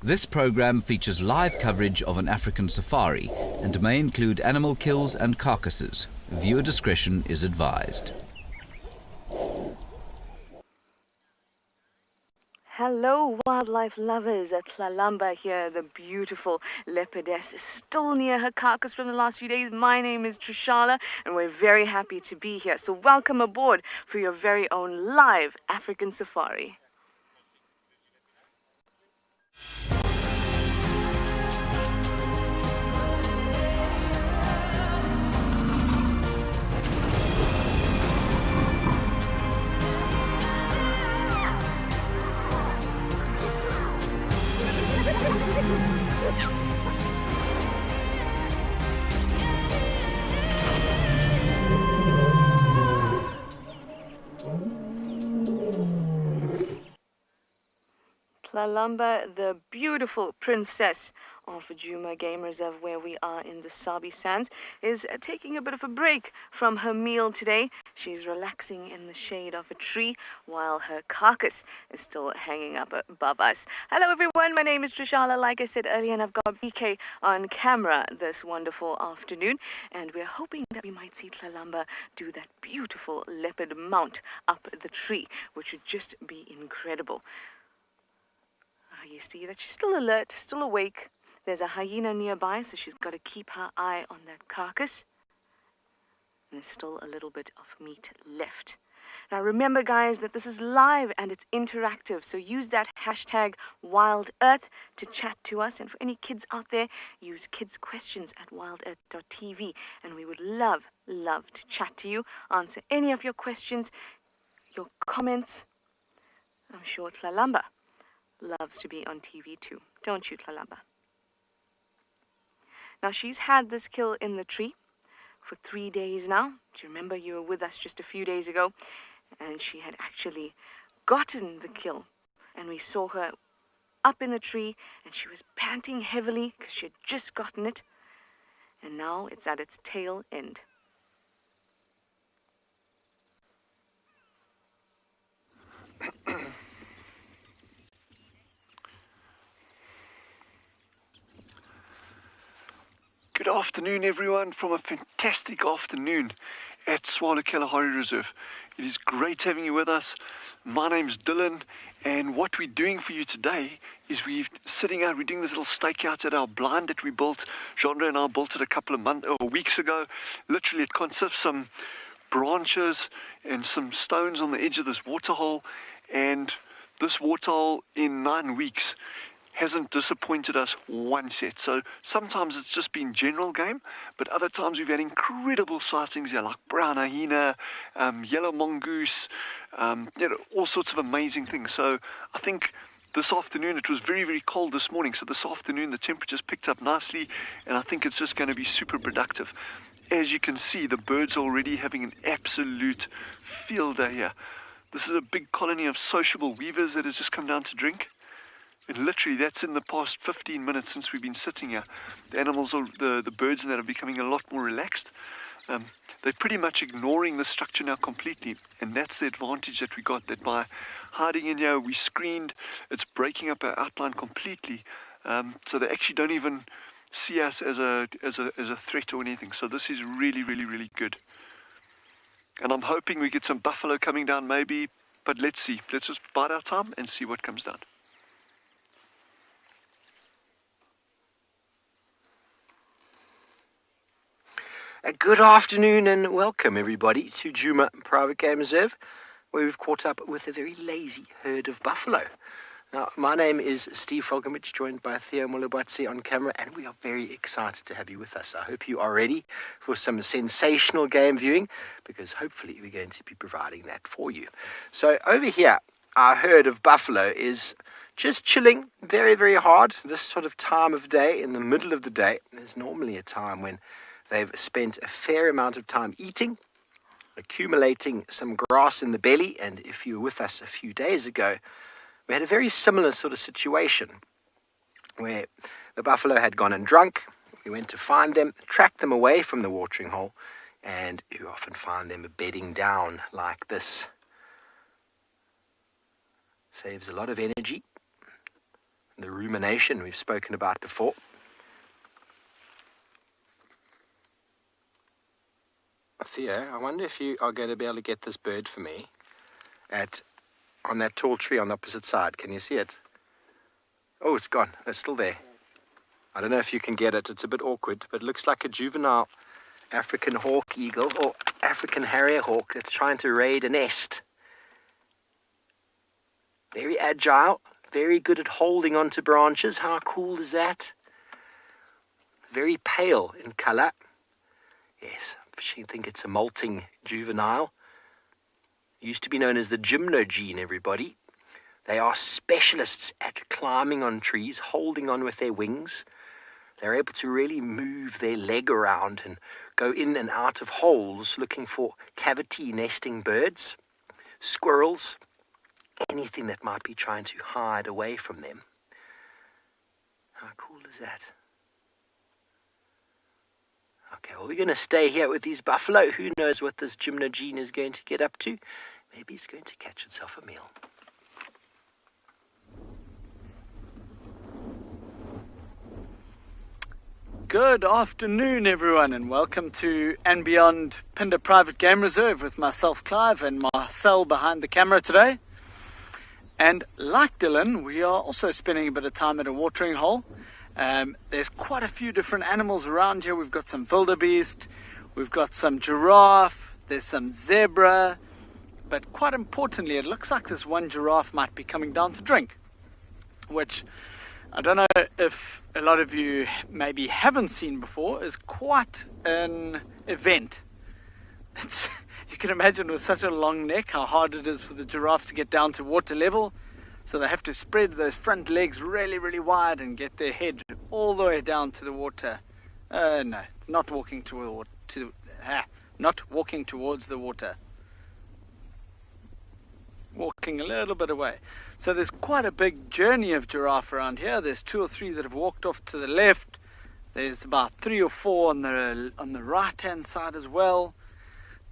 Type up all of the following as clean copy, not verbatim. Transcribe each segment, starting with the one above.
This program features live coverage of an African safari and may include animal kills and carcasses. Viewer discretion is advised. Hello, wildlife lovers. At Tlalamba here, the beautiful leopardess is still near her carcass from the last few days. My name is Trishala, and we're very happy to be here. So welcome aboard for your very own live African safari. Tlalamba, the beautiful princess of Djuma Game Reserve, where we are in the Sabi Sands, is taking a bit of a break from her meal today. She's relaxing in the shade of a tree while her carcass is still hanging up above us. Hello everyone, my name is Trishala, like I said earlier, and I've got BK on camera this wonderful afternoon, and we're hoping that we might see Tlalamba do that beautiful leopard mount up the tree, which would just be incredible. You see that she's still alert, still awake. There's a hyena nearby, so she's got to keep her eye on that carcass. And there's still a little bit of meat left. Now remember, guys, that this is live and it's interactive, so use that hashtag WildEarth to chat to us. And for any kids out there, use kids' questions at wildearth.tv, and we would love to chat to you, answer any of your questions, your comments. I'm sure Tlalamba loves to be on TV too, don't you, Tlalamba? Now, she's had this kill in the tree for 3 days now. Do you remember you were with us just a few days ago? And she had actually gotten the kill. And we saw her up in the tree, and she was panting heavily because she had just gotten it. And now it's at its tail end. Good afternoon, everyone, from a fantastic afternoon at Tswalu Kalahari Reserve. It is great having you with us. My name's Dylan, and what we're doing for you today is we're doing this little stakeout at our blind that we built. Genre and I built it a couple of weeks ago. Literally, it consists of some branches and some stones on the edge of this waterhole, and this waterhole in 9 weeks hasn't disappointed us once yet. So sometimes it's just been general game, but other times we've had incredible sightings here, like brown hyena, yellow mongoose, all sorts of amazing things. So I think this afternoon, it was very, very cold this morning, so this afternoon the temperatures picked up nicely, and I think it's just going to be super productive. As you can see, the birds are already having an absolute field day here. This is a big colony of sociable weavers that has just come down to drink. And literally, that's in the past 15 minutes since we've been sitting here. The animals, the birds and that are becoming a lot more relaxed. They're pretty much ignoring the structure now completely. And that's the advantage that we got, that by hiding in here, we screened. It's breaking up our outline completely. So they actually don't even see us as a threat or anything. So this is really, really, really good. And I'm hoping we get some buffalo coming down maybe. But let's see. Let's just bide our time and see what comes down. Good afternoon and welcome everybody to Djuma Private Game Reserve, where we've caught up with a very lazy herd of buffalo. Now, my name is Steve Falconwich, joined by Theo Molobatsi on camera, and we are very excited to have you with us. I hope you are ready for some sensational game viewing, because hopefully we're going to be providing that for you. So over here, our herd of buffalo is just chilling very, very hard. This sort of time of day, in the middle of the day, is normally a time when they've spent a fair amount of time eating, accumulating some grass in the belly. And if you were with us a few days ago, we had a very similar sort of situation where the buffalo had gone and drunk. We went to find them, tracked them away from the watering hole, and you often find them bedding down like this. Saves a lot of energy. the rumination we've spoken about before. Theo, I wonder if you are going to be able to get this bird for me on that tall tree on the opposite side. Can you see it? Oh, it's gone. It's still there. I don't know if you can get it. It's a bit awkward, but it looks like a juvenile African hawk eagle or African harrier hawk that's trying to raid a nest. Very agile, very good at holding onto branches. How cool is that? Very pale in color. Yes, I think it's a molting juvenile. Used to be known as the gymnogene, everybody. They are specialists at climbing on trees, holding on with their wings. They're able to really move their leg around and go in and out of holes looking for cavity nesting birds, squirrels, anything that might be trying to hide away from them. How cool is that? Okay, well, we're going to stay here with these buffalo. Who knows what this gymnogene is going to get up to? Maybe it's going to catch itself a meal. Good afternoon, everyone, and welcome to and Beyond Phinda Private Game Reserve with myself, Clive, and Marcel behind the camera today. And like Dylan, we are also spending a bit of time at a watering hole. There's quite a few different animals around here. We've got some wildebeest, we've got some giraffe, there's some zebra, but quite importantly, it looks like this one giraffe might be coming down to drink, which I don't know if a lot of you maybe haven't seen before, is quite an event. You can imagine with such a long neck how hard it is for the giraffe to get down to water level. So they have to spread those front legs really, really wide and get their head all the way down to the water. No, not walking towards the water. Walking a little bit away. So there's quite a big journey of giraffe around here. There's 2 or 3 that have walked off to the left. There's about 3 or 4 on the right hand side as well.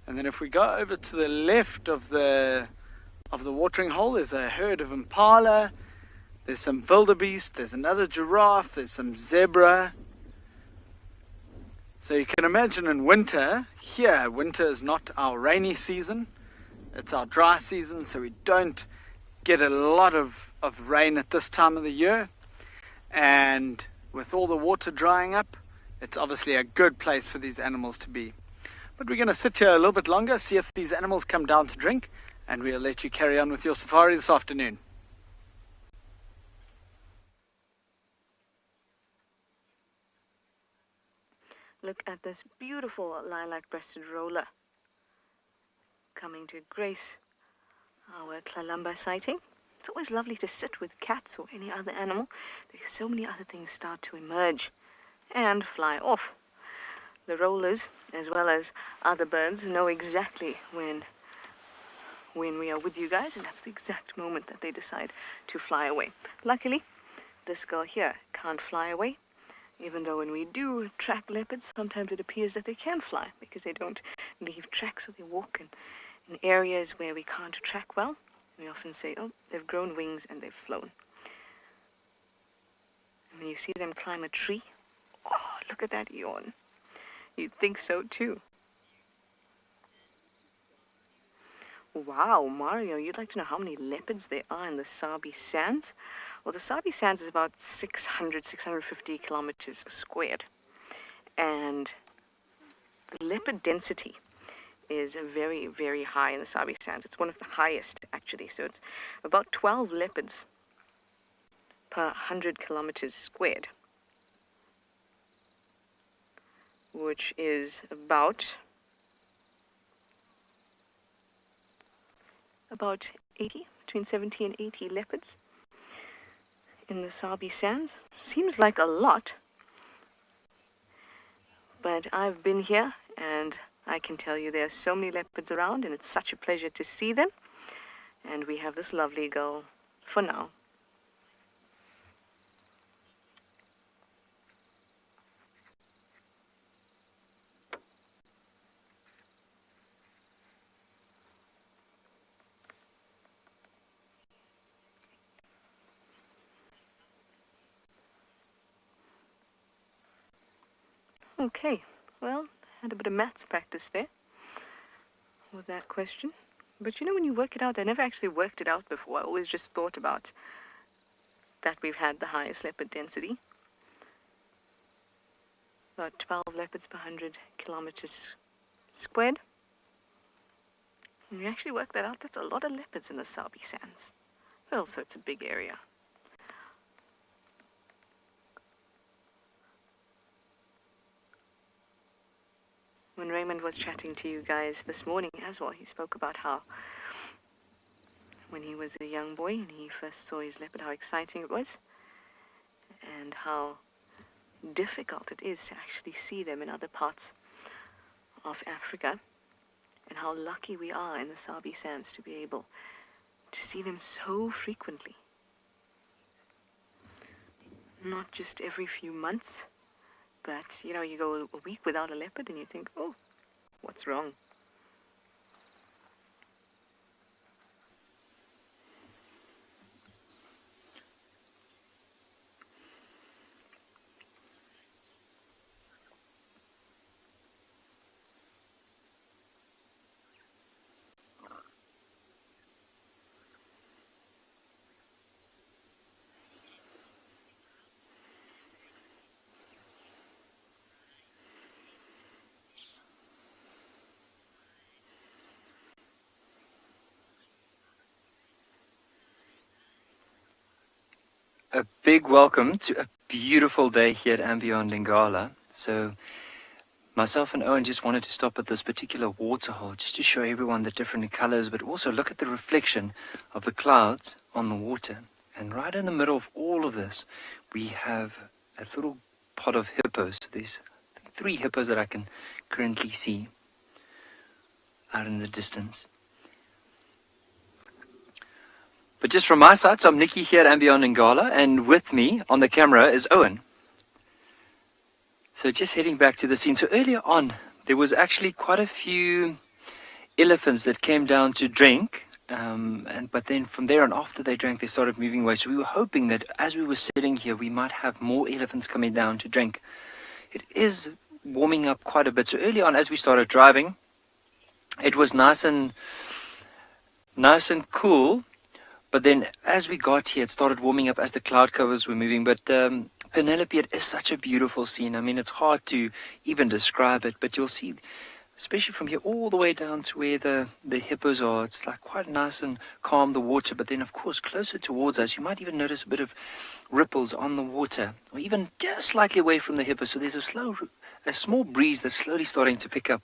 And then if we go over to the left of the watering hole, there's a herd of impala, there's some wildebeest, there's another giraffe, there's some zebra. So you can imagine in winter, here winter is not our rainy season, it's our dry season, so we don't get a lot of rain at this time of the year. And with all the water drying up, it's obviously a good place for these animals to be. But we're going to sit here a little bit longer, see if these animals come down to drink, and we'll let you carry on with your safari this afternoon. Look at this beautiful lilac-breasted roller coming to grace our Tlalamba sighting. It's always lovely to sit with cats or any other animal because so many other things start to emerge and fly off. The rollers, as well as other birds, know exactly when we are with you guys, and that's the exact moment that they decide to fly away. Luckily, this girl here can't fly away, even though when we do track leopards, sometimes it appears that they can fly because they don't leave tracks, or they walk in areas where we can't track well. We often say, oh, they've grown wings and they've flown. And when you see them climb a tree, oh, look at that yawn. You'd think so too. Wow, Mario, you'd like to know how many leopards there are in the Sabi Sands? Well, the Sabi Sands is about 650 kilometers squared. And the leopard density is very, very high in the Sabi Sands. It's one of the highest, actually. So it's about 12 leopards per 100 kilometers squared, which is about 80, between 70 and 80 leopards in the Sabi Sands. Seems like a lot, but I've been here and I can tell you there are so many leopards around, and it's such a pleasure to see them. And we have this lovely girl for now. Okay, well, had a bit of maths practice there with that question. But you know, when you work it out, I never actually worked it out before. I always just thought about that we've had the highest leopard density. About 12 leopards per 100 kilometers squared. When you actually work that out, that's a lot of leopards in the Sabi Sands. But also it's a big area. When Raymond was chatting to you guys this morning as well, he spoke about how when he was a young boy and he first saw his leopard, how exciting it was, and how difficult it is to actually see them in other parts of Africa, and how lucky we are in the Sabi Sands to be able to see them so frequently. Not just every few months, but, you know, you go a week without a leopard and you think, oh, what's wrong? A big welcome to a beautiful day here at Ambient Lingala. So myself and Owen just wanted to stop at this particular waterhole just to show everyone the different colors, but also look at the reflection of the clouds on the water. And right in the middle of all of this, we have a little pod of hippos. There's 3 hippos that I can currently see out in the distance. But just from my side, so I'm Nikki here at Ambient Lingala, and with me on the camera is Owen. So just heading back to the scene. So earlier on, there was actually quite a few elephants that came down to drink, but then from there on, after they drank, they started moving away. So we were hoping that as we were sitting here, we might have more elephants coming down to drink. It is warming up quite a bit. So early on, as we started driving, it was nice and cool. But then as we got here, it started warming up as the cloud covers were moving. But Penelope, it is such a beautiful scene. I mean, it's hard to even describe it, but you'll see, especially from here all the way down to where the hippos are, it's like quite nice and calm, the water. But then, of course, closer towards us, you might even notice a bit of ripples on the water, or even just slightly away from the hippos. So there's a small breeze that's slowly starting to pick up.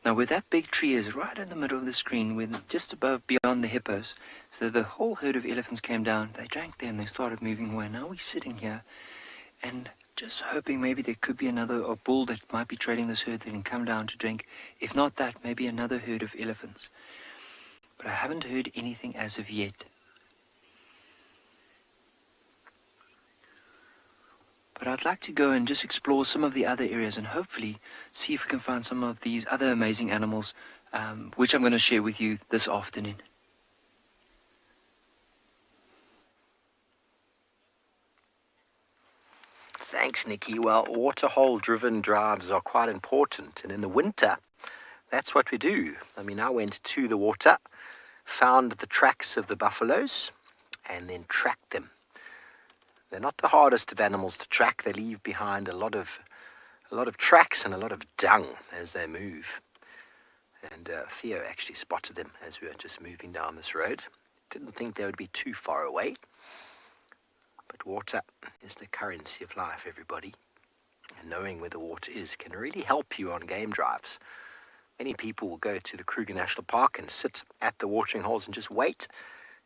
Now, where that big tree is, right in the middle of the screen, with just above, beyond the hippos, so the whole herd of elephants came down. They drank there and they started moving away. Now we're sitting here and just hoping maybe there could be a bull that might be trailing this herd that can come down to drink. If not that, maybe another herd of elephants. But I haven't heard anything as of yet. But I'd like to go and just explore some of the other areas and hopefully see if we can find some of these other amazing animals, which I'm going to share with you this afternoon. Thanks, Nikki. Well, waterhole-driven drives are quite important, and in the winter, that's what we do. I mean, I went to the water, found the tracks of the buffaloes, and then tracked them. They're not the hardest of animals to track. They leave behind a lot of tracks and a lot of dung as they move. And Theo actually spotted them as we were just moving down this road. Didn't think they would be too far away. But water is the currency of life, everybody. And knowing where the water is can really help you on game drives. Many people will go to the Kruger National Park and sit at the watering holes and just wait.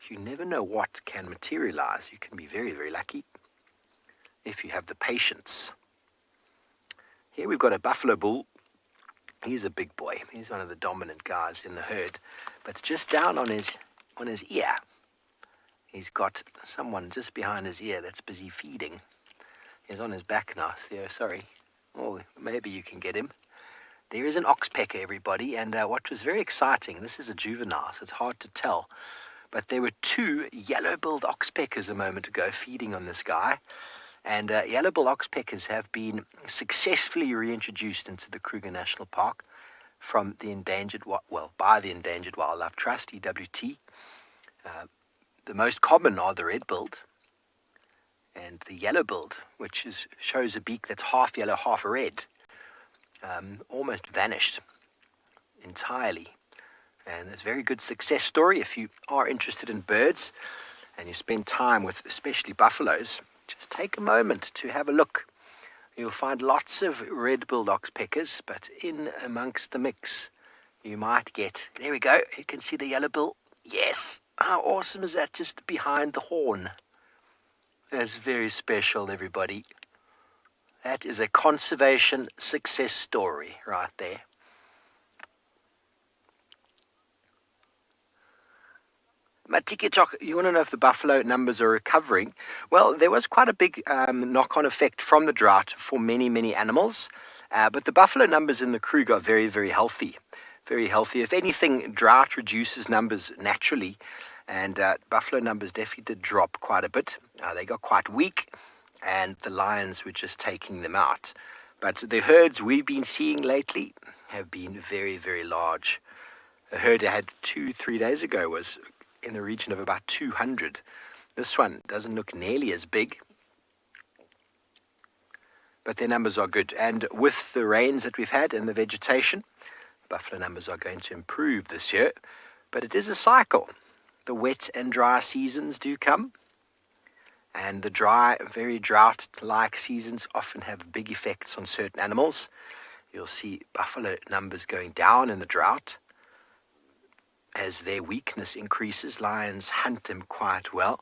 You never know what can materialize. You can be very, very lucky if you have the patience. Here we've got a buffalo bull. He's a big boy. He's one of the dominant guys in the herd. But just down on his ear, he's got someone just behind his ear that's busy feeding. He's on his back now, Theo, sorry. Oh, maybe you can get him. There is an oxpecker, everybody, and what was very exciting, this is a juvenile, so it's hard to tell, but there were 2 yellow-billed oxpeckers a moment ago feeding on this guy, and yellow-billed oxpeckers have been successfully reintroduced into the Kruger National Park from the by the Endangered Wildlife Trust, EWT. The most common are the red-billed and the yellow-billed, which shows a beak that's half yellow, half red. Almost vanished entirely, and it's a very good success story. If you are interested in birds and you spend time with especially buffaloes, just take a moment to have a look. You'll find lots of red-billed oxpeckers, but in amongst the mix you might get, there we go, you can see the yellow bill. Yes, how awesome is that, just behind the horn? That's very special, everybody. That is a conservation success story right there. Matikichok, you want to know if the buffalo numbers are recovering? Well, there was quite a big knock-on effect from the drought for many, many animals. But the buffalo numbers in the Kruger are very, very healthy. Very healthy. If anything, drought reduces numbers naturally. And buffalo numbers definitely did drop quite a bit. They got quite weak, and the lions were just taking them out. But the herds we've been seeing lately have been very, very large. The herd I had 2-3 days ago was in the region of about 200. This one doesn't look nearly as big, but their numbers are good. And with the rains that we've had and the vegetation, buffalo numbers are going to improve this year. But it is a cycle. The wet and dry seasons do come, and the dry, very drought-like seasons often have big effects on certain animals. You'll see buffalo numbers going down in the drought. As their weakness increases, lions hunt them quite well.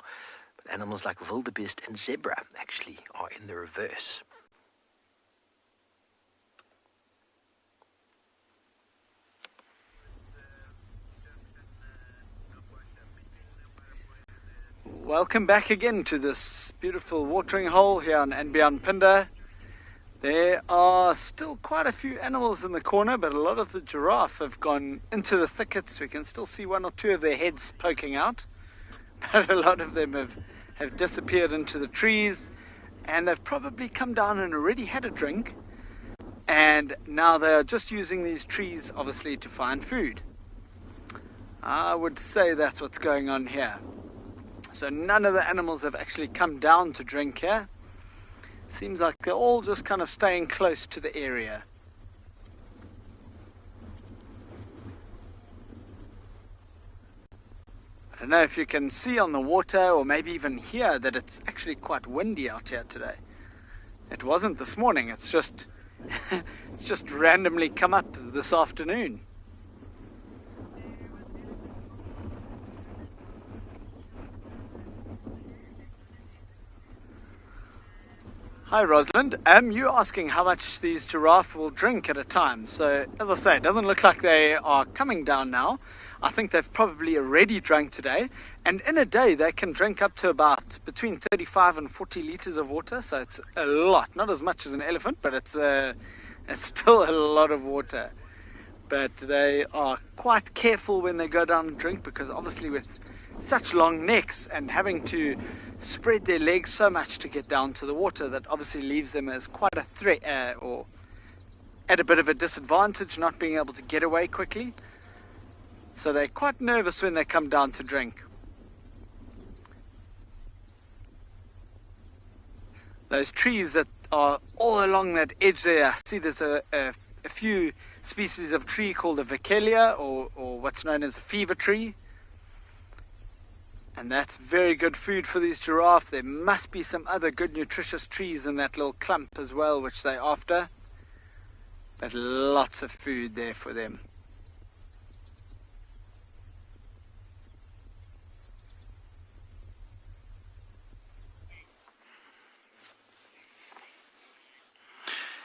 But animals like wildebeest and zebra actually are in the reverse. Welcome back again to this beautiful watering hole here on Beyond Pinda. There are still quite a few animals in the corner, but a lot of the giraffe have gone into the thickets. We can still see 1 or 2 of their heads poking out, but a lot of them have disappeared into the trees, and they've probably come down and already had a drink, and now they're just using these trees obviously to find food. I would say that's what's going on here. So none of the animals have actually come down to drink here. Seems like they're all just kind of staying close to the area. I don't know if you can see on the water or maybe even hear that it's actually quite windy out here today. It wasn't this morning, it's just randomly come up this afternoon. Hi Rosalind, you're asking how much these giraffe will drink at a time. So as I say, it doesn't look like they are coming down now. I think they've probably already drank today, and in a day they can drink up to about between 35 and 40 liters of water. So it's a lot, not as much as an elephant, but it's still a lot of water. But they are quite careful when they go down and drink, because obviously with such long necks and having to spread their legs so much to get down to the water, that obviously leaves them as quite a threat, or at a bit of a disadvantage, not being able to get away quickly. So they're quite nervous when they come down to drink. Those trees that are all along that edge there, I see there's a few species of tree called a Vakelia, or what's known as a fever tree. And that's very good food for these giraffe. There must be some other good nutritious trees in that little clump as well, which they're after. But lots of food there for them.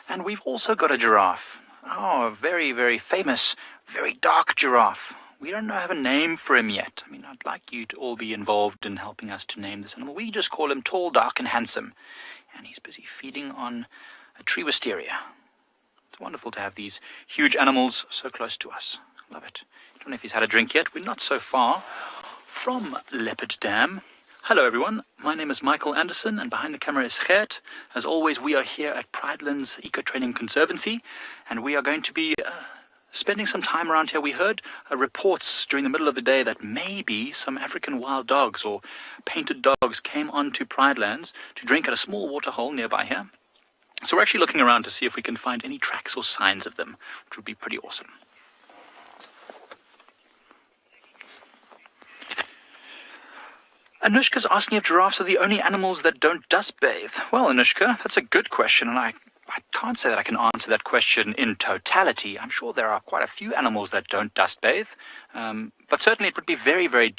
And we've also got a giraffe. Oh, a very, very famous, very dark giraffe. We don't have a name for him yet. I mean, I'd like you to all be involved in helping us to name this animal. We just call him Tall, Dark and Handsome. And he's busy feeding on a tree wisteria. It's wonderful to have these huge animals so close to us. Love it. I don't know if he's had a drink yet. We're not so far from Leopard Dam. Hello everyone, my name is Michael Anderson and behind the camera is Gert. As always, we are here at Pridelands Eco Training Conservancy and we are going to be spending some time around here. We heard reports during the middle of the day that maybe some African wild dogs or painted dogs came onto Pridelands to drink at a small waterhole nearby here. So we're actually looking around to see if we can find any tracks or signs of them, which would be pretty awesome. Anushka's asking if giraffes are the only animals that don't dust bathe. Well, Anushka, that's a good question, and I can't say that I can answer that question in totality. I'm sure there are quite a few animals that don't dust bathe, but certainly it would be very, very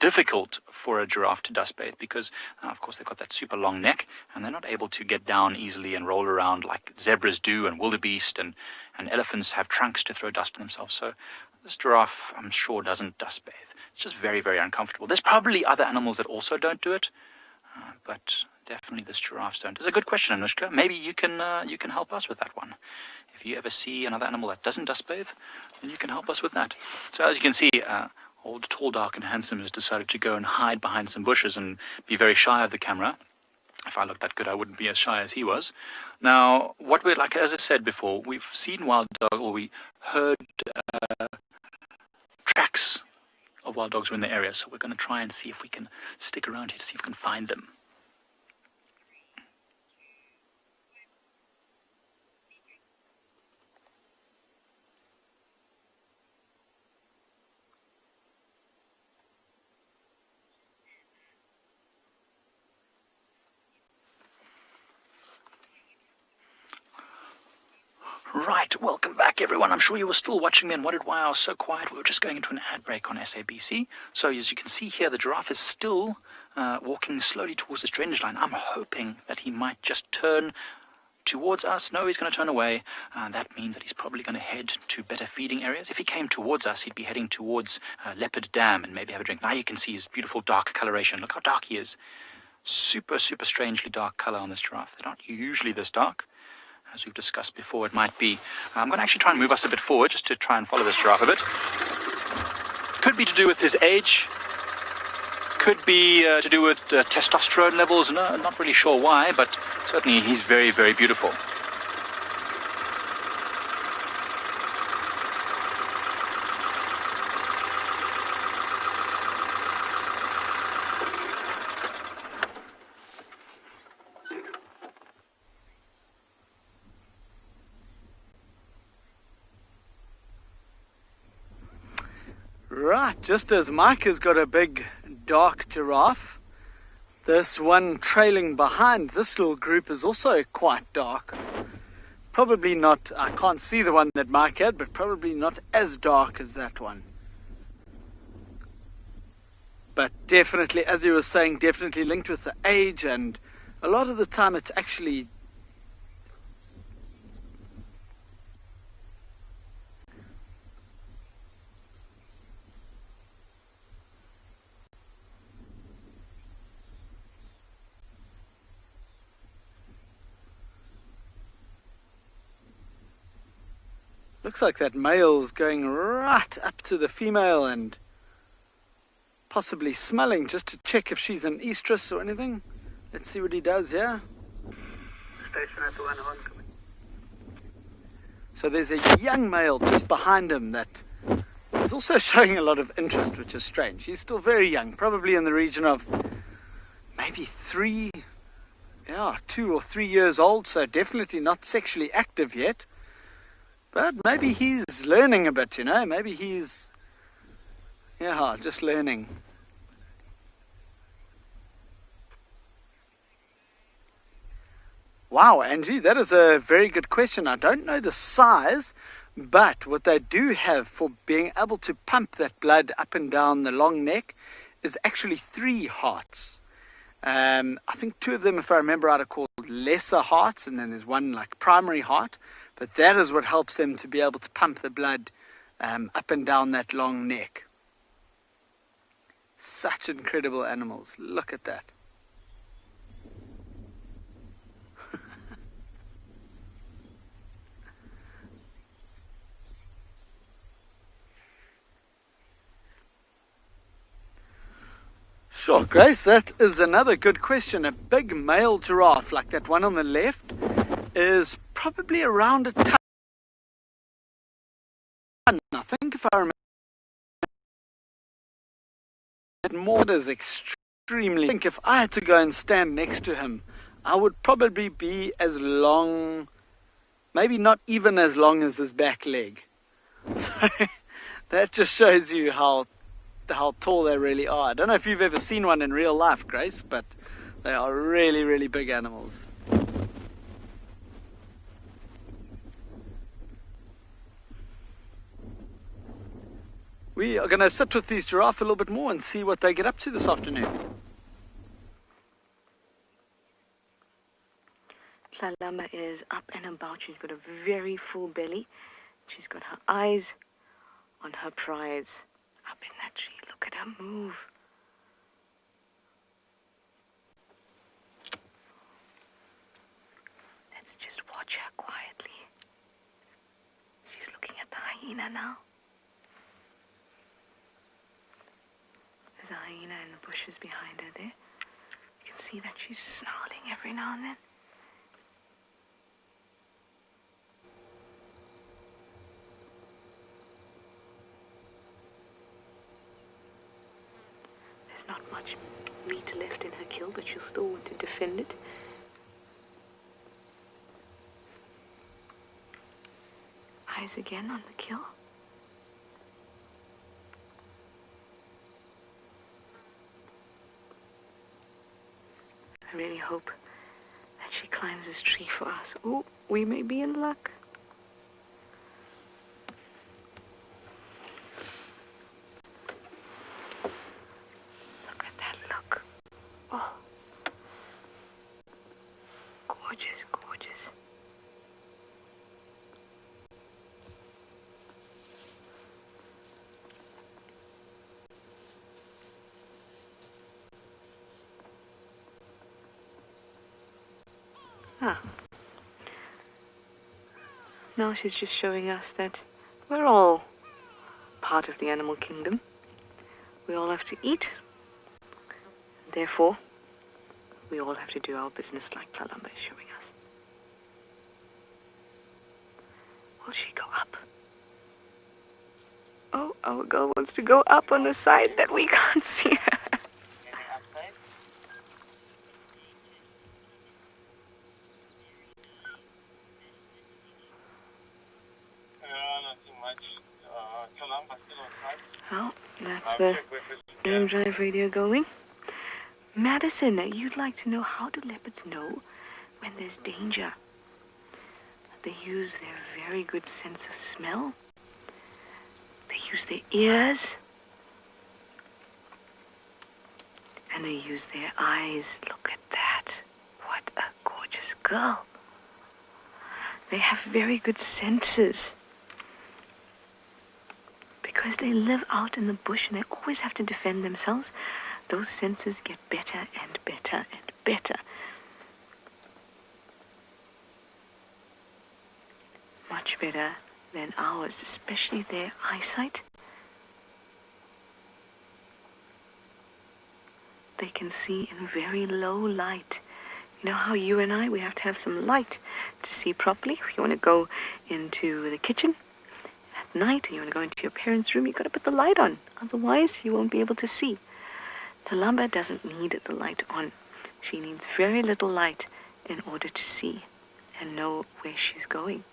difficult for a giraffe to dust bathe because, of course, they've got that super long neck, and they're not able to get down easily and roll around like zebras do, and wildebeest and elephants have trunks to throw dust on themselves. So this giraffe, I'm sure, doesn't dust bathe. It's just very, very uncomfortable. There's probably other animals that also don't do it, but definitely this giraffes don't. It's a good question, Anushka. Maybe you can help us with that one. If you ever see another animal that doesn't dust bathe, then you can help us with that. So as you can see, old Tall, Dark and Handsome has decided to go and hide behind some bushes and be very shy of the camera. If I looked that good, I wouldn't be as shy as he was. Now, what we're like, as I said before, we've seen wild dogs, or we heard tracks of wild dogs were in the area, so we're going to try and see if we can stick around here to see if we can find them. Right, welcome back everyone. I'm sure you were still watching me and wondered why I was so quiet. We were just going into an ad break on SABC. So as you can see here, the giraffe is still walking slowly towards this drainage line. I'm hoping that he might just turn towards us. No, he's going to turn away. That means that he's probably going to head to better feeding areas. If he came towards us, he'd be heading towards Leopard Dam and maybe have a drink. Now you can see his beautiful dark coloration. Look how dark he is. Super, super strangely dark color on this giraffe. They're not usually this dark. As we've discussed before, it might be. I'm going to actually try and move us a bit forward just to try and follow this giraffe a bit. Could be to do with his age. Could be to do with testosterone levels. No, not really sure why, but certainly he's very, very beautiful. Right, just as Mike has got a big dark giraffe, this one trailing behind this little group is also quite dark. Probably not, I can't see the one that Mike had, but probably not as dark as that one. But definitely, as you were saying, definitely linked with the age, and a lot of the time it's actually looks like that male's going right up to the female and possibly smelling just to check if she's an estrus or anything. Let's see what he does here. So there's a young male just behind him that is also showing a lot of interest, which is strange. He's still very young, probably in the region of maybe 2 or 3 years old, so definitely not sexually active yet. But maybe he's learning a bit, you know, maybe he's, just learning. Wow, Angie, that is a very good question. I don't know the size, but what they do have for being able to pump that blood up and down the long neck is actually 3 hearts. I think 2 of them, if I remember right, are called lesser hearts, and then there's one like primary heart. But that is what helps them to be able to pump the blood up and down that long neck. Such incredible animals. Look at that. Oh, Grace, that is another good question. A big male giraffe, like that one on the left, is probably around a ton. I think if I remember more, it is extremely. I think if I had to go and stand next to him, I would probably be as long, maybe not even as long as his back leg. So that just shows you how tall they really are. I don't know if you've ever seen one in real life, Grace, but they are really, really big animals. We are going to sit with these giraffe a little bit more and see what they get up to this afternoon. Tlalamba is up and about. She's got a very full belly. She's got her eyes on her prize up in that tree. Look at her move. Let's just watch her quietly. She's looking at the hyena now. There's a hyena in the bushes behind her there. You can see that she's snarling every now and then. There's not much meat left in her kill, but she'll still want to defend it. Eyes again on the kill. I really hope that she climbs this tree for us. Oh, we may be in luck. Look at that look. Oh, gorgeous, gorgeous. Now she's just showing us that we're all part of the animal kingdom. We all have to eat. Therefore, we all have to do our business like Tlalamba is showing us. Will she go up? Oh, our girl wants to go up on the side that we can't see her. Well, that's the game drive radio going. Madison, you'd like to know, how do leopards know when there's danger? They use their very good sense of smell. They use their ears. And they use their eyes. Look at that. What a gorgeous girl. They have very good senses. Because they live out in the bush and they always have to defend themselves, those senses get better and better and better. Much better than ours, especially their eyesight. They can see in very low light. You know how you and I, we have to have some light to see properly. If you want to go into the kitchen at night and you want to go into your parents' room, you've got to put the light on. Otherwise, you won't be able to see. Tlalamba doesn't need the light on. She needs very little light in order to see and know where she's going.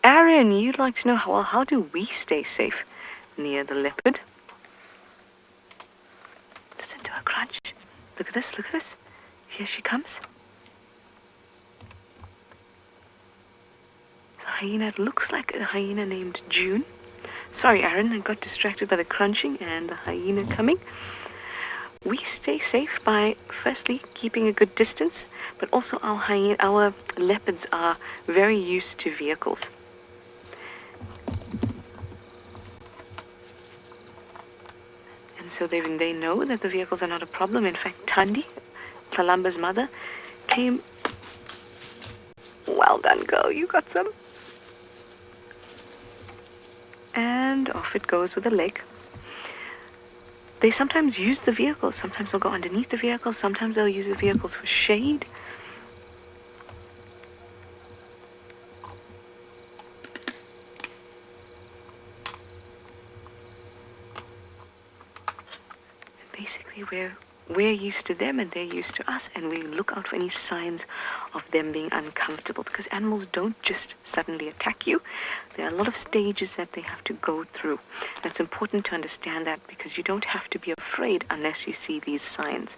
Aaron, you'd like to know how do we stay safe near the leopard? Listen to her crunch. Look at this, look at this. Here she comes. The hyena, it looks like a hyena named June. Sorry, Aaron, I got distracted by the crunching and the hyena coming. We stay safe by firstly keeping a good distance, but also our leopards are very used to vehicles. And so they know that the vehicles are not a problem. In fact, Thandi, Tlalamba's mother, came Well done, girl. You got some. And off it goes with a leg. They sometimes use the vehicles. Sometimes they'll go underneath the vehicles. Sometimes they'll use the vehicles for shade. Basically, we're used to them and they're used to us, and we look out for any signs of them being uncomfortable, because animals don't just suddenly attack you. There are a lot of stages that they have to go through. And it's important to understand that, because you don't have to be afraid unless you see these signs.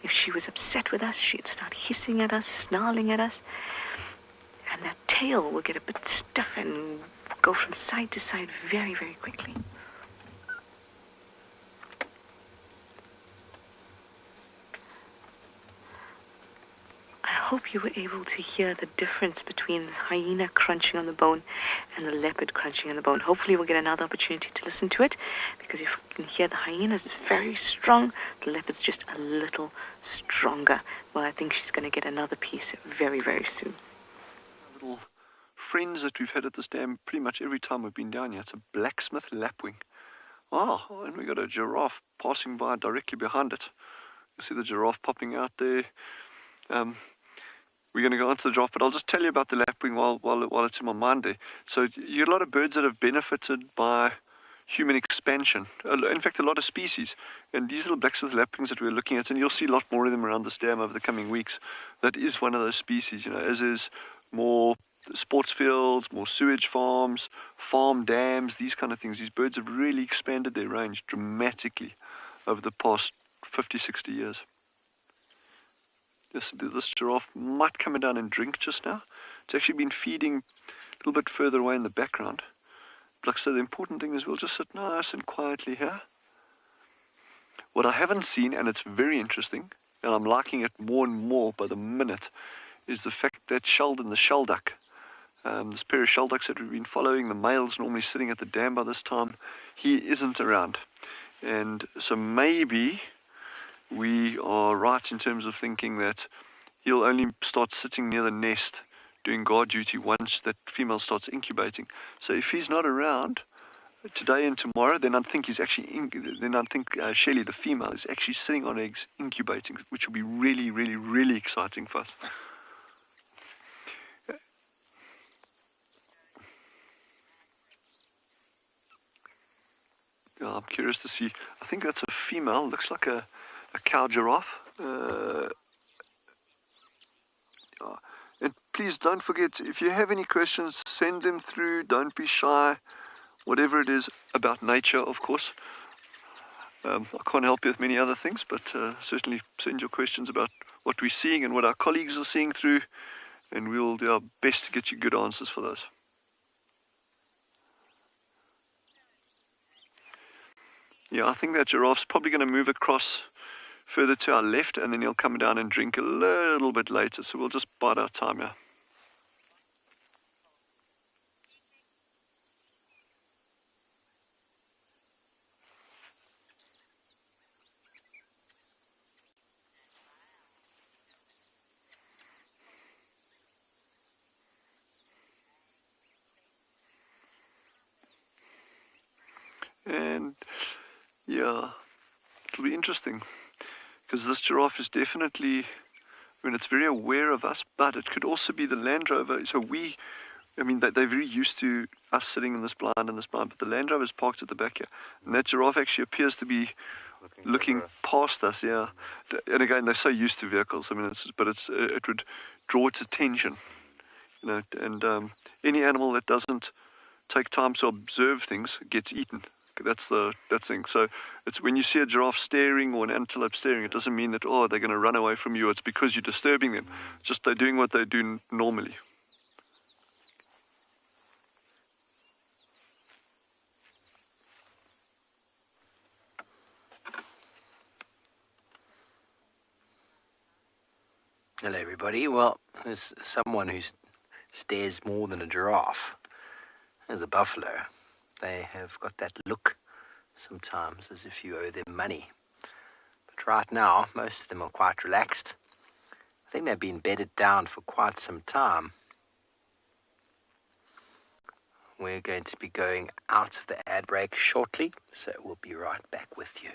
If she was upset with us, she'd start hissing at us, snarling at us, and that tail will get a bit stiff and go from side to side very, very quickly. I hope you were able to hear the difference between the hyena crunching on the bone and the leopard crunching on the bone. Hopefully we'll get another opportunity to listen to it, because if you can hear, the hyena is very strong, the leopard's just a little stronger. Well, I think she's going to get another piece very, very soon. Little friends that we've had at this dam pretty much every time we've been down here. It's a blacksmith lapwing. Oh, and we got a giraffe passing by directly behind it. You see the giraffe popping out there. We're going to go on to the giraffe, but I'll just tell you about the lapwing while it's in my mind there. So you get a lot of birds that have benefited by human expansion. In fact, a lot of species. And these little blacksmith lapwings that we're looking at, and you'll see a lot more of them around this dam over the coming weeks, that is one of those species, as is more sports fields, more sewage farms, farm dams, these kind of things. These birds have really expanded their range dramatically over the past 50, 60 years. This giraffe might come down and drink just now. It's actually been feeding a little bit further away in the background. But like I said, the important thing is we'll just sit nice and quietly here. What I haven't seen, and it's very interesting, and I'm liking it more and more by the minute, is the fact that Sheldon, the shelduck, this pair of shelducks that we've been following, the male's normally sitting at the dam by this time, he isn't around. And so maybe we are right in terms of thinking that he'll only start sitting near the nest doing guard duty once that female starts incubating. So if he's not around today and tomorrow, then I think he's actually Shelly, the female, is actually sitting on eggs incubating, which will be really, really, really exciting for us. Yeah, I'm curious to see. I think that's a female. Looks like a cow giraffe. And please don't forget, if you have any questions, send them through. Don't be shy. Whatever it is about nature, of course. I can't help you with many other things, but certainly send your questions about what we're seeing and what our colleagues are seeing through, and we'll do our best to get you good answers for those. Yeah, I think that giraffe's probably going to move across further to our left, and then he'll come down and drink a little bit later, so we'll just bide our time here. And yeah, it'll be interesting, because this giraffe is definitely, it's very aware of us, but it could also be the Land Rover. So they're very used to us sitting in this blind and this blind, but the Land Rover is parked at the back here, and that giraffe actually appears to be looking past us, yeah. And again, they're so used to vehicles. It would draw its attention, and any animal that doesn't take time to observe things gets eaten. That's the thing. So it's when you see a giraffe staring or an antelope staring, it doesn't mean that, they're going to run away from you. It's because you're disturbing them. It's just they're doing what they do normally. Hello everybody. Well, there's someone who stares more than a giraffe. There's a buffalo. They have got that look sometimes as if you owe them money. But right now, most of them are quite relaxed. I think they've been bedded down for quite some time. We're going to be going out of the ad break shortly, so we'll be right back with you.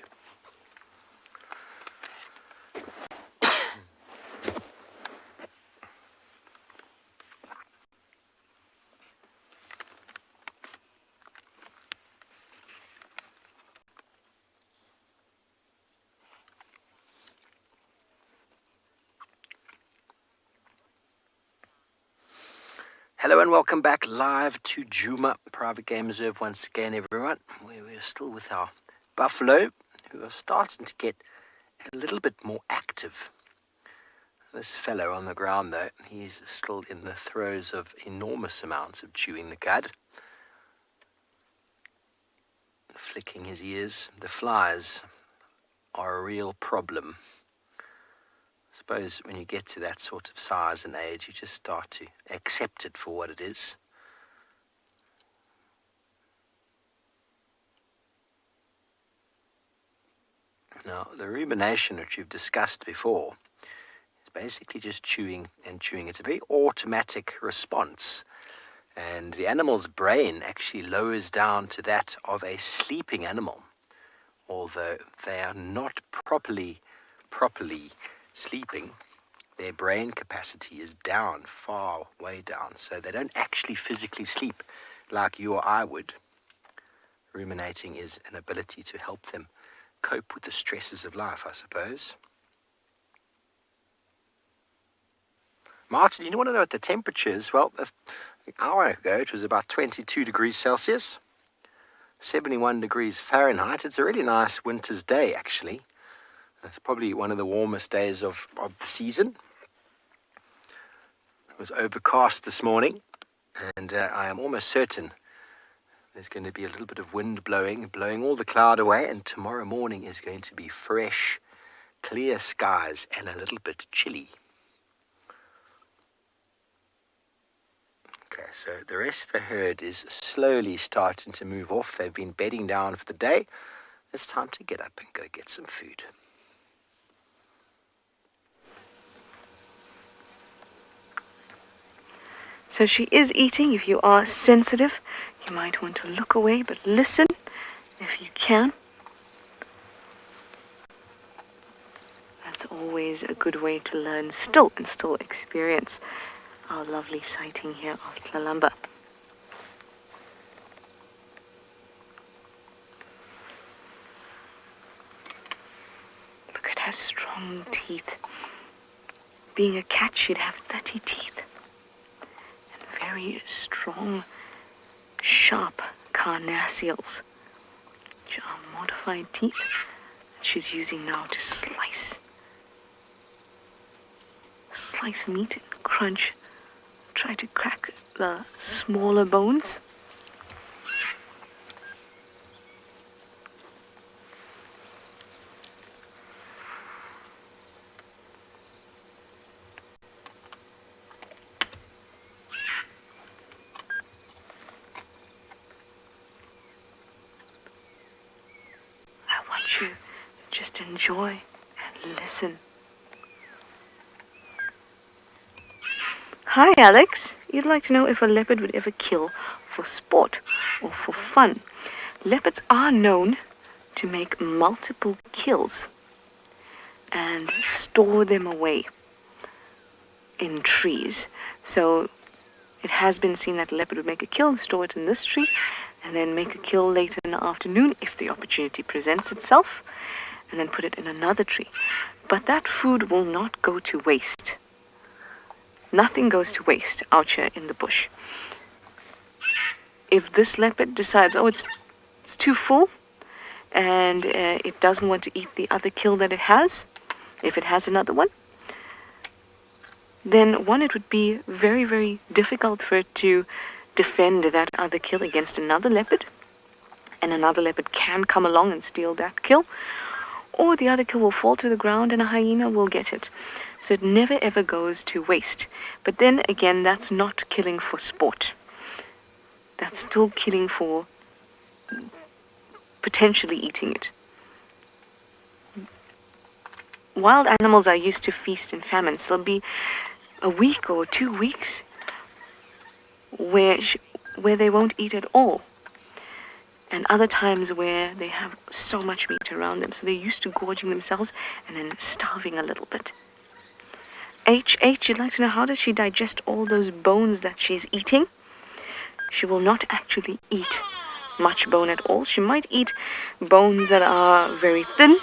Hello and welcome back live to Djuma Private Game Reserve once again, everyone. We're still with our buffalo, who are starting to get a little bit more active. This fellow on the ground, though, he's still in the throes of enormous amounts of chewing the cud, flicking his ears. The flies are a real problem. I suppose when you get to that sort of size and age, you just start to accept it for what it is. Now, the rumination, which we've discussed before, is basically just chewing and chewing. It's a very automatic response, and the animal's brain actually lowers down to that of a sleeping animal, although they are not properly sleeping. Their brain capacity is down, far way down, so they don't actually physically sleep like you or I would. Ruminating is an ability to help them cope with the stresses of life, I suppose. Martin, you want to know what the temperature is? Well, an hour ago it was about 22 degrees Celsius, 71 degrees Fahrenheit. It's a really nice winter's day, actually. It's probably one of the warmest days of the season. It was overcast this morning, and I am almost certain there's going to be a little bit of wind blowing all the cloud away, and tomorrow morning is going to be fresh, clear skies and a little bit chilly. Okay, so the rest of the herd is slowly starting to move off. They've been bedding down for the day. It's time to get up and go get some food. So she is eating. If you are sensitive, you might want to look away, but listen if you can. That's always a good way to learn still experience our lovely sighting here of Tlalamba. Look at her strong teeth. Being a cat, she'd have 30 teeth. Very strong, sharp carnassials, which are modified teeth that she's using now to slice meat and crunch, try to crack the smaller bones. You just enjoy and listen. Hi, Alex. You'd like to know if a leopard would ever kill for sport or for fun. Leopards are known to make multiple kills and store them away in trees. So it has been seen that a leopard would make a kill, store it in this tree, and then make a kill later in the afternoon if the opportunity presents itself, and then put it in another tree. But that food will not go to waste. Nothing goes to waste out here in the bush. If this leopard decides, it's too full, and it doesn't want to eat the other kill that it has, if it has another one, then it would be very, very difficult for it to defend that other kill against another leopard, and another leopard can come along and steal that kill, or the other kill will fall to the ground and a hyena will get it. So it never ever goes to waste. But then again, that's not killing for sport. That's still killing for potentially eating it. Wild animals are used to feast and famine, so there'll be a week or 2 weeks where where they won't eat at all, and other times where they have so much meat around them. So they're used to gorging themselves and then starving a little bit. H, you'd like to know, how does she digest all those bones that she's eating? She will not actually eat much bone at all. She might eat bones that are very thin.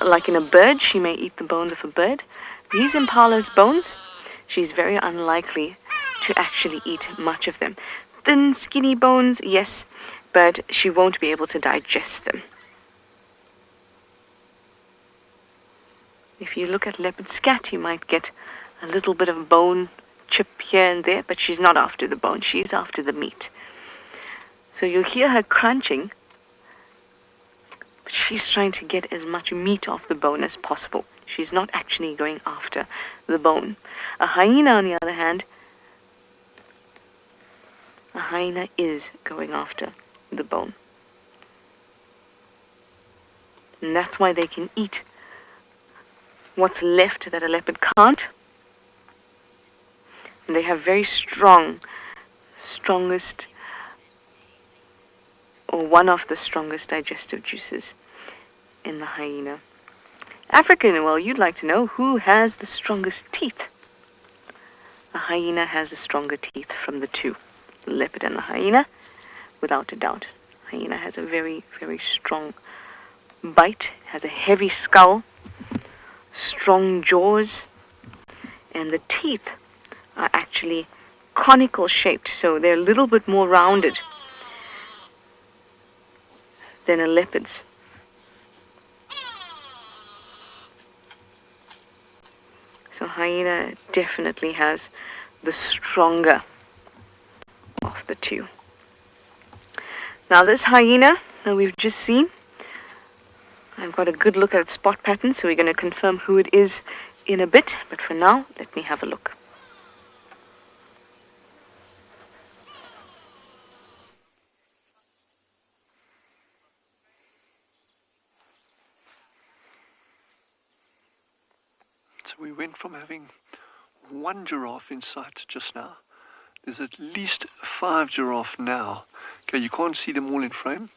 Like in a bird, she may eat the bones of a bird. These Impala's bones, she's very unlikely to actually eat much of them. Thin, skinny bones, yes, but she won't be able to digest them. If you look at leopard scat, you might get a little bit of bone chip here and there, but she's not after the bone, she's after the meat. So you'll hear her crunching, but she's trying to get as much meat off the bone as possible. She's not actually going after the bone. A hyena, on the other hand, a hyena is going after the bone. And that's why they can eat what's left that a leopard can't. And they have very strongest, or one of the strongest digestive juices in the hyena. African, well, you'd like to know who has the strongest teeth. The hyena has the stronger teeth from the two. The leopard and the hyena, without a doubt. Hyena has a very, very strong bite, has a heavy skull, strong jaws, and the teeth are actually conical shaped, so they're a little bit more rounded than a leopard's. So hyena definitely has the stronger of the two. Now this hyena that we've just seen, I've got a good look at its spot pattern, so we're going to confirm who it is in a bit, but for now, let me have a look. So we went from having one giraffe in sight just now. There's at least 5 giraffe now. Okay, you can't see them all in frame.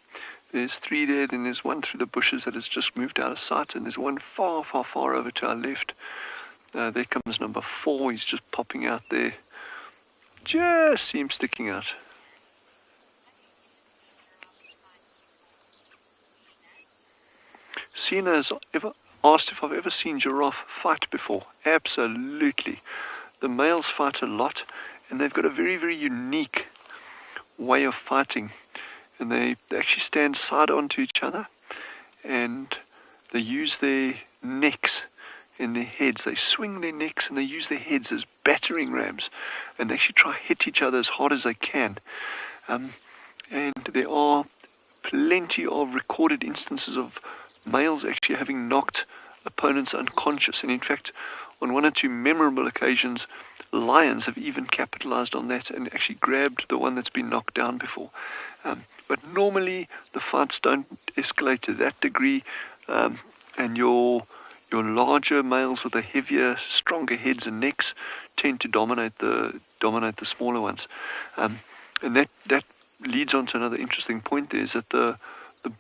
There's 3 there, then there's one through the bushes that has just moved out of sight, and there's one far, far, far over to our left. There comes number 4, he's just popping out there. Just see him sticking out. Sina has ever asked if I've ever seen giraffe fight before. Absolutely. The males fight a lot, and they've got a very, very unique way of fighting. And they actually stand side onto each other, and they use their necks and their heads. They swing their necks and they use their heads as battering rams, and they actually try to hit each other as hard as they can. And there are plenty of recorded instances of males actually having knocked opponents unconscious, and in fact on 1 or 2 memorable occasions lions have even capitalized on that and actually grabbed the one that's been knocked down before. But normally the fights don't escalate to that degree, and your larger males with the heavier, stronger heads and necks tend to dominate the smaller ones. And that leads on to another interesting point there, is that the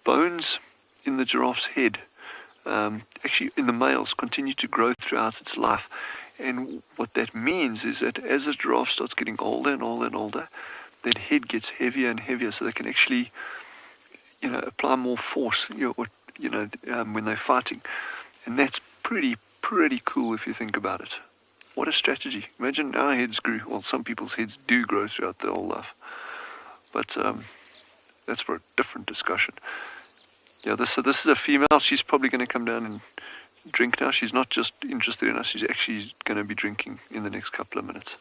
bones in the giraffe's head, actually in the males, continue to grow throughout its life. And what that means is that as the giraffe starts getting older and older and older, that head gets heavier and heavier, so they can actually, apply more force, when they're fighting. And that's pretty cool if you think about it. What a strategy. Imagine our heads grew. Well, some people's heads do grow throughout their whole life. But that's for a different discussion. Yeah, this is a female. She's probably going to come down and drink now. She's not just interested in us. She's actually going to be drinking in the next couple of minutes.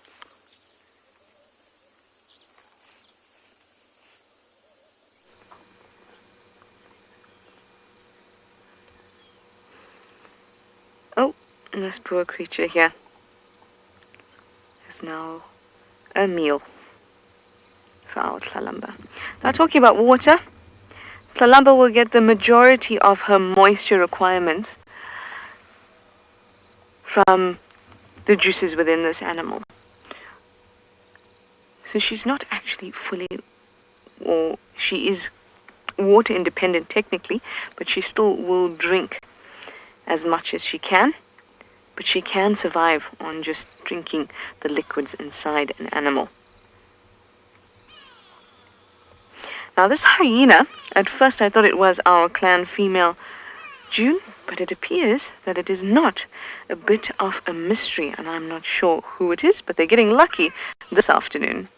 Oh, this poor creature here is now a meal for our Tlalamba. Now, talking about water, Tlalamba will get the majority of her moisture requirements from the juices within this animal. So she's not actually fully, or she is water independent technically, but she still will drink as much as she can. But she can survive on just drinking the liquids inside an animal. Now this hyena, at first I thought it was our clan female June, but it appears that it is not. A bit of a mystery, and I'm not sure who it is, but they're getting lucky this afternoon.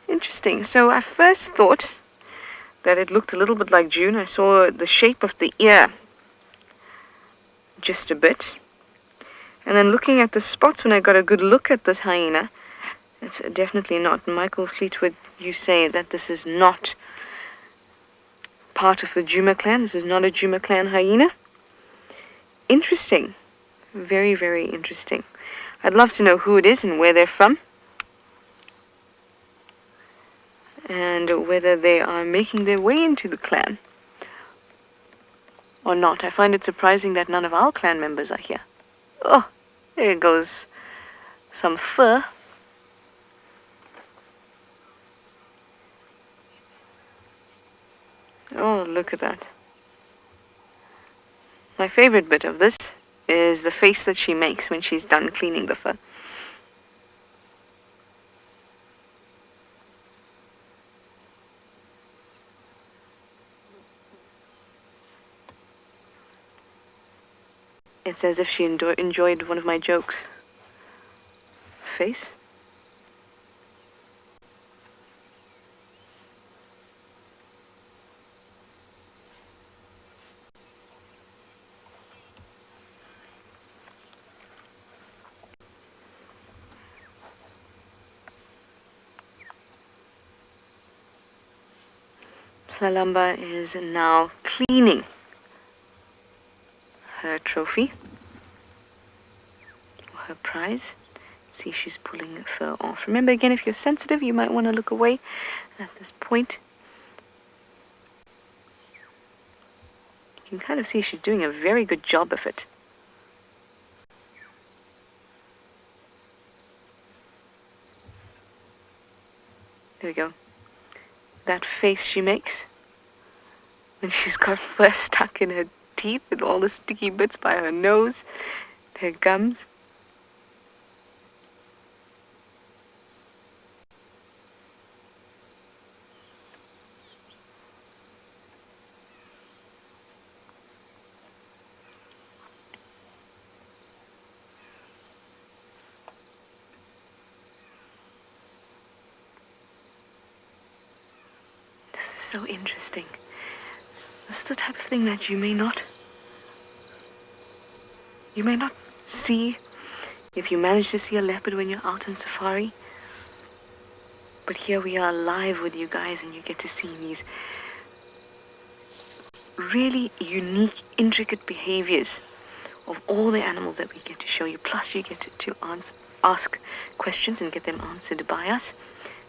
Interesting. So I first thought that it looked a little bit like June. I saw the shape of the ear just a bit. And then looking at the spots when I got a good look at this hyena, it's definitely not. Michael Fleetwood, you say that this is not part of the Juma clan. This is not a Juma clan hyena. Interesting. Very, very interesting. I'd love to know who it is and where they're from, and whether they are making their way into the clan or not. I find it surprising that none of our clan members are here. Oh, there goes some fur. Oh, look at that. My favorite bit of this is the face that she makes when she's done cleaning the fur. It's as if she enjoyed one of my jokes. Face? Salamba is now cleaning her trophy, or her prize. See, she's pulling fur off. Remember, again, if you're sensitive, you might want to look away at this point. You can kind of see she's doing a very good job of it. There we go. That face she makes when she's got fur stuck in her teeth and all the sticky bits by her nose, her gums. This is so interesting. This is the type of thing that you may not see if you manage to see a leopard when you're out on safari. But here we are live with you guys, and you get to see these really unique, intricate behaviors of all the animals that we get to show you. Plus you get to ask questions and get them answered by us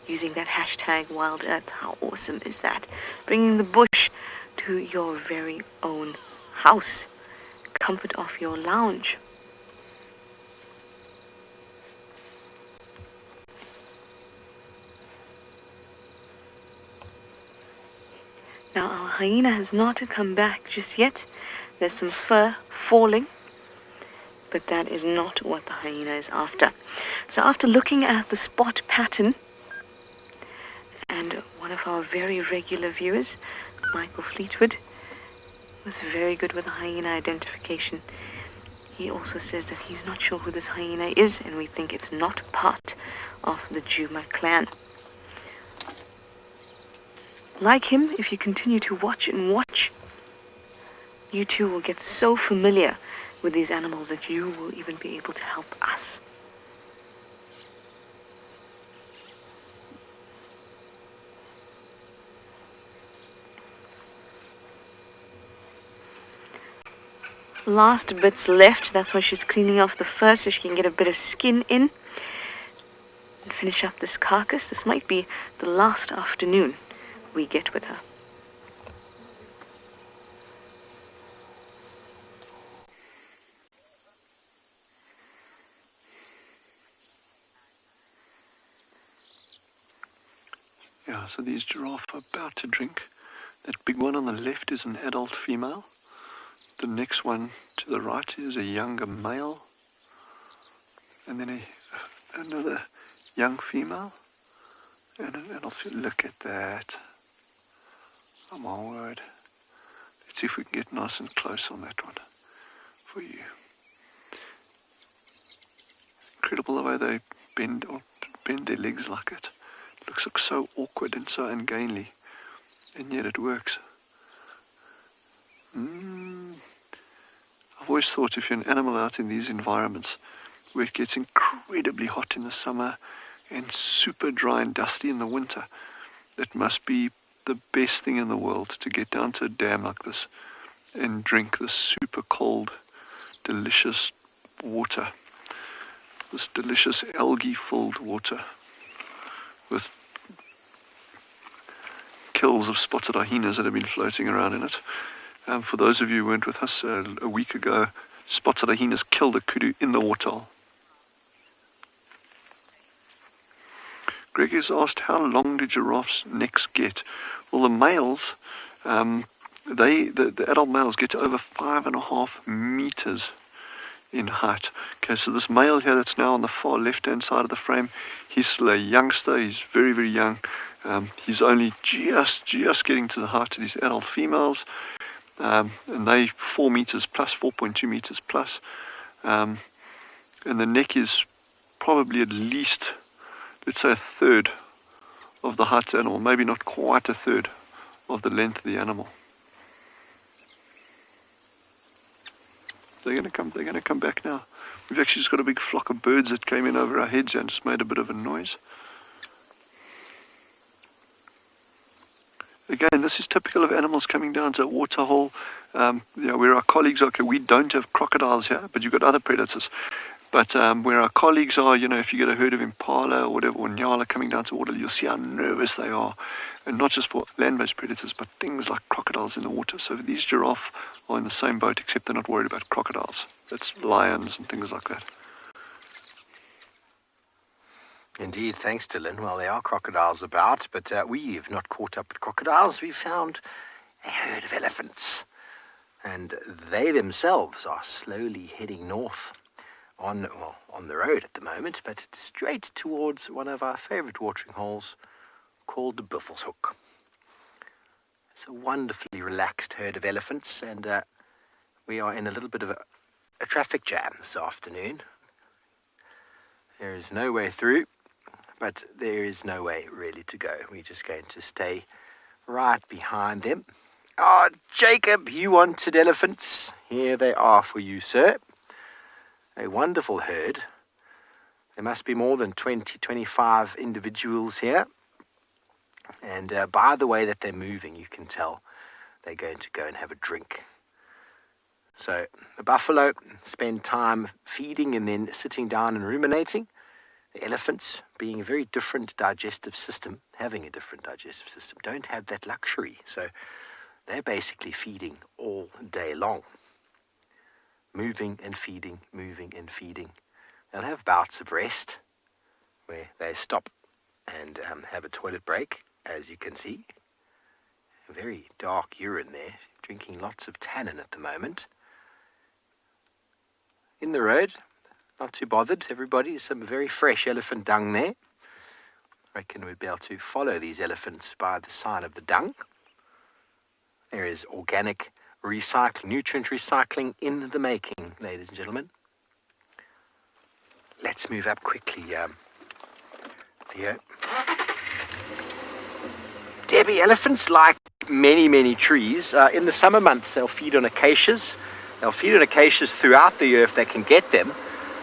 using that hashtag Wild Earth. How awesome is that? Bringing the bush to your very own house, comfort of your lounge. Now our hyena has not come back just yet. There's some fur falling, but that is not what the hyena is after. So after looking at the spot pattern, and one of our very regular viewers, Michael Fleetwood, was very good with hyena identification. He also says that he's not sure who this hyena is, and we think it's not part of the Juma clan. Like him, if you continue to watch and watch, you too will get so familiar with these animals that you will even be able to help us. last bits left. That's why she's cleaning off the fur so she can get a bit of skin in and finish up this carcass. This might be the last afternoon we get with her. Yeah, so these giraffe are about to drink. That big one on the left is an adult female. The next one to the right is a younger male. And then another young female. And an adult female. Look at that. Oh my word. Let's see if we can get nice and close on that one for you. Incredible the way they bend their legs like it. It looks like so awkward and so ungainly, and yet it works. I've always thought if you're an animal out in these environments where it gets incredibly hot in the summer and super dry and dusty in the winter, it must be the best thing in the world to get down to a dam like this and drink this super cold, delicious water, this delicious algae-filled water with kills of spotted hyenas that have been floating around in it. For those of you who weren't with us a week ago, spotted hyenas killed a kudu in the waterhole. Greg has asked, how long do giraffes' necks get? Well, the males, the adult males get to over 5.5 meters in height. Okay, so this male here that's now on the far left-hand side of the frame, he's still a youngster. He's very, very young. He's only just getting to the height of these adult females, and they 4 meters plus, 4.2 meters plus, and the neck is probably at least, let's say, a third of the height of the animal, maybe not quite a third of the length of the animal. They're going to come back now. We've actually just got a big flock of birds that came in over our heads and just made a bit of a noise. Again, this is typical of animals coming down to a waterhole. Where our colleagues are, okay, we don't have crocodiles here, but you've got other predators. But where our colleagues are, if you get a herd of impala or whatever, or nyala coming down to water, you'll see how nervous they are. And not just for land-based predators, but things like crocodiles in the water. So these giraffe are in the same boat, except they're not worried about crocodiles. It's lions and things like that. Indeed, thanks, Dylan. Well, there are crocodiles about, but we've not caught up with crocodiles. We've found a herd of elephants, and they themselves are slowly heading north on the road at the moment, but straight towards one of our favourite watering holes called the Buffelshoek. It's a wonderfully relaxed herd of elephants, and we are in a little bit of a traffic jam this afternoon. There is no way through, but there is no way really to go. We're just going to stay right behind them. Oh, Jacob, you wanted elephants. Here they are for you, sir. A wonderful herd. There must be more than 20, 25 individuals here. And by the way that they're moving, you can tell they're going to go and have a drink. So the buffalo spend time feeding and then sitting down and ruminating. The elephants, being a very different digestive system, having a different digestive system, don't have that luxury. So they're basically feeding all day long. Moving and feeding, moving and feeding. They'll have bouts of rest where they stop and have a toilet break, as you can see. A very dark urine there, drinking lots of tannin at the moment. In the road, not too bothered, everybody. Some very fresh elephant dung there. I reckon we'd be able to follow these elephants by the sign of the dung. There is organic recycling, nutrient recycling in the making, ladies and gentlemen. Let's move up quickly, Theo. Debbie, elephants, like many, many trees, in the summer months they'll feed on acacias. They'll feed on acacias throughout the year if they can get them.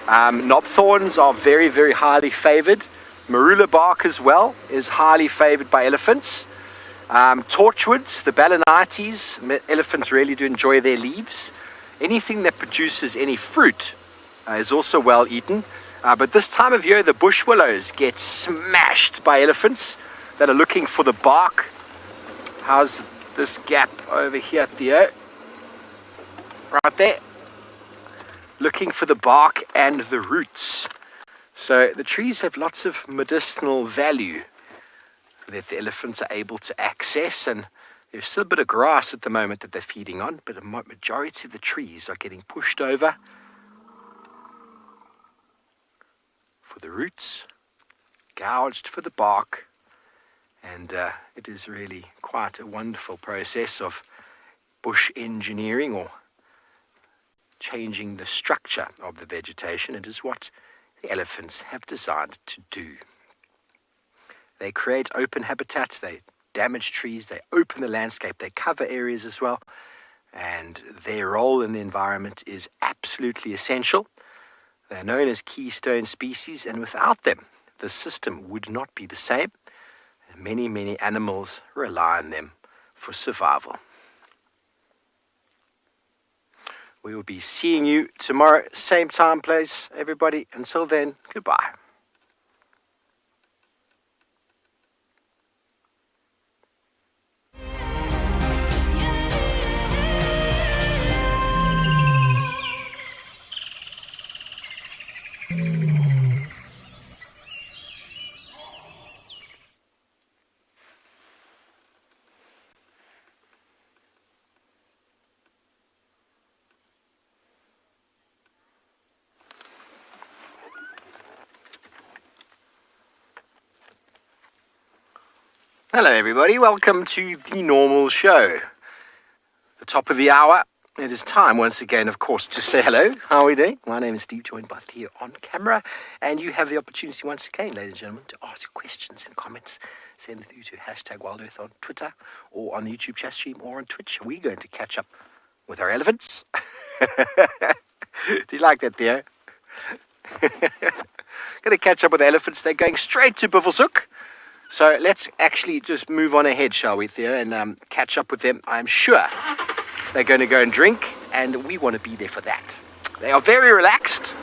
Knob thorns are very, very highly favoured. Marula bark as well is highly favoured by elephants. Torchwoods, the balanites, elephants really do enjoy their leaves. Anything that produces any fruit is also well eaten. But this time of year, the bush willows get smashed by elephants that are looking for the bark. How's this gap over here, Theo? Right there. Looking for the bark and the roots. So the trees have lots of medicinal value that the elephants are able to access, and there's still a bit of grass at the moment that they're feeding on, but a majority of the trees are getting pushed over for the roots, gouged for the bark, and it is really quite a wonderful process of bush engineering, or changing the structure of the vegetation. It is what the elephants have designed to do. They create open habitat, they damage trees, they open the landscape, they cover areas as well, and their role in the environment is absolutely essential. They're known as keystone species, and without them, the system would not be the same. And many animals rely on them for survival. We will be seeing you tomorrow, same time, place, everybody. Until then, goodbye. Hello everybody, welcome to the normal show. The top of the hour, it is time once again, of course, to say hello. How are we doing? My name is Steve, joined by Theo on camera, and you have the opportunity once again, ladies and gentlemen, to ask questions and comments. Send them through to #WildEarth on Twitter, or on the YouTube chat stream, or on Twitch. We're going to catch up with our elephants. Do you like that, Theo? Going to catch up with the elephants. They're going straight to Buffelshoek. So let's actually just move on ahead, shall we, Theo, and catch up with them. I'm sure they're going to go and drink, and we want to be there for that. They are very relaxed.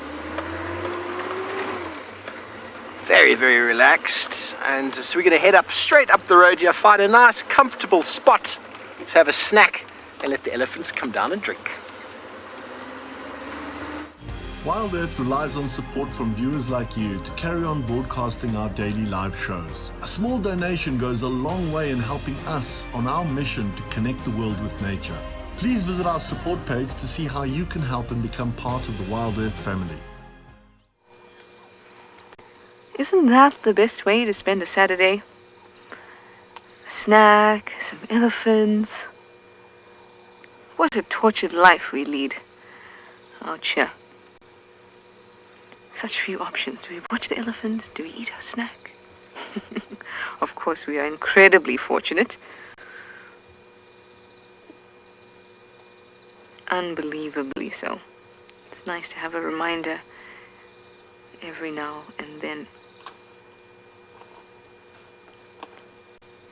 Very relaxed. And so we're going to head up straight up the road here, find a nice, comfortable spot to have a snack, and let the elephants come down and drink. Wild Earth relies on support from viewers like you to carry on broadcasting our daily live shows. A small donation goes a long way in helping us on our mission to connect the world with nature. Please visit our support page to see how you can help and become part of the Wild Earth family. Isn't that the best way to spend a Saturday? A snack, some elephants. What a tortured life we lead. Ouch, yeah. Such few options. Do we watch the elephant? Do we eat our snack? Of course, we are incredibly fortunate. Unbelievably so. It's nice to have a reminder every now and then.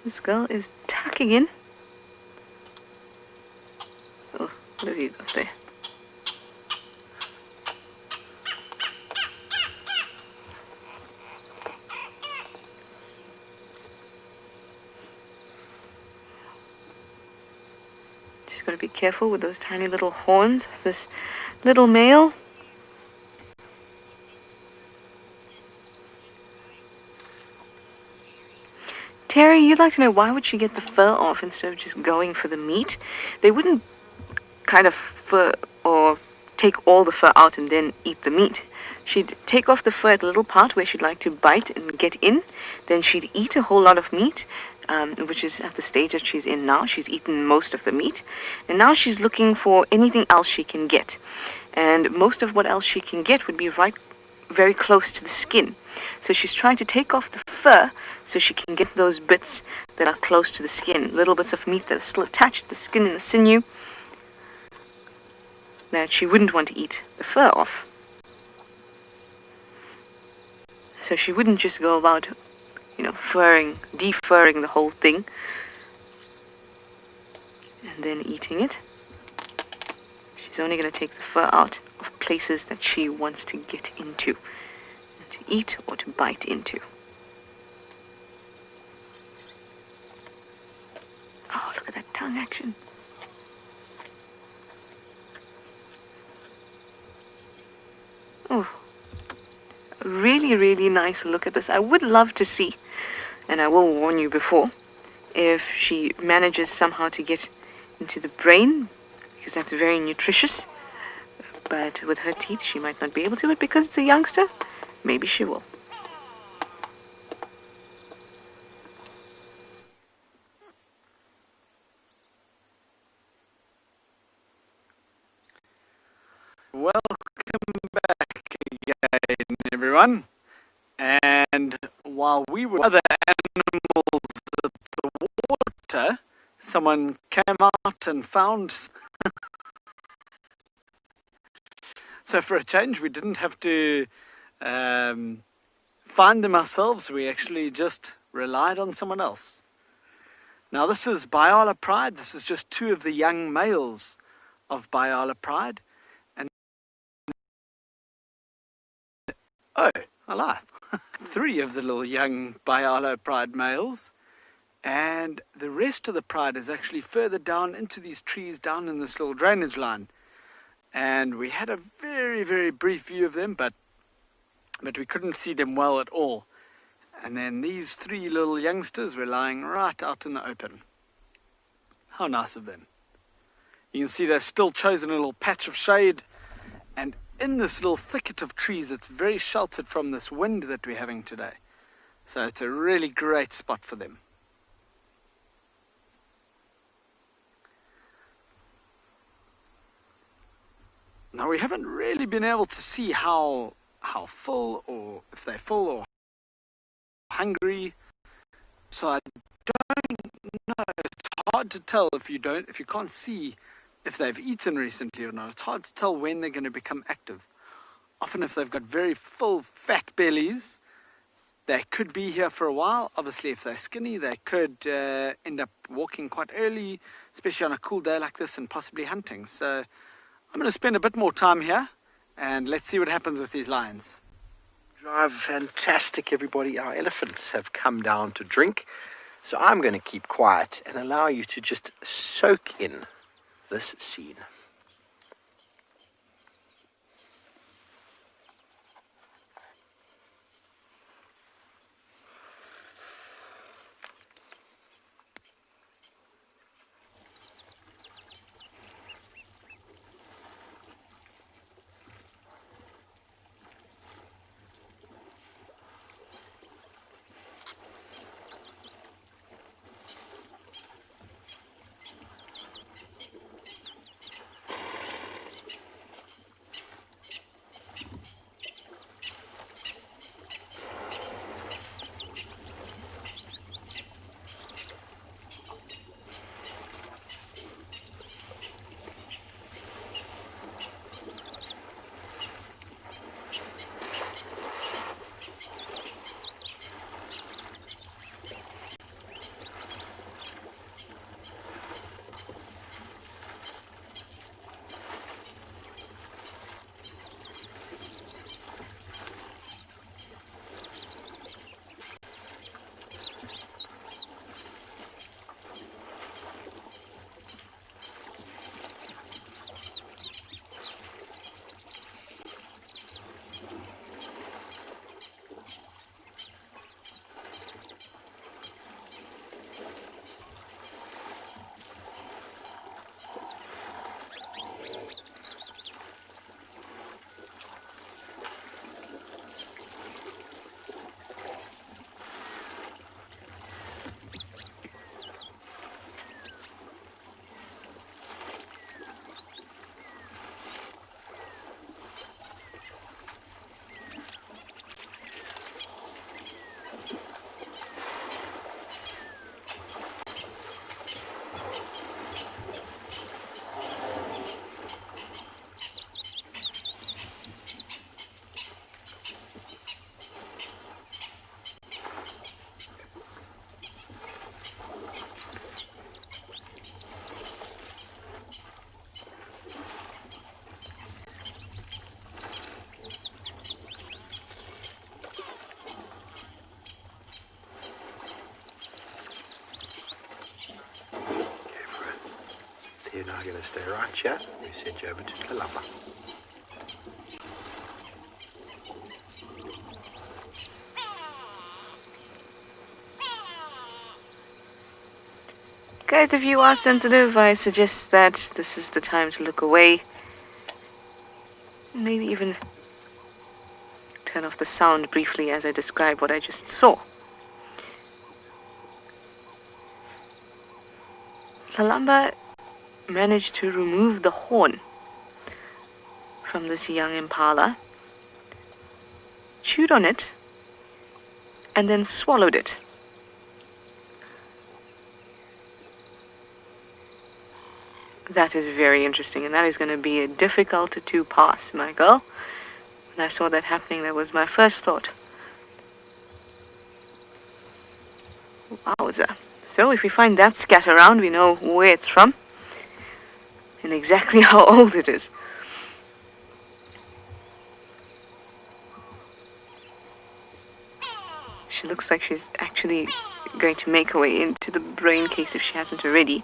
This girl is tucking in. Oh, what have you got there? Got to be careful with those tiny little horns of this little male. Terry, you'd like to know why would she get the fur off instead of just going for the meat? They wouldn't kind of fur or take all the fur out and then eat the meat. She'd take off the fur at the little part where she'd like to bite and get in. Then she'd eat a whole lot of meat. Which is at the stage that she's in now. She's eaten most of the meat, and now she's looking for anything else she can get. And most of what else she can get would be right very close to the skin. So she's trying to take off the fur so she can get those bits that are close to the skin, little bits of meat that are still attached to the skin and the sinew that she wouldn't want to eat the fur off. So she wouldn't just go about defurring the whole thing and then eating it. She's She's only going to take the fur out of places that she wants to get into, to eat or to bite into. Oh, look at that tongue action. Oh, really, really nice look at this. I would love to see, and I will warn you before, if she manages somehow to get into the brain, because that's very nutritious. But with her teeth, she might not be able to, but because it's a youngster, maybe she will. Welcome back again, everyone. And while we were other animals at the water, someone came out and found. So for a change, we didn't have to find them ourselves. We actually just relied on someone else. Now this is Biala Pride. This is just 2 of the young males of Biala Pride. And oh, I lied. 3 of the little young Biala Pride males. And the rest of the pride is actually further down into these trees, down in this little drainage line. And we had a very, very brief view of them, but we couldn't see them well at all. And then these 3 little youngsters were lying right out in the open. How nice of them. You can see they've still chosen a little patch of shade. And in this little thicket of trees, it's very sheltered from this wind that we're having today. So it's a really great spot for them. Now we haven't really been able to see how full, or if they're full or hungry. So I don't know. It's hard to tell if you can't see if they've eaten recently or not. It's hard to tell when they're going to become active. Often if they've got very full fat bellies, they could be here for a while. Obviously if they're skinny, they could end up walking quite early, especially on a cool day like this, and possibly hunting. So I'm going to spend a bit more time here, and let's see what happens with these lions. Drive, fantastic, everybody. Our elephants have come down to drink, so I'm going to keep quiet and allow you to just soak in this scene. Stay right here. We send you over to Kalamba. Guys, if you are sensitive, I suggest that this is the time to look away. Maybe even turn off the sound briefly as I describe what I just saw. Kalamba managed to remove the horn from this young impala, chewed on it, and then swallowed it. That is very interesting, and that is going to be a difficult to pass, my girl. When I saw that happening, that was my first thought. Wowza. So if we find that scat around, we know where it's from and exactly how old it is. She looks like she's actually going to make her way into the brain case if she hasn't already.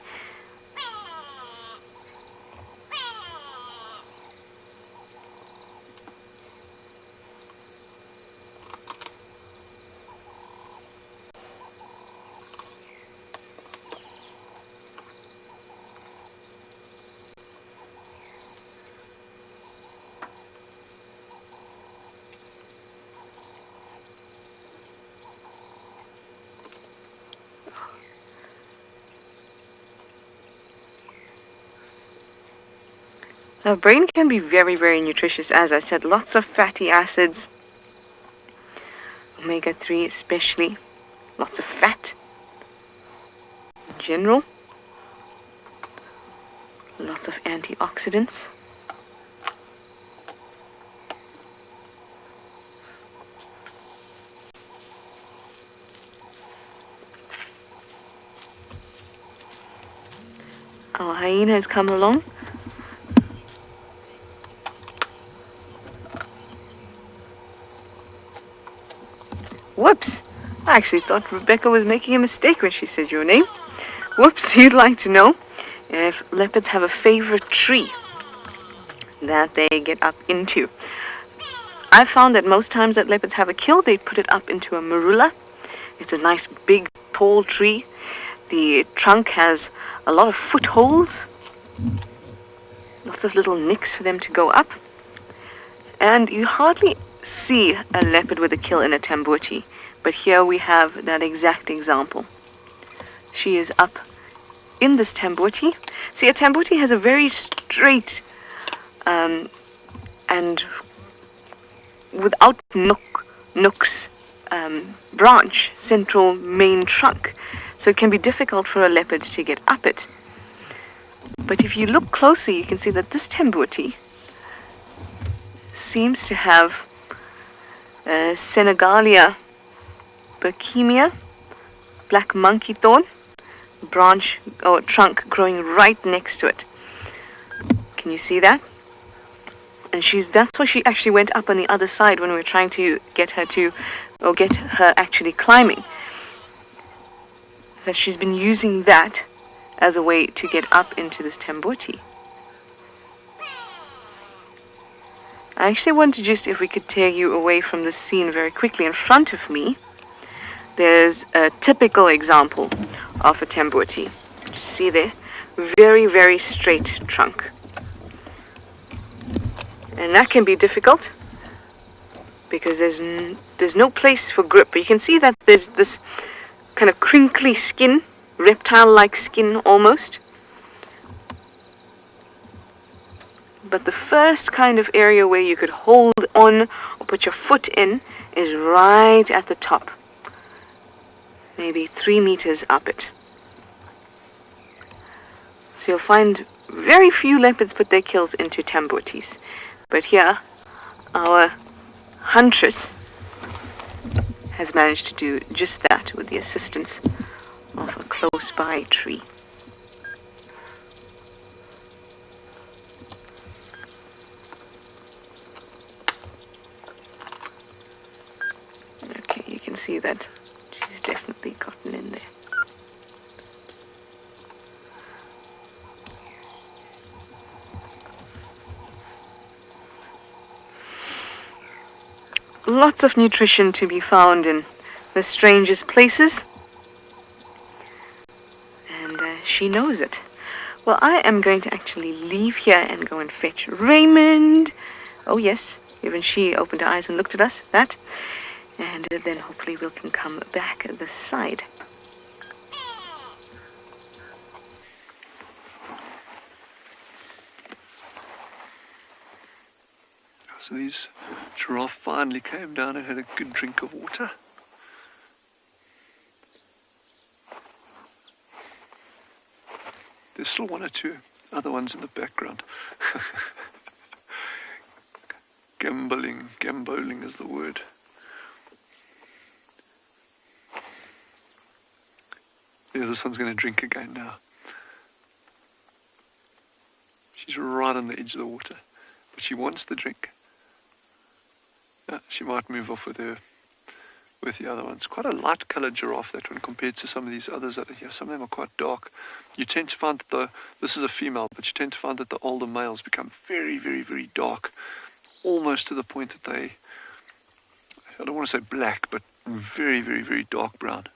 Now, brain can be very, very nutritious, as I said. Lots of fatty acids, omega-3 especially, lots of fat in general, lots of antioxidants. Our hyena has come along. Whoops! I actually thought Rebecca was making a mistake when she said your name. Whoops, you'd like to know if leopards have a favorite tree that they get up into. I've found that most times that leopards have a kill, they put it up into a marula. It's a nice big tall tree. The trunk has a lot of footholds, lots of little nicks for them to go up. And you hardly see a leopard with a kill in a tambuti, but here we have that exact example. She is up in this tambuti. See, a tambuti has a very straight and without nooks branch, central main trunk, so it can be difficult for a leopard to get up it. But if you look closely, you can see that this tambuti seems to have Senegalia berkemia, black monkey thorn, branch or trunk growing right next to it. Can you see that? And that's why she actually went up on the other side when we were trying to get her actually climbing. That she's been using that as a way to get up into this tambuti. I actually want to just, if we could tear you away from the scene very quickly. In front of me, there's a typical example of a tambuti. Just see there, very, very straight trunk. And that can be difficult because there's no place for grip. But you can see that there's this kind of crinkly skin, reptile-like skin almost. But the first kind of area where you could hold on or put your foot in is right at the top. Maybe 3 meters up it. So you'll find very few leopards put their kills into tambutis. But here, our huntress has managed to do just that with the assistance of a close-by tree. Okay, you can see that she's definitely gotten in there. lots of nutrition to be found in the strangest places. And she knows it. Well, I am going to actually leave here and go and fetch Raymond. Oh, yes. Even she opened her eyes and looked at us. That. And then hopefully we can come back this side. So these giraffe finally came down and had a good drink of water. There's still one or two other ones in the background. Gamboling is the word. Yeah, this one's going to drink again now. She's right on the edge of the water, but she wants the drink. She might move off with the other ones. Quite a light coloured giraffe, that one, compared to some of these others that are here. Some of them are quite dark. You tend to find that this is a female, but you tend to find that the older males become very, very, very dark, almost to the point that they, I don't want to say black, but very, very, very dark brown.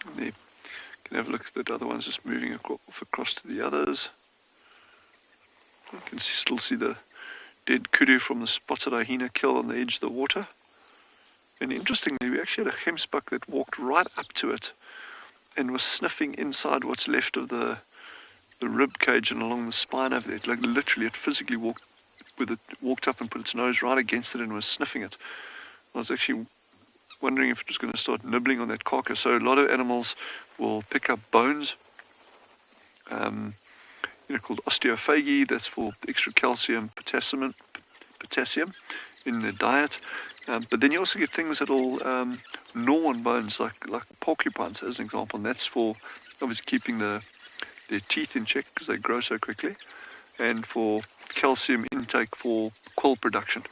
And there, you can have a look at that other ones just moving across to the others. You can still see the dead kudu from the spotted hyena kill on the edge of the water. And interestingly, we actually had a gemsbuck that walked right up to it and was sniffing inside what's left of the rib cage and along the spine over there. Like literally, it physically walked up and put its nose right against it and was sniffing it. I was actually wondering if it was going to start nibbling on that carcass. So a lot of animals will pick up bones, called osteophagy. That's for extra calcium, potassium in the diet. But then you also get things that'll gnaw on bones, like porcupines, as an example. And that's for obviously keeping their teeth in check because they grow so quickly, and for calcium intake for quill production.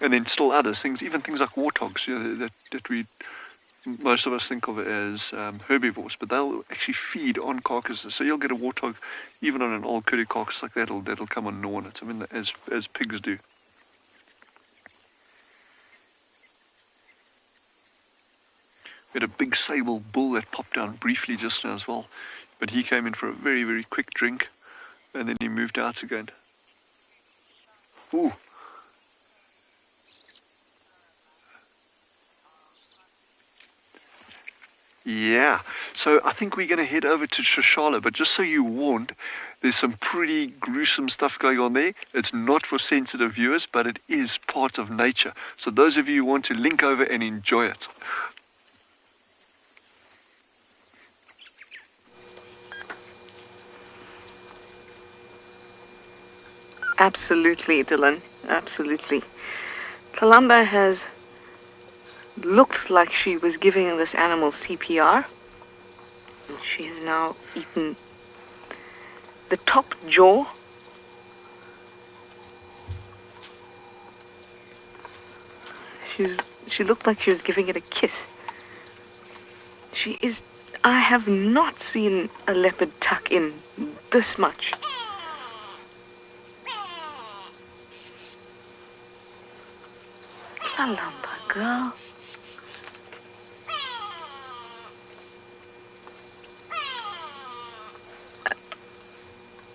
And then still others, even things like warthogs, that most of us think of as herbivores, but they'll actually feed on carcasses. So you'll get a warthog even on an old kudu carcass like that'll come and gnaw on it. I mean, as pigs do. We had a big sable bull that popped down briefly just now as well, but he came in for a very, very quick drink, and then he moved out again. Ooh. Yeah, so I think we're going to head over to Shashala, but just so you're warned, there's some pretty gruesome stuff going on there. It's not for sensitive viewers, but it is part of nature. So those of you who want to link over and enjoy it. Absolutely, Dylan. Absolutely. Kalamba has looked like she was giving this animal CPR. And she has now eaten the top jaw. She looked like she was giving it a kiss. I have not seen a leopard tuck in this much. Kalamba, girl.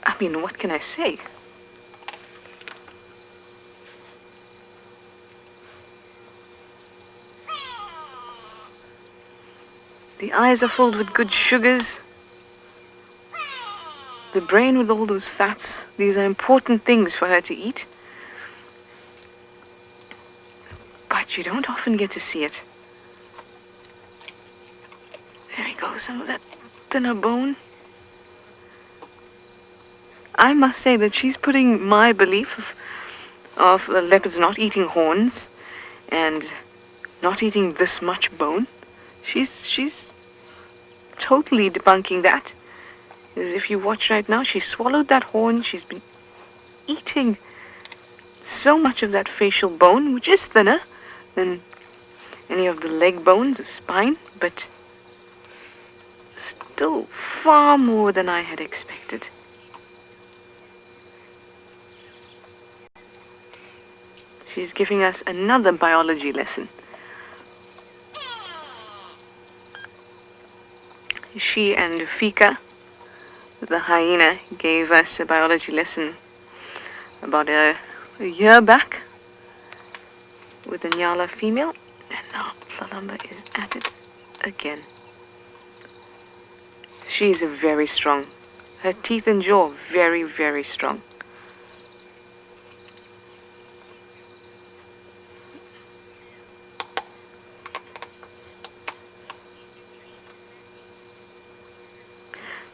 I mean, what can I say? The eyes are filled with good sugars. The brain with all those fats. These are important things for her to eat. But you don't often get to see it. There we go, some of that thinner bone. I must say that she's putting my belief of leopards not eating horns and not eating this much bone. She's totally debunking that. As if you watch right now, she swallowed that horn. She's been eating so much of that facial bone, which is thinner than any of the leg bones or spine, but still far more than I had expected. She's giving us another biology lesson. She and Fika, the hyena, gave us a biology lesson about a year back with the Nyala female, and now Tlalamba is at it again. She's very strong. Her teeth and jaw very, very strong.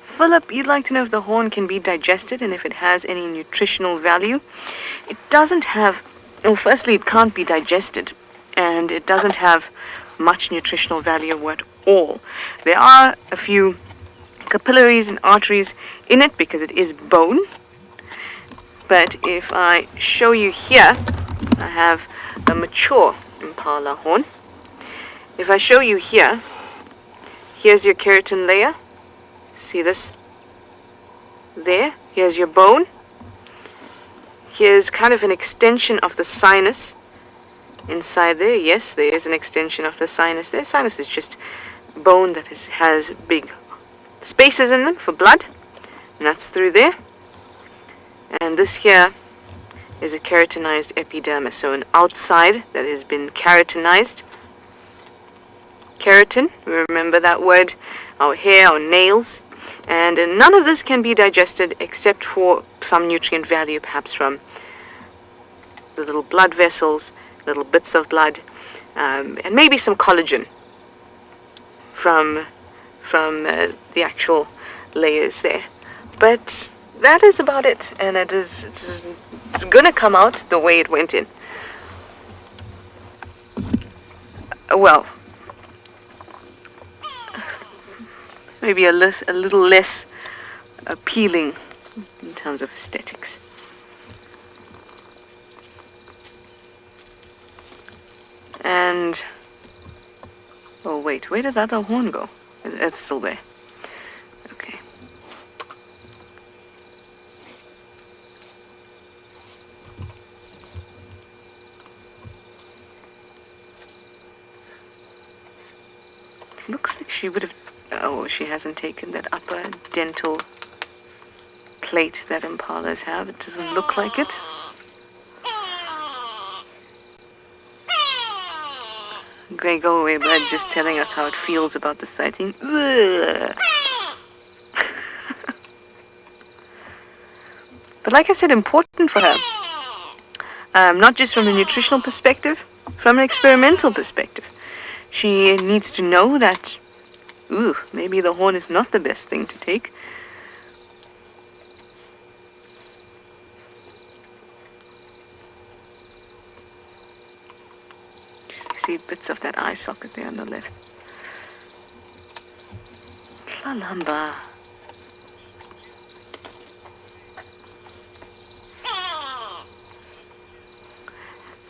Philip, you'd like to know if the horn can be digested and if it has any nutritional value. It doesn't have, well, firstly, it can't be digested, and it doesn't have much nutritional value at all. There are a few capillaries and arteries in it because it is bone. But if I show you here, I have a mature impala horn. If I show you here, here's your keratin layer. See this? There. Here's your bone. Here's kind of an extension of the sinus inside there. Yes, there is an extension of the sinus there. Sinus is just bone that has big spaces in them for blood, and that's through there. And this here is a keratinized epidermis, so an outside that has been keratinized. Keratin, remember that word, our hair, our nails. And none of this can be digested except for some nutrient value, perhaps from the little blood vessels, little bits of blood, and maybe some collagen from the actual layers there. But that is about it, and it's gonna come out the way it went in. Well, maybe a little less appealing in terms of aesthetics. And oh wait, where did that other horn go? It's still there. Okay. Looks like she would have. Oh, she hasn't taken that upper dental plate that impalas have. It doesn't look like it. Grey, go away, bud. Just telling us how it feels about the sighting. Ugh. But like I said, important for her. Not just from a nutritional perspective, from an experimental perspective. She needs to know that, maybe the horn is not the best thing to take. Just see bits of that eye socket there on the left. Tlalamba.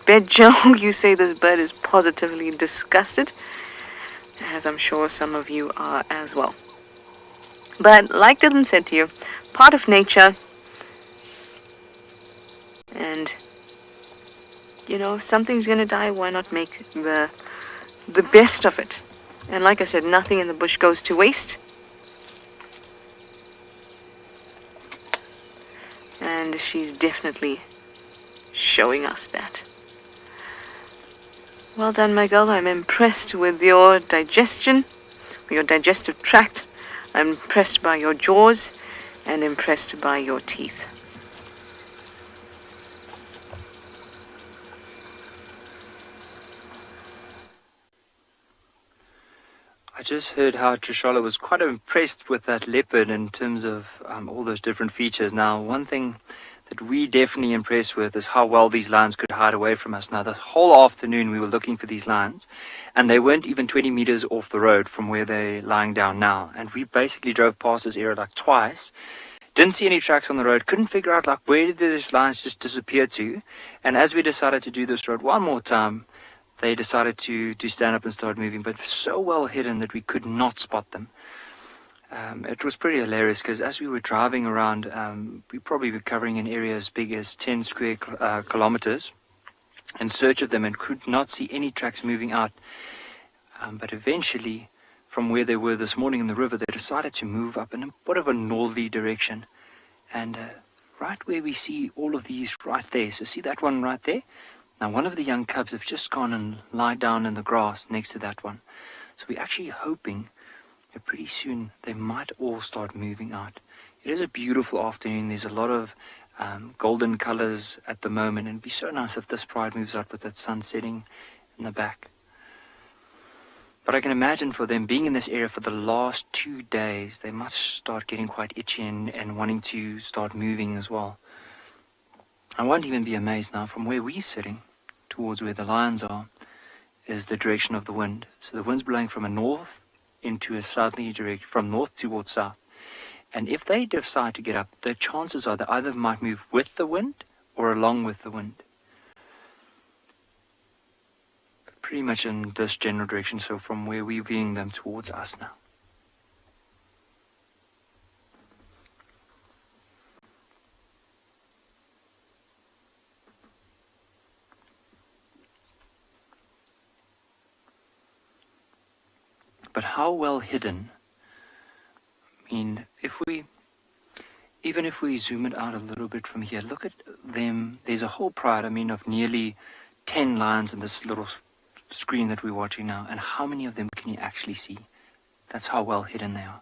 Bet Joe, you say this bird is positively disgusted, as I'm sure some of you are as well. But like Dylan said to you, part of nature, and if something's gonna die, why not make the best of it? And like I said, nothing in the bush goes to waste. And she's definitely showing us that. Well done, my girl. I'm impressed with your digestion, your digestive tract. I'm impressed by your jaws and impressed by your teeth. I just heard how Trishala was quite impressed with that leopard in terms of all those different features. Now, one thing that we definitely impressed with is how well these lions could hide away from us. Now, the whole afternoon we were looking for these lions, and they weren't even 20 meters off the road from where they're lying down now. And we basically drove past this area like twice, didn't see any tracks on the road, couldn't figure out like where did these lions just disappear to. And as we decided to do this road one more time, they decided to stand up and start moving, but so well hidden that we could not spot them. It was pretty hilarious because as we were driving around, we probably were covering an area as big as 10 square kilometers. in search of them and could not see any tracks moving out. But eventually, from where they were this morning in the river, they decided to move up in a bit of a northerly direction. And right where we see all of these right there, so see that one right there? Now one of the young cubs have just gone and lied down in the grass next to that one. So we're actually hoping that pretty soon they might all start moving out. It is a beautiful afternoon. There's a lot of golden colors at the moment, and it'd be so nice if this pride moves out with that sun setting in the back. But I can imagine for them being in this area for the last 2 days, they must start getting quite itchy and wanting to start moving as well. I won't even be amazed now, from where we're sitting towards where the lions are is the direction of the wind. So the wind's blowing from a north into a southerly direction, from north towards south. And if they decide to get up, the chances are they either might move with the wind or along with the wind. Pretty much in this general direction, so from where we're viewing them towards us now. But how well hidden? I mean, even if we zoom it out a little bit from here, look at them. There's a whole pride, of nearly 10 lions in this little screen that we're watching now. And how many of them can you actually see? That's how well hidden they are.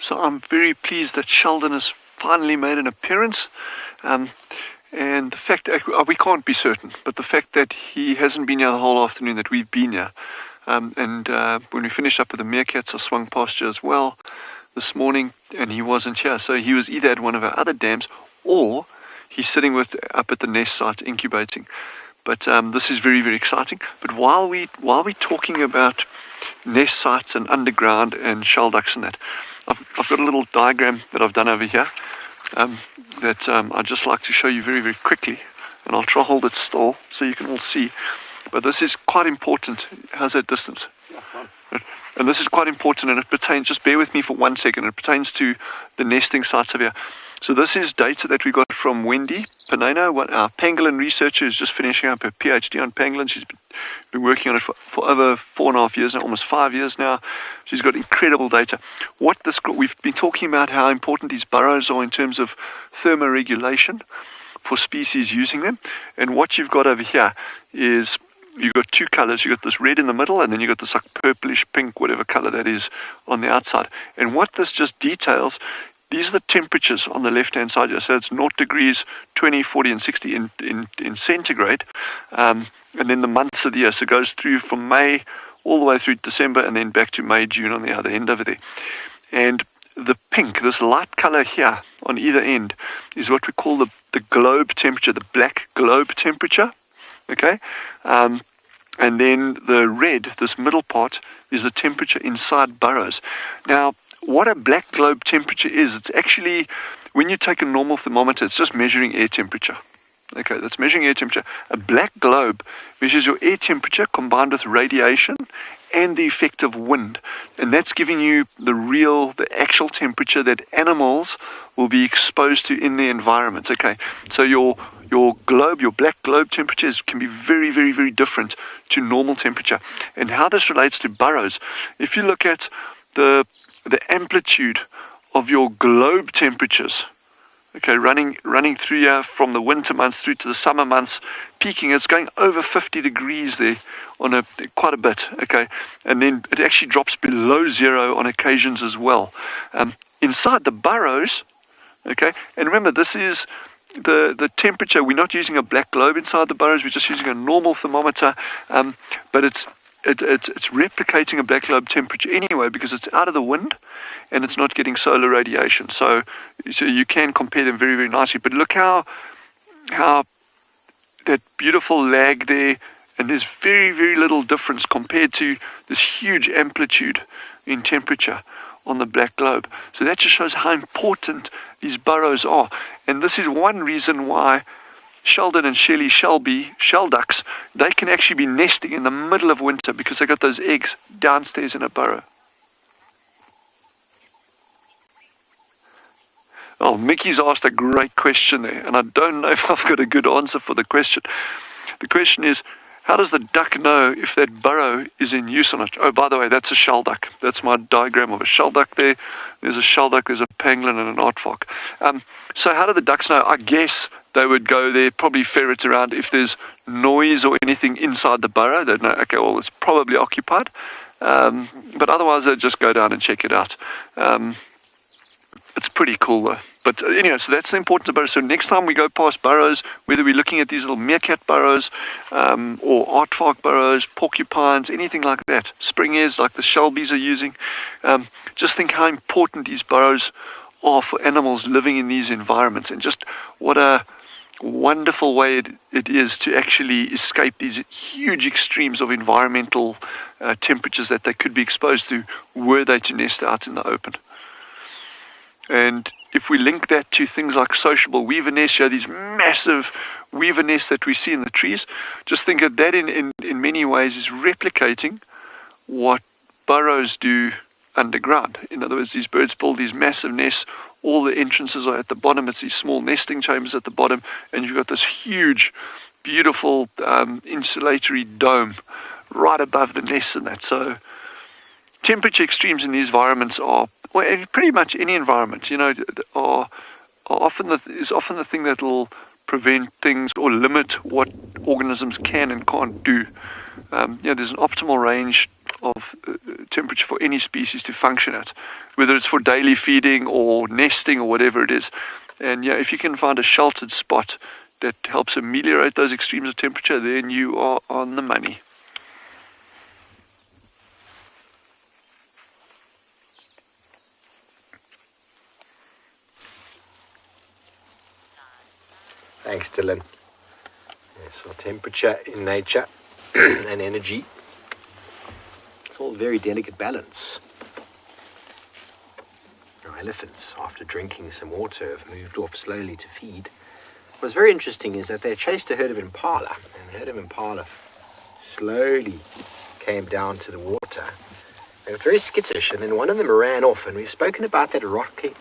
So I'm very pleased that Sheldon has finally made an appearance. And the fact that we can't be certain, but the fact that he hasn't been here the whole afternoon, that we've been here. When we finished up with the meerkats, I swung past you as well this morning, and he wasn't here. So he was either at one of our other dams, or he's sitting up at the nest site incubating. But this is very, very exciting. But while we're talking about nest sites and underground and shell ducks and that, I've got a little diagram that I've done over here. That I'd just like to show you very, very quickly, and I'll try to hold it still so you can all see. But this is quite important. How's that distance? And this is quite important, and it pertains, just bear with me for 1 second, it pertains to the nesting sites over here. So this is data that we got from Wendy Paneno, our pangolin researcher, is just finishing up her PhD on pangolins. She's been working on it for over 4.5 years now, almost 5 years now. She's got incredible data. We've been talking about how important these burrows are in terms of thermoregulation for species using them. And what you've got over here is you've got two colors. You've got this red in the middle, and then you've got this like purplish pink, whatever color that is, on the outside. And what this just details, these are the temperatures on the left-hand side here. So it's 0 degrees, 20, 40, and 60 in centigrade. And then the months of the year. So it goes through from May all the way through December, and then back to May, June on the other end over there. And the pink, this light color here on either end, is what we call the globe temperature, the black globe temperature. Okay? And then the red, this middle part, is the temperature inside burrows. Now, what a black globe temperature is, it's actually, when you take a normal thermometer, it's just measuring air temperature. Okay, that's measuring air temperature. A black globe measures your air temperature combined with radiation and the effect of wind. And that's giving you the actual temperature that animals will be exposed to in their environment. Okay, so your black globe temperatures can be very, very, very different to normal temperature. And how this relates to burrows, if you look at the amplitude of your globe temperatures, okay, running through here from the winter months through to the summer months, peaking, it's going over 50 degrees there on quite a bit, okay, and then it actually drops below zero on occasions as well. Inside the burrows, okay, and remember this is the temperature. We're not using a black globe inside the burrows, we're just using a normal thermometer, but it's replicating a black globe temperature anyway because it's out of the wind and it's not getting solar radiation. So you can compare them very, very nicely. But look how that beautiful lag there, and there's very, very little difference compared to this huge amplitude in temperature on the black globe. So that just shows how important these burrows are. And this is one reason why Sheldon and Shelley shell ducks, they can actually be nesting in the middle of winter because they got those eggs downstairs in a burrow. Oh, Mickey's asked a great question there, and I don't know if I've got a good answer for the question. The question is, how does the duck know if that burrow is in use or not? Oh, by the way, that's a shell duck. That's my diagram of a shell duck there. There's a shell duck, there's a pangolin and an aardvark. So how do the ducks know? I guess they would go there, probably ferret around. If there's noise or anything inside the burrow, they'd know, okay, well, it's probably occupied. But otherwise, they'd just go down and check it out. It's pretty cool, though. But anyway, so that's the importance of burrows. So next time we go past burrows, whether we're looking at these little meerkat burrows or aardvark burrows, porcupines, anything like that, spring ears like the shelbies are using, just think how important these burrows are for animals living in these environments, and just what a wonderful way it is to actually escape these huge extremes of environmental temperatures that they could be exposed to were they to nest out in the open. And if we link that to things like sociable weaver nests, these massive weaver nests that we see in the trees, just think of that in many ways is replicating what burrows do underground. In other words, these birds build these massive nests, all the entrances are at the bottom, it's these small nesting chambers at the bottom, and you've got this huge, beautiful insulatory dome right above the nest and that. So temperature extremes in these environments are, well, pretty much any environment, are often the thing that will prevent things or limit what organisms can and can't do. There's an optimal range of temperature for any species to function at, whether it's for daily feeding or nesting or whatever it is. And if you can find a sheltered spot that helps ameliorate those extremes of temperature, then you are on the money. Thanks, Dylan. So temperature in nature and energy, it's all very delicate balance. Now, elephants, after drinking some water, have moved off slowly to feed. What's very interesting is that they chased a herd of impala, and the herd of impala slowly came down to the water. They were very skittish, and then one of them ran off, and we've spoken about that rocking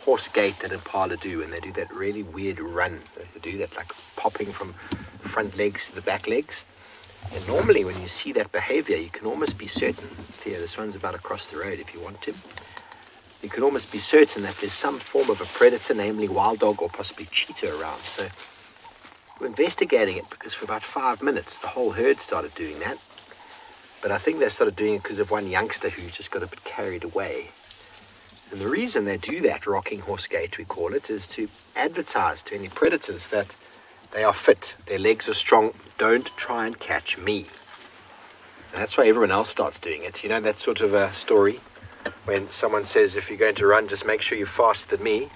horse gait that impala do, and they do that really weird run. They do that like popping from front legs to the back legs. And normally when you see that behavior, you can almost be certain, Theo, this one's about across the road if you want him, you can almost be certain that there's some form of a predator, namely wild dog or possibly cheetah around. So we're investigating it because for about 5 minutes the whole herd started doing that. But I think they started doing it because of one youngster who just got a bit carried away. And the reason they do that rocking horse gait, we call it, is to advertise to any predators that they are fit, their legs are strong, don't try and catch me. And that's why everyone else starts doing it. You know that sort of a story when someone says, if you're going to run, just make sure you're faster than me.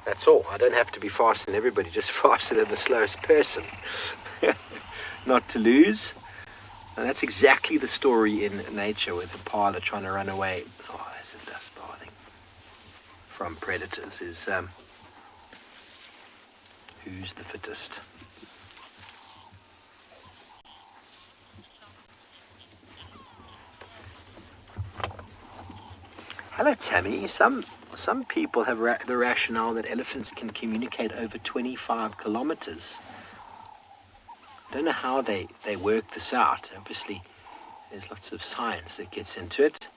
That's all. I don't have to be faster than everybody, just faster than the slowest person. Not to lose. And that's exactly the story in nature with impala trying to run away. Oh, there's a dust bathing from predators is who's the fittest. Hello, Tammy. Some people have the rationale that elephants can communicate over 25 kilometers. I don't know how they work this out. Obviously, there's lots of science that gets into it.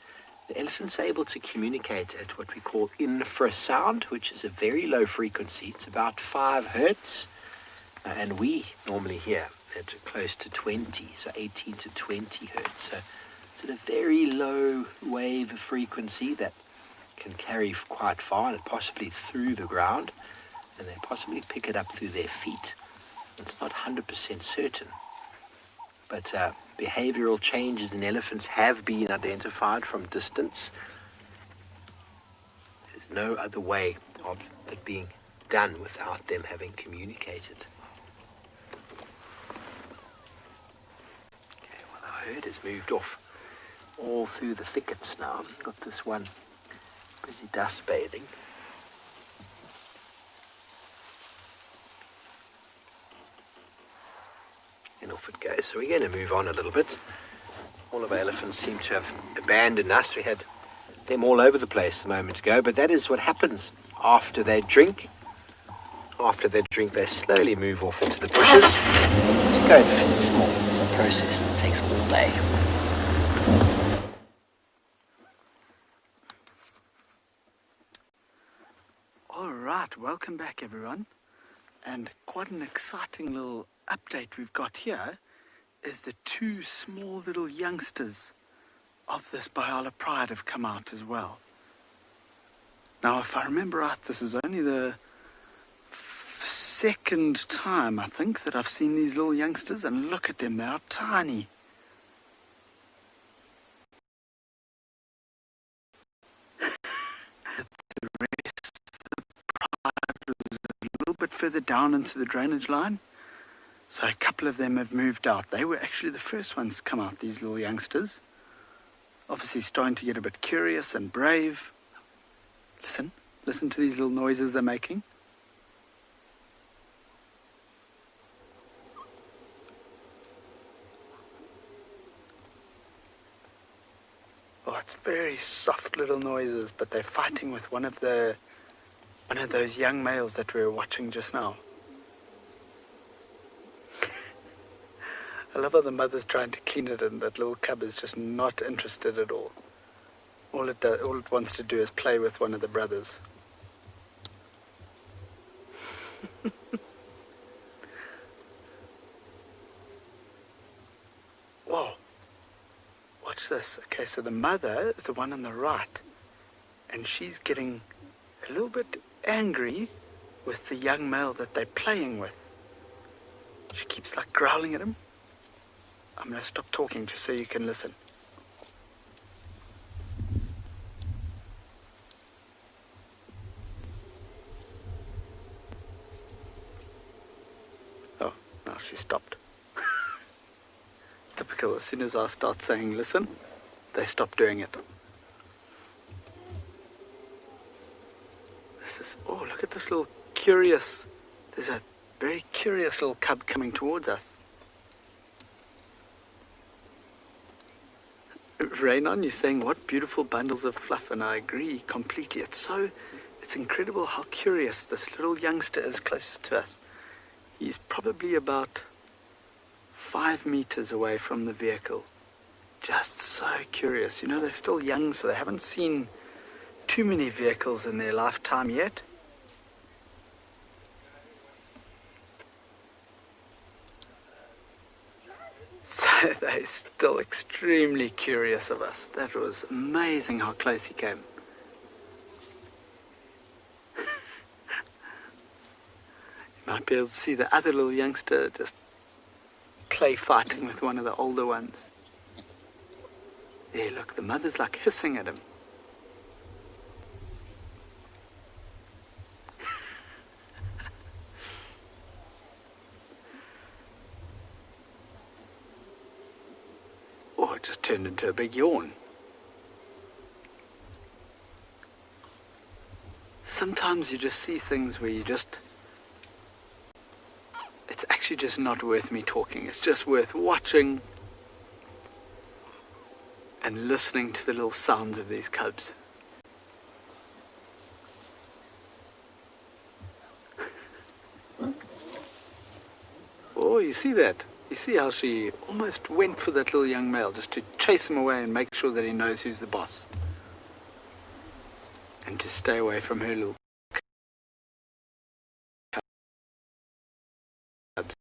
The elephant's able to communicate at what we call infrasound, which is a very low frequency. It's about 5 hertz, and we normally hear at close to 20, so 18 to 20 hertz. So it's at a very low wave frequency that can carry quite far, and possibly through the ground, and they possibly pick it up through their feet. It's not 100% certain, but behavioral changes in elephants have been identified from distance. There's no other way of it being done without them having communicated. Okay, well, our herd has moved off all through the thickets now. I've got this one busy dust bathing. And off it goes. So we're going to move on a little bit. All of our elephants seem to have abandoned us. We had them all over the place a moment ago, but that is what happens after they drink. After they drink, they slowly move off into the bushes to go and feed some more. It's a process that takes all day. Alright, welcome back everyone. And quite an exciting little update we've got here is the 2 small little youngsters of this Biala Pride have come out as well. Now, if I remember right, this is only the second time, I think, that I've seen these little youngsters, and look at them, they are tiny. The rest of the pride was a little bit further down into the drainage line, so a couple of them have moved out. They were actually the first ones to come out, these little youngsters. Obviously starting to get a bit curious and brave. Listen to these little noises they're making. Oh, it's very soft little noises, but they're fighting with one of those young males that we were watching just now. I love how the mother's trying to clean it and that little cub is just not interested at all. All it wants to do is play with one of the brothers. Whoa. Watch this. Okay, so the mother is the one on the right, and she's getting a little bit angry with the young male that they're playing with. She keeps like growling at him. I'm going to stop talking just so you can listen. Oh, now she stopped. Typical, as soon as I start saying listen, they stop doing it. Oh, look at this little curious, there's a very curious little cub coming towards us. Raynon, you're saying what beautiful bundles of fluff, and I agree completely. It's incredible how curious this little youngster is closest to us. He's probably about 5 meters away from the vehicle. Just so curious. You know, they're still young, so they haven't seen too many vehicles in their lifetime yet. So they're still extremely curious of us. That was amazing how close he came. You might be able to see the other little youngster just play fighting with one of the older ones. There, look, the mother's like hissing at him. Oh, it just turned into a big yawn. Sometimes you just see things where it's actually just not worth me talking. It's just worth watching and listening to the little sounds of these cubs. Oh, you see that? You see how she almost went for that little young male just to chase him away and make sure that he knows who's the boss. And to stay away from her little cubs.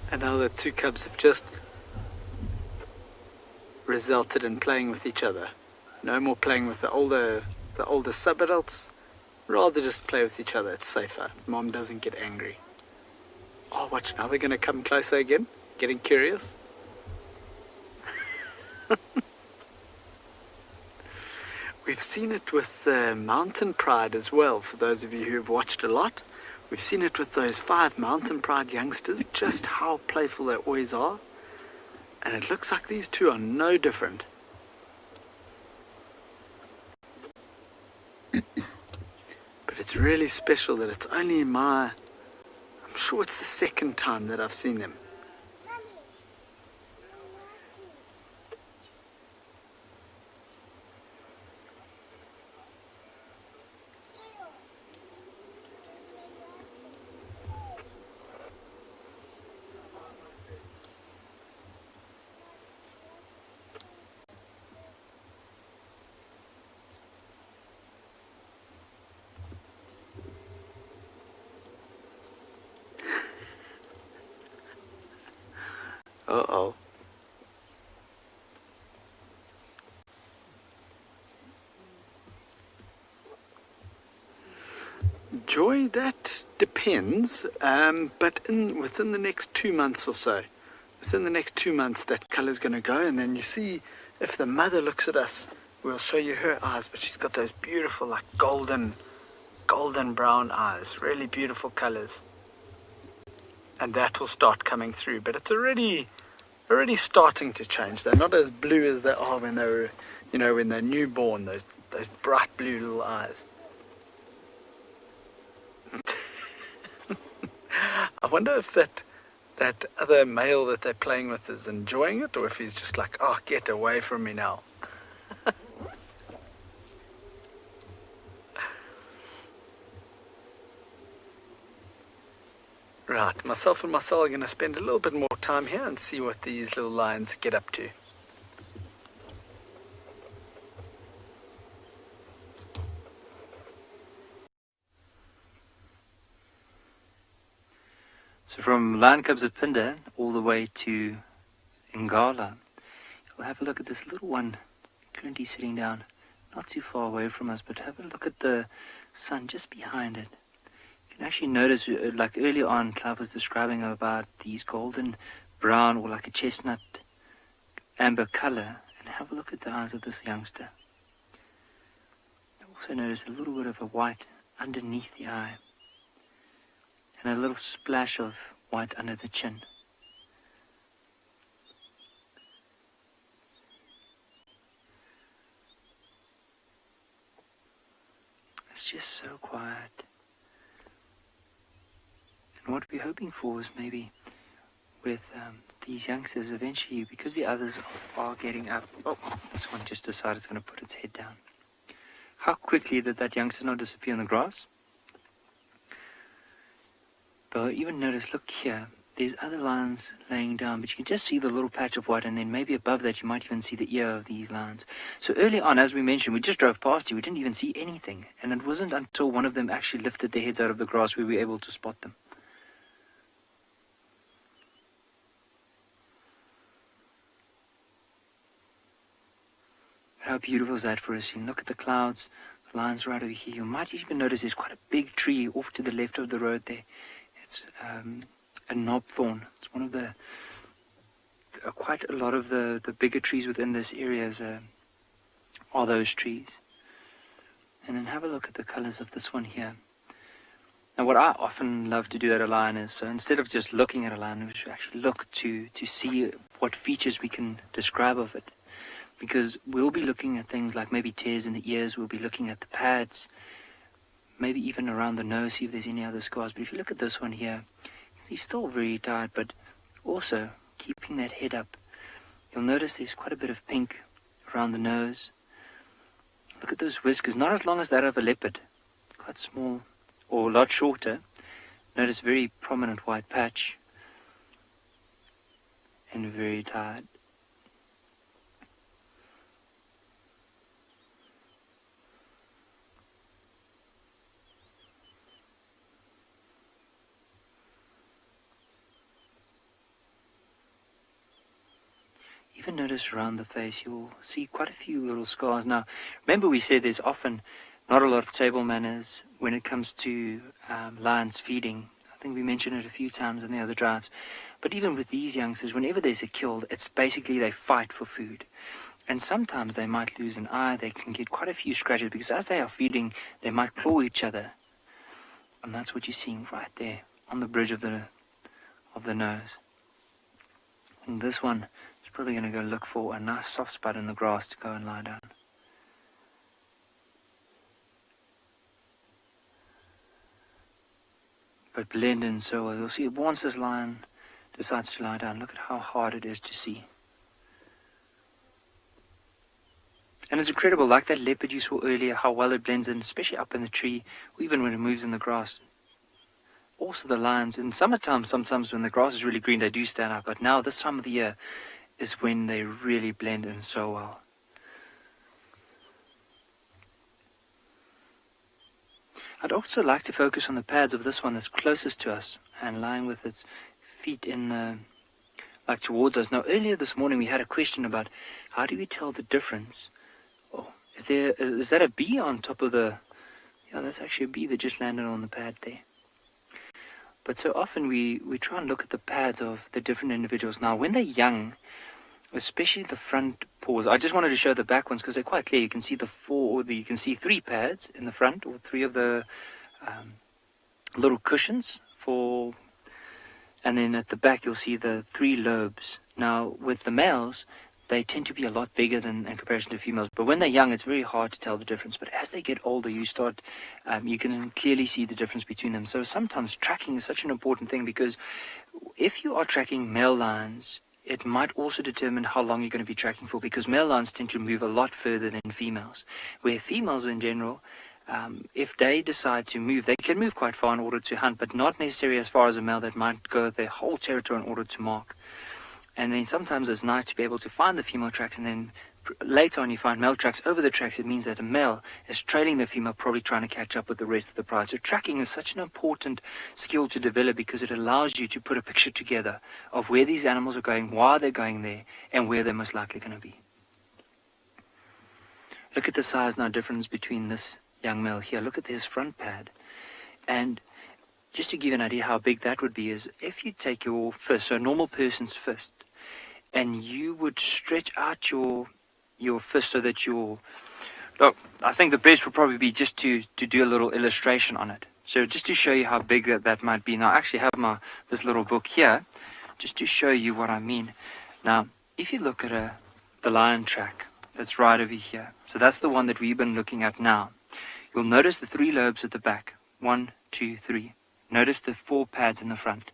And now the 2 cubs have just resulted in playing with each other. No more playing with the older sub-adults. Rather just play with each other. It's safer. Mom doesn't get angry. Oh, watch, now they're going to come closer again. Getting curious. We've seen it with the mountain pride as well, for those of you who have watched a lot. We've seen it with those 5 mountain pride youngsters, just how playful they always are. And it looks like these 2 are no different. But it's really special that it's only I'm sure it's the second time that I've seen them. Uh-oh. Joy, that depends, but within the next 2 months or so, within the next 2 months, that colour's going to go, and then you see, if the mother looks at us, we'll show you her eyes, but she's got those beautiful, like golden brown eyes, really beautiful colours. And that will start coming through, but it's already starting to change. They're not as blue as they are when they're, when they're newborn, those bright blue little eyes. I wonder if that other male that they're playing with is enjoying it, or if he's just like, oh, get away from me now. Right, myself and Marcel are going to spend a little bit more time here and see what these little lions get up to. So from lion cubs at Pinda all the way to Ngala, you'll have a look at this little one currently sitting down not too far away from us, but have a look at the sun just behind it. You can actually notice, like earlier on, Clive was describing about these golden brown or like a chestnut amber color, and have a look at the eyes of this youngster. You also notice a little bit of a white underneath the eye, and a little splash of white under the chin. It's just so quiet. And what we're hoping for is maybe with these youngsters eventually, because the others are getting up. Oh, this one just decided it's going to put its head down. How quickly did that youngster not disappear in the grass? But even notice, look here, there's other lions laying down, but you can just see the little patch of white, and then maybe above that you might even see the ear of these lions. So early on, as we mentioned, we just drove past you, we didn't even see anything, and it wasn't until one of them actually lifted their heads out of the grass we were able to spot them. How beautiful is that for a scene? Look at the clouds, the lions right over here. You might even notice there's quite a big tree off to the left of the road there. It's a knobthorn. It's one of the quite a lot of the bigger trees within this area are those trees. And then have a look at the colors of this one here. Now what I often love to do at a lion is, so instead of just looking at a lion, we should actually look to see what features we can describe of it. Because we'll be looking at things like maybe tears in the ears, we'll be looking at the pads, maybe even around the nose, see if there's any other scars. But if you look at this one here, he's still very tired, but also keeping that head up. You'll notice there's quite a bit of pink around the nose. Look at those whiskers, not as long as that of a leopard, quite small or a lot shorter. Notice very prominent white patch, and very tired. Even notice around the face, you'll see quite a few little scars. Now, remember we said there's often not a lot of table manners when it comes to lions feeding. I think we mentioned it a few times in the other drives. But even with these youngsters, whenever there's a kill, it's basically they fight for food. And sometimes they might lose an eye, they can get quite a few scratches, because as they are feeding, they might claw each other. And that's what you're seeing right there on the bridge of the nose. And this one, probably going to go look for a nice soft spot in the grass to go and lie down. but blend in so well. You'll see once this lion decides to lie down, look at how hard it is to see. And it's incredible, like that leopard you saw earlier, how well it blends in, especially up in the tree, or even when it moves in the grass. Also the lions, in summertime, sometimes when the grass is really green, they do stand out, but now this time of the year is when they really blend in so well. I'd also like to focus on the pads of this one that's closest to us and lying with its feet in the, like towards us. Now earlier this morning we had a question about how do we tell the difference. Oh, is that a bee on top of the, yeah, that's actually a bee that just landed on the pad there. But so often we try and look at the pads of the different individuals. Now when they're young, especially the front paws, I just wanted to show the back ones because they're quite clear. You can see you can see 3 pads in the front, or 3 of the little cushions and then at the back you'll see the 3 lobes. Now with the males, they tend to be a lot bigger in comparison to females. But when they're young, it's very hard to tell the difference. But as they get older, you can clearly see the difference between them. So sometimes tracking is such an important thing, because if you are tracking male lions, it might also determine how long you're going to be tracking for, because male lions tend to move a lot further than females. Where females in general, if they decide to move, they can move quite far in order to hunt, but not necessarily as far as a male that might go their whole territory in order to mark. And then sometimes it's nice to be able to find the female tracks, and then later on you find male tracks over the tracks. It means that a male is trailing the female, probably trying to catch up with the rest of the pride. So tracking is such an important skill to develop, because it allows you to put a picture together of where these animals are going, why they're going there, and where they're most likely going to be. Look at the size now difference between this young male here. Look at his front pad. And just to give you an idea how big that would be, is if you take your fist, so a normal person's fist, and you would stretch out your fist so that look, I think the best would probably be just to do a little illustration on it. So just to show you how big that might be. Now I actually have this little book here, just to show you what I mean. Now, if you look at the lion track that's right over here, so that's the one that we've been looking at now. You'll notice the 3 lobes at the back. 1, 2, 3. Notice the 4 pads in the front.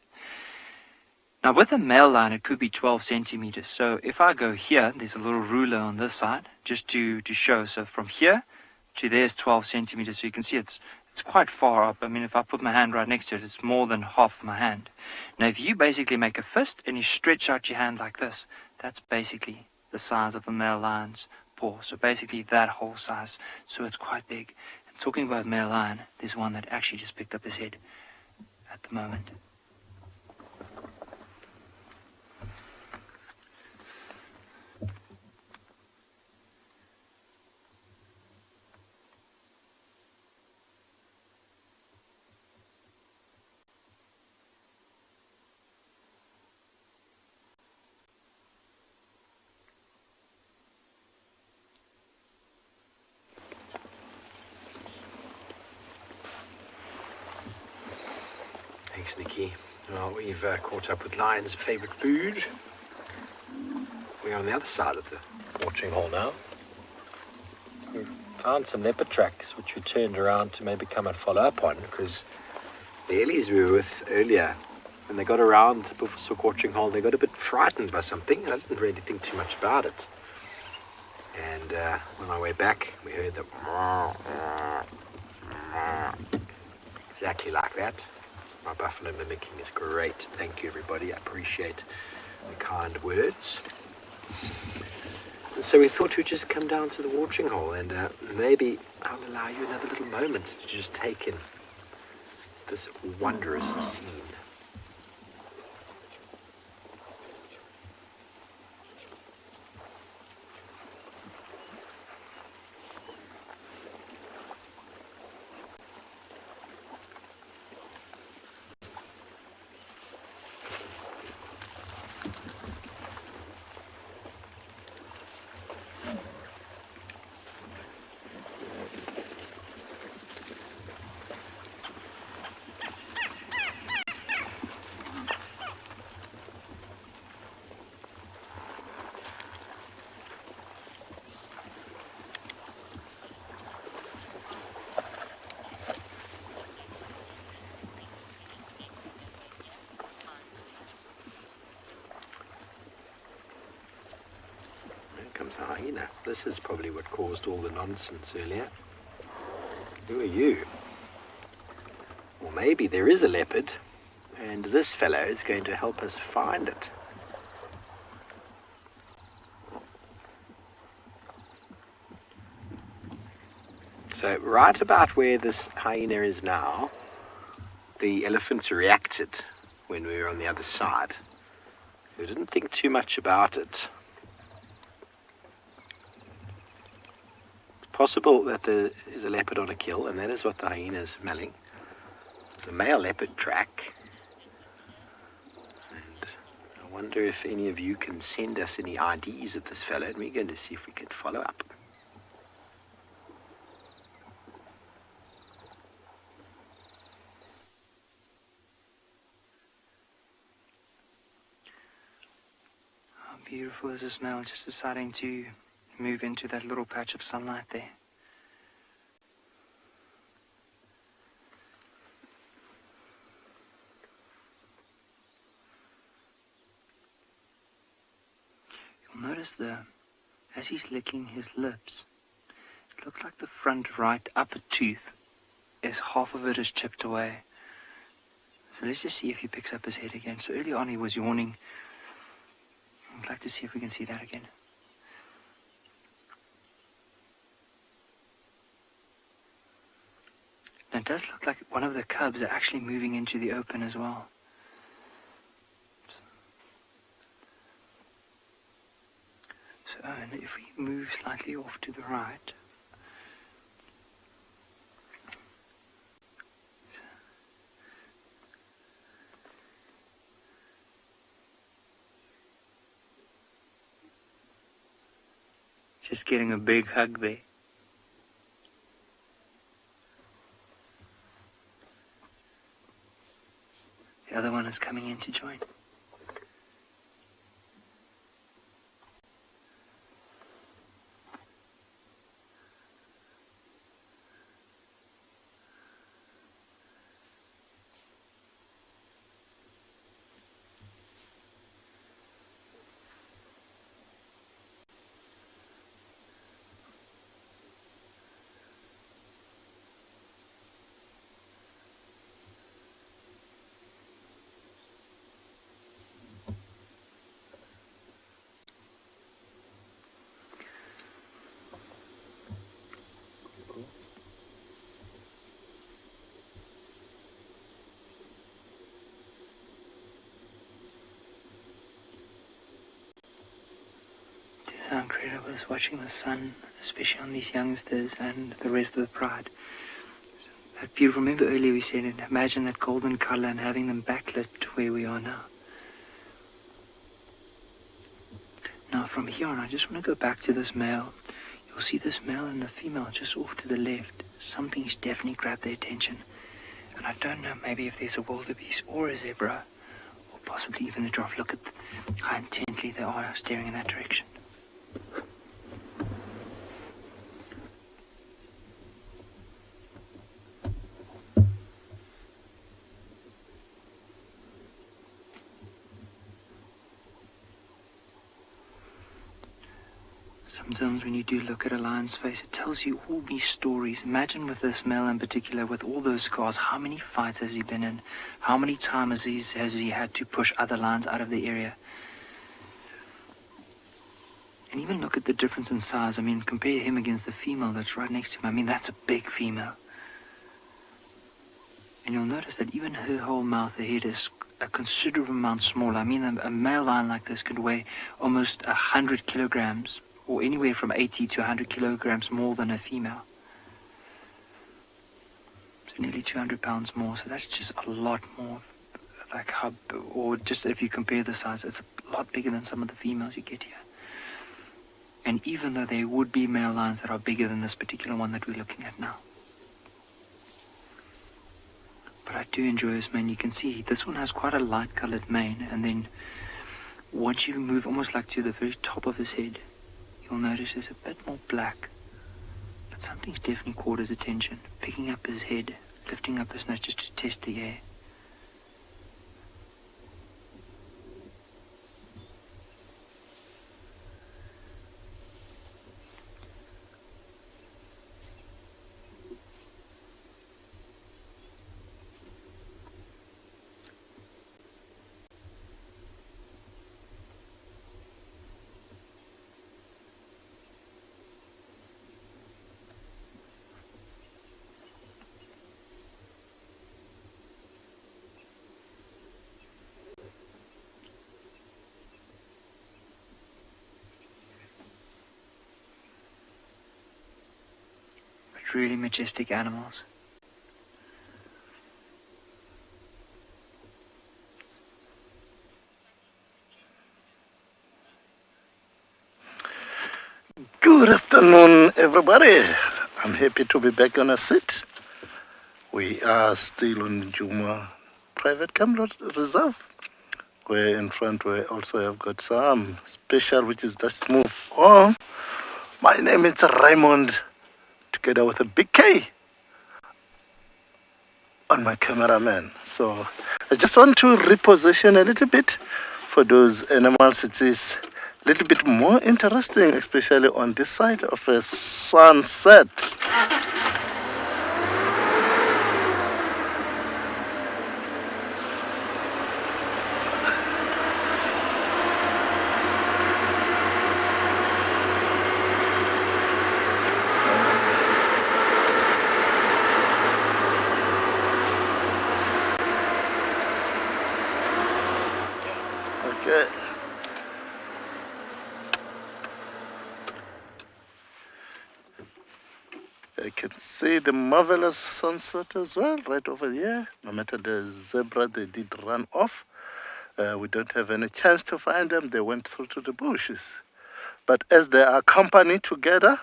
Now with a male lion, it could be 12 centimeters. So if I go here, there's a little ruler on this side, just to show. So from here to there is 12 centimeters. So you can see it's quite far up. I mean, if I put my hand right next to it, it's more than half my hand. Now if you basically make a fist and you stretch out your hand like this, that's basically the size of a male lion's paw. So basically that whole size. So it's quite big. And talking about male lion, there's one that actually just picked up his head at the moment. Thanks, Nikki. Well, we've caught up with Lion's favourite food. We're on the other side of the watching hole now. We found some leopard tracks, which we turned around to maybe come and follow up on, because the Ellies we were with earlier, when they got around the Buffelshoek watching hole, they got a bit frightened by something, and I didn't really think too much about it. And on our way back, we heard the exactly like that. My buffalo mimicking is great. Thank you, everybody. I appreciate the kind words. And so we thought we'd just come down to the watching hole, and maybe I'll allow you another little moment to just take in this wondrous scene. comes a hyena. This is probably what caused all the nonsense earlier. Who are you? Or maybe there is a leopard, and this fellow is going to help us find it. So right about where this hyena is now, the elephants reacted when we were on the other side. We didn't think too much about it. It's possible that there is a leopard on a kill, and that is what the hyena is smelling. It's a male leopard track. And I wonder if any of you can send us any IDs of this fellow, and we're going to see if we can follow up. Beautiful is the smell, just deciding to move into that little patch of sunlight there. You'll notice as he's licking his lips, it looks like the front right upper tooth is half of it is chipped away. So let's just see if he picks up his head again. So early on he was yawning. I'd like to see if we can see that again. Now it does look like one of the cubs are actually moving into the open as well. So and if we move slightly off to the right, just getting a big hug there. The other one is coming in to join. How incredible is watching the sun, especially on these youngsters and the rest of the pride. That beautiful, remember earlier we said it, imagine that golden color and having them backlit to where we are now. Now from here on, I just want to go back to this male. You'll see this male and the female just off to the left. Something's definitely grabbed their attention. And I don't know, maybe if there's a wildebeest or a zebra, or possibly even a giraffe. Look at how intently they are staring in that direction. Sometimes when you do look at a lion's face, it tells you all these stories. Imagine with this male in particular, with all those scars, how many fights has he been in? How many times has he had to push other lions out of the area? And even look at the difference in size. I mean, compare him against the female that's right next to him. I mean, that's a big female. And you'll notice that even her whole mouth, her head is a considerable amount smaller. I mean, a male lion like this could weigh almost 100 kilograms, or anywhere from 80 to 100 kilograms more than a female. So nearly 200 pounds more. So that's just a lot more. Like how, or just if you compare the size, it's a lot bigger than some of the females you get here. And even though there would be male lions that are bigger than this particular one that we're looking at now. But I do enjoy this mane. You can see this one has quite a light colored mane, and then once you move almost like to the very top of his head, you'll notice there's a bit more black. But something's definitely caught his attention. Picking up his head, lifting up his nose just to test the air. Really majestic animals. Good afternoon, everybody. I'm happy to be back on a sit. We are still on Juma Private Camera Reserve, where in front we also have got some special, which is just move on. My name is Raymond, together with a big K on my cameraman. So I just want to reposition a little bit for those animals. It is a little bit more interesting, especially on this side of a sunset. Okay. I can see the marvelous sunset as well right over here. No matter the zebra, they did run off. We don't have any chance to find them. They went through to the bushes. But as they are company together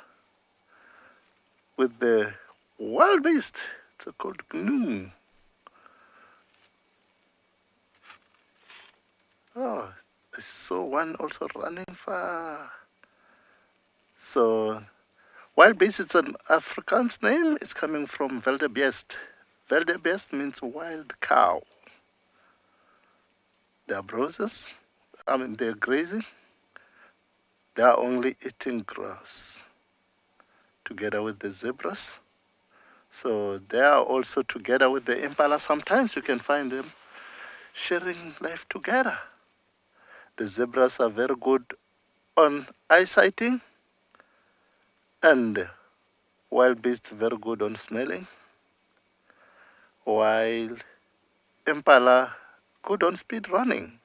with the wild beast, it's called gnu. Oh, I saw one also running far. So, wild beast is an Afrikaans name. It's coming from wildebeest. Wildebeest means wild cow. They are browsers. They're grazing. They are only eating grass together with the zebras. So they are also together with the impala. Sometimes you can find them sharing life together. The zebras are very good on eyesighting, and wild beasts very good on smelling, while impala good on speed running.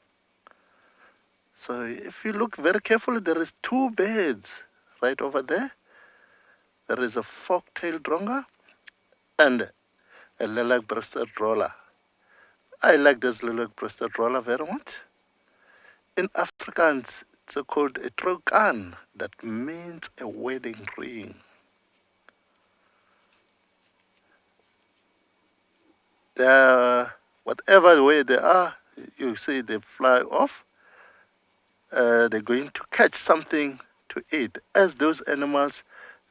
So if you look very carefully, there is two birds right over there. There is a fork-tailed dronga and a lilac-breasted roller. I like this lilac-breasted roller very much. In Afrikaans, it's called a trokan, that means a wedding ring. Whatever way they are, you see they fly off. They're going to catch something to eat. As those animals,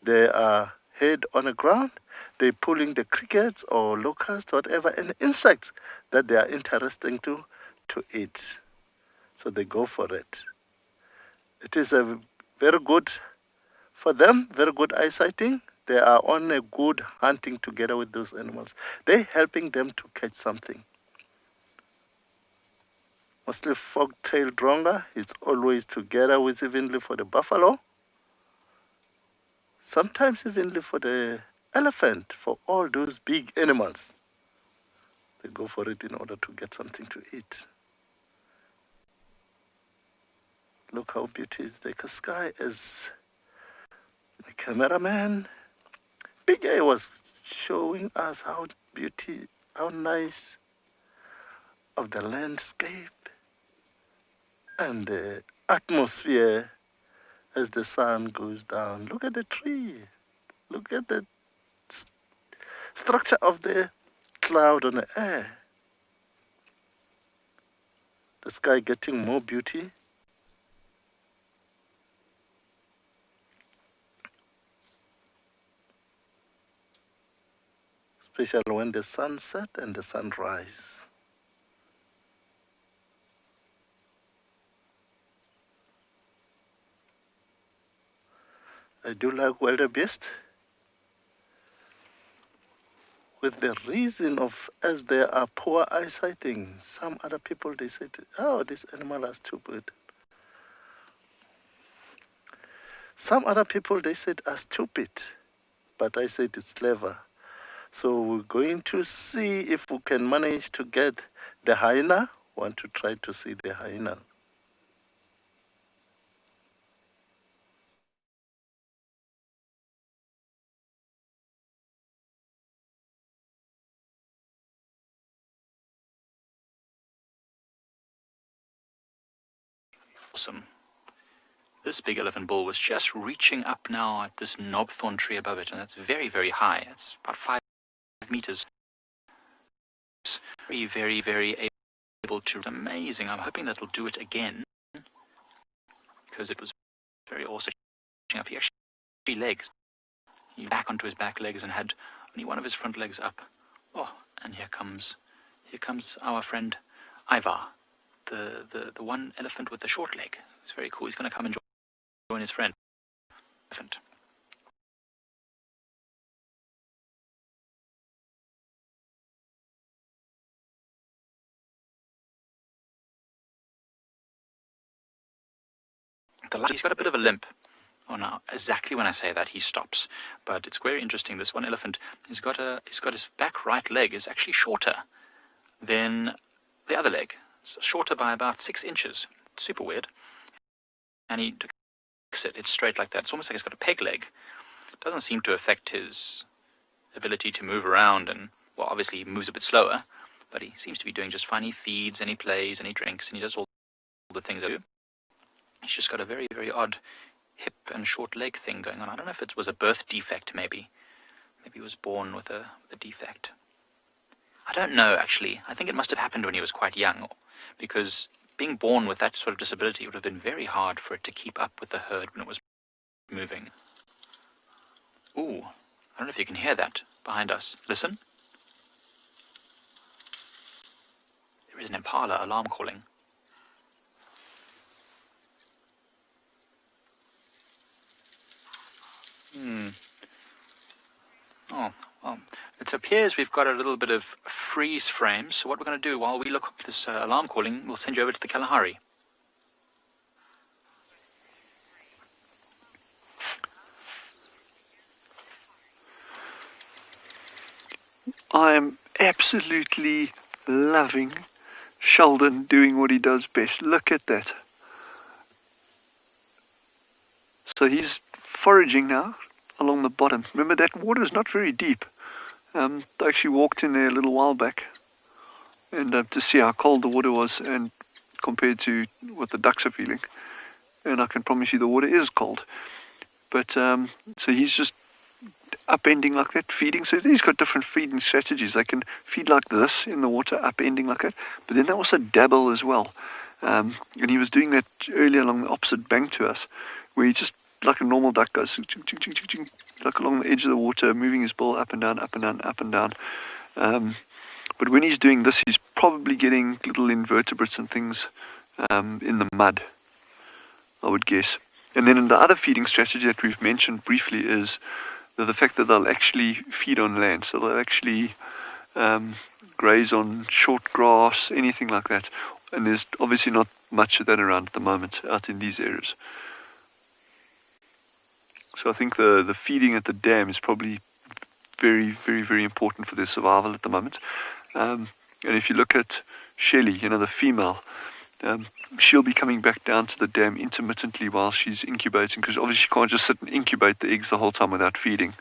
they are head on the ground, they're pulling the crickets or locusts, whatever, and insects that they are interested to eat. So they go for it. It is a very good for them, very good eyesighting. They are on a good hunting together with those animals. They're helping them to catch something. Mostly fork-tailed dronga, it's always together with evenly for the buffalo. Sometimes evenly for the elephant, for all those big animals. They go for it in order to get something to eat. Look how beautiful the sky is. The cameraman, Big A, was showing us how nice of the landscape and the atmosphere as the sun goes down. Look at the tree. Look at the structure of the cloud on the air. The sky getting more beauty. Especially when the sun set and the sunrise. I do like wildebeest, with the reason of, as they are poor eyesighting, some other people, they say, oh, this animal is stupid. Some other people, they said, are stupid, but I said it's clever. So we're going to see if we can manage to get the hyena. Want to try to see the hyena. awesome. This big elephant bull was just reaching up now at this knobthorn tree above it, and that's very, very high. It's about 5 meters. It's very, very, very able to. It's amazing. I'm hoping that it'll do it again, because it was very awesome. Up, he actually legs. He back onto his back legs and had only one of his front legs up. Oh, and here comes our friend Ivar, the one elephant with the short leg. It's very cool. He's going to come and join his friend. Elephant. He's got a bit of a limp. Oh, now exactly when I say that he stops, but it's very interesting. This one elephant, he's got his back right leg is actually shorter than the other leg. It's shorter by about 6 inches. Super weird. And he takes it. It's straight like that. It's almost like he's got a peg leg. It doesn't seem to affect his ability to move around, and well, obviously he moves a bit slower, but he seems to be doing just fine. He feeds and he plays and he drinks and he does all the things I do. He's just got a very, very odd hip and short leg thing going on. I don't know if it was a birth defect, maybe. Maybe he was born with a defect. I don't know, actually. I think it must have happened when he was quite young, because being born with that sort of disability would have been very hard for it to keep up with the herd when it was moving. Ooh, I don't know if you can hear that behind us. Listen. There is an impala alarm calling. Oh, well, it appears we've got a little bit of freeze frame, so what we're going to do while we look up this alarm calling, we'll send you over to the Kalahari. I'm absolutely loving Sheldon doing what he does best. Look at that. So he's foraging now along the bottom. Remember, that water is not very deep. I actually walked in there a little while back and to see how cold the water was and compared to what the ducks are feeling. And I can promise you the water is cold. But so he's just upending like that, feeding. So he's got different feeding strategies. They can feed like this in the water, upending like that. But then they also dabble as well. And he was doing that earlier along the opposite bank to us, where he just, like a normal duck, goes like along the edge of the water, moving his bill up and down, up and down, up and down. But when he's doing this, he's probably getting little invertebrates and things in the mud, I would guess. And then the other feeding strategy that we've mentioned briefly is the fact that they'll actually feed on land. So they'll actually graze on short grass, anything like that. And there's obviously not much of that around at the moment out in these areas. So I think the feeding at the dam is probably very, very, very important for their survival at the moment. And if you look at Shelly, the female, she'll be coming back down to the dam intermittently while she's incubating, because obviously she can't just sit and incubate the eggs the whole time without feeding.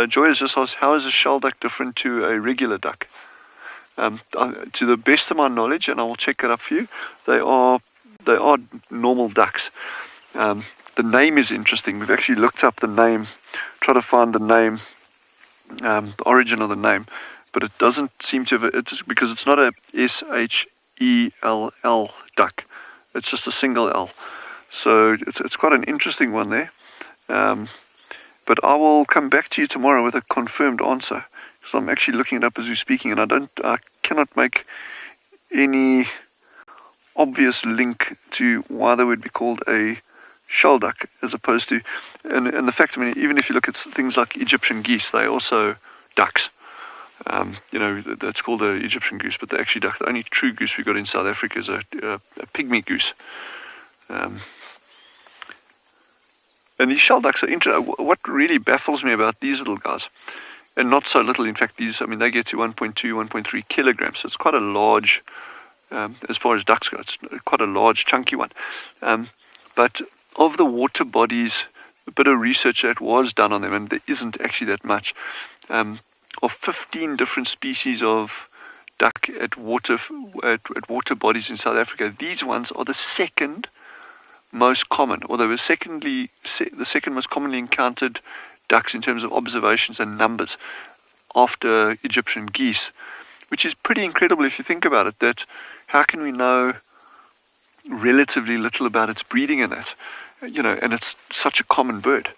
Joy has just asked, how is a shell duck different to a regular duck? To the best of my knowledge, and I will check it up for you, they are normal ducks. The name is interesting. We've actually looked up the name, tried to find the name, the origin of the name, but it doesn't seem to have, because it's not a S-H-E-L-L duck. It's just a single L. So it's quite an interesting one there. But I will come back to you tomorrow with a confirmed answer. So I'm actually looking it up as we're speaking, and I cannot make any obvious link to why they would be called a shell duck as opposed to, and the fact, even if you look at things like Egyptian geese, they're also ducks. That's called an Egyptian goose, but they're actually duck. The only true goose we got in South Africa is a pygmy goose. And these shell ducks are interesting. What really baffles me about these little guys, and not so little, in fact, they get to 1.2, 1.3 kilograms, so it's quite a large, as far as ducks go, it's quite a large, chunky one. But of the water bodies, a bit of research that was done on them, and there isn't actually that much, of 15 different species of duck at water bodies in South Africa. These ones are the second most common, or they were the second most commonly encountered ducks in terms of observations and numbers after Egyptian geese, which is pretty incredible if you think about it, that how can we know relatively little about its breeding and that, and it's such a common bird.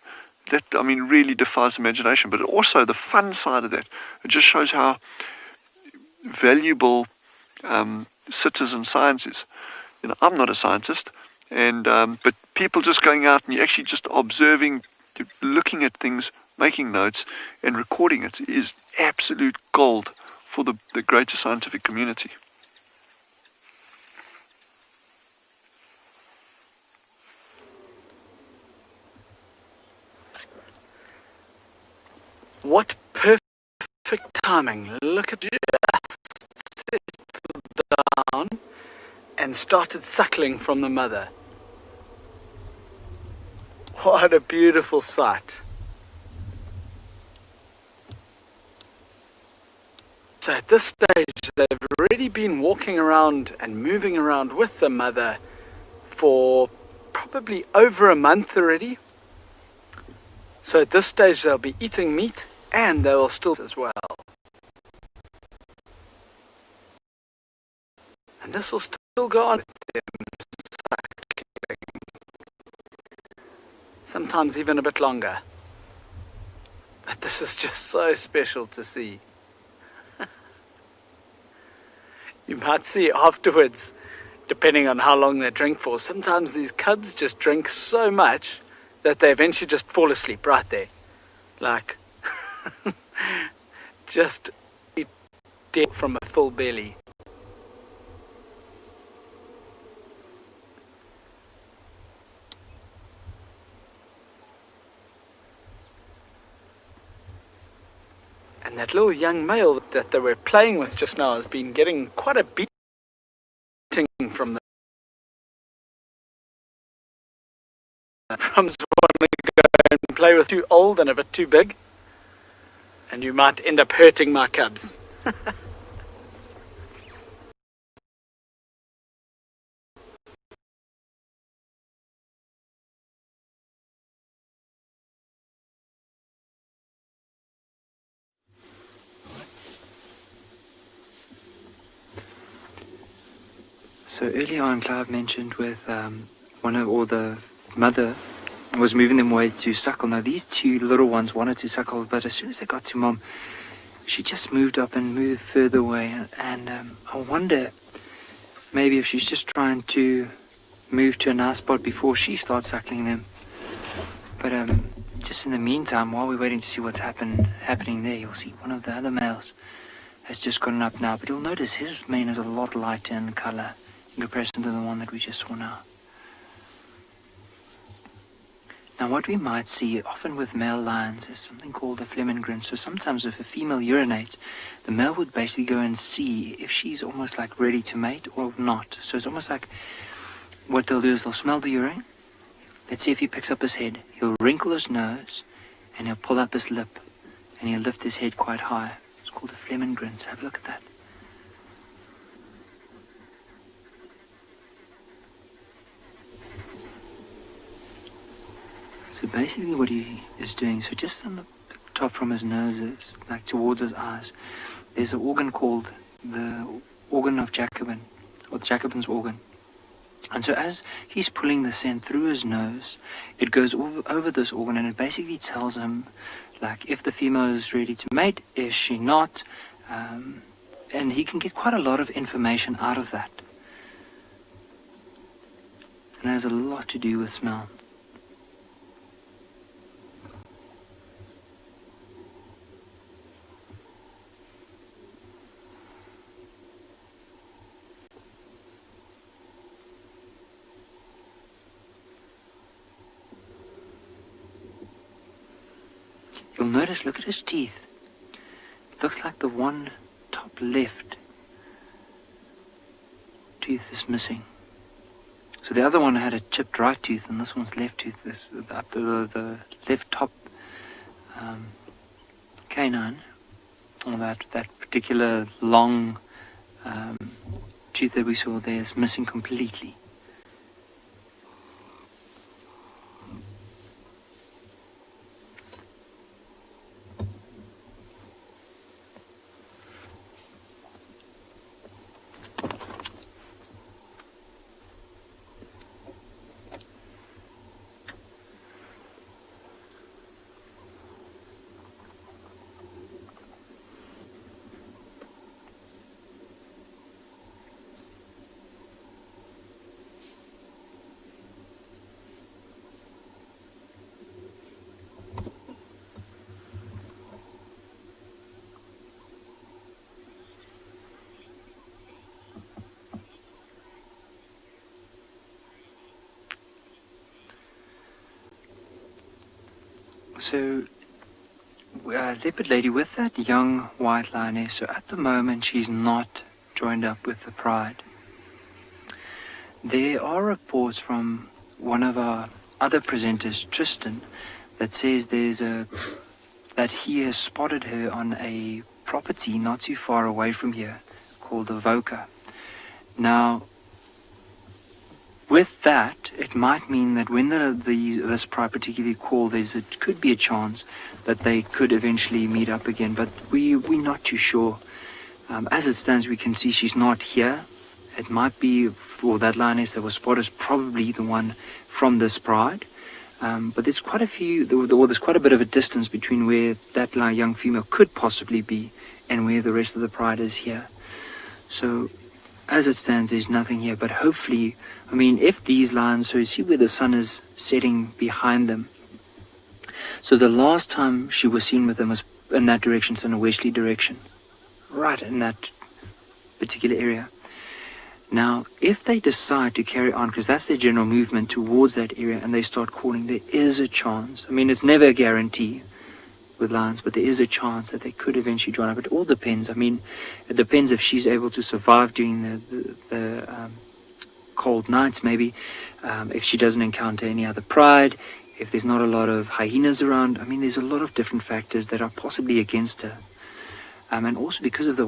That, I mean, really defies imagination. But also the fun side of that, it just shows how valuable citizen science is. I'm not a scientist, but people just going out and you're actually just observing, looking at things, making notes and recording it is absolute gold for the greater scientific community. What perfect timing. Look at you. Settled down and started suckling from the mother. What a beautiful sight. So at this stage, they've already been walking around and moving around with the mother for probably over a month already. So at this stage, they'll be eating meat and they will still as well. And this will still go on with them suckling. Sometimes even a bit longer. But this is just so special to see. You might see afterwards, depending on how long they drink for, sometimes these cubs just drink so much that they eventually just fall asleep right there. Like, just dead from a full belly. And that little young male that they were playing with just now has been getting quite a beating from the want to go and play with too old and a bit too big, and you might end up hurting my cubs. So earlier on, Clive mentioned with the mother was moving them away to suckle. Now these two little ones wanted to suckle, but as soon as they got to mom, she just moved up and moved further away. And I wonder maybe if she's just trying to move to a nice spot before she starts suckling them. But just in the meantime, while we're waiting to see what's happening there, you'll see one of the other males has just gotten up now. But you'll notice his mane is a lot lighter in color in comparison to the one that we just saw now. Now what we might see often with male lions is something called a phlegm grin. So sometimes if a female urinates, the male would basically go and see if she's almost like ready to mate or not. So it's almost like what they'll do is they'll smell the urine. Let's see if he picks up his head. He'll wrinkle his nose and he'll pull up his lip and he'll lift his head quite high. It's called a phlegm grin. So have a look at that. So basically what he is doing, so just on the top from his nose, like towards his eyes, there's an organ called the organ of Jacobin, or the Jacobin's organ. And so as he's pulling the scent through his nose, it goes over this organ and it basically tells him, like, if the female is ready to mate, is she not, and he can get quite a lot of information out of that. And it has a lot to do with smell. You'll notice, look at his teeth. It looks like the one top left tooth is missing. So the other one had a chipped right tooth, and this one's left tooth, the left top canine or that particular long tooth that we saw there is missing completely. So, leopard lady with that young white lioness, so at the moment she's not joined up with the pride. There are reports from one of our other presenters, Tristan, that says that he has spotted her on a property not too far away from here called Avoca. Now, with that, it might mean that when this pride particularly call, it could be a chance that they could eventually meet up again, but we're not too sure. As it stands, we can see she's not here. It might be, for that lioness that was spotted, is probably the one from this pride. But there's quite a bit of a distance between where that young female could possibly be and where the rest of the pride is here. So, as it stands, there's nothing here, but hopefully, I mean, if these lions, so you see where the sun is setting behind them. So the last time she was seen with them was in that direction, so in a westerly direction, right in that particular area. Now, if they decide to carry on, because that's their general movement towards that area, and they start calling, there is a chance. I mean, it's never a guarantee with lions, but there is a chance that they could eventually join up. It all depends. I mean, it depends if she's able to survive during the cold nights, maybe, if she doesn't encounter any other pride, if there's not a lot of hyenas around. I mean, there's a lot of different factors that are possibly against her. And also because of the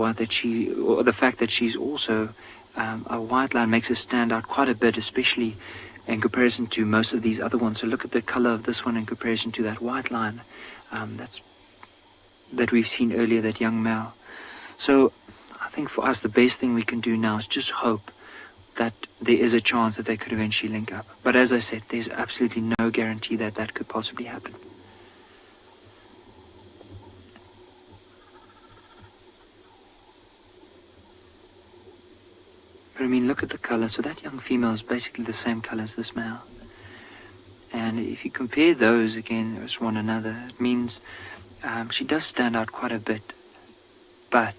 fact that she's also a white lion makes her stand out quite a bit, especially in comparison to most of these other ones. So look at the color of this one in comparison to that white lion that we've seen earlier, that young male. So I think for us, the best thing we can do now is just hope that there is a chance that they could eventually link up. But as I said, there's absolutely no guarantee that that could possibly happen. But I mean, look at the color. So that young female is basically the same color as this male. And if you compare those again as one another, it means she does stand out quite a bit. But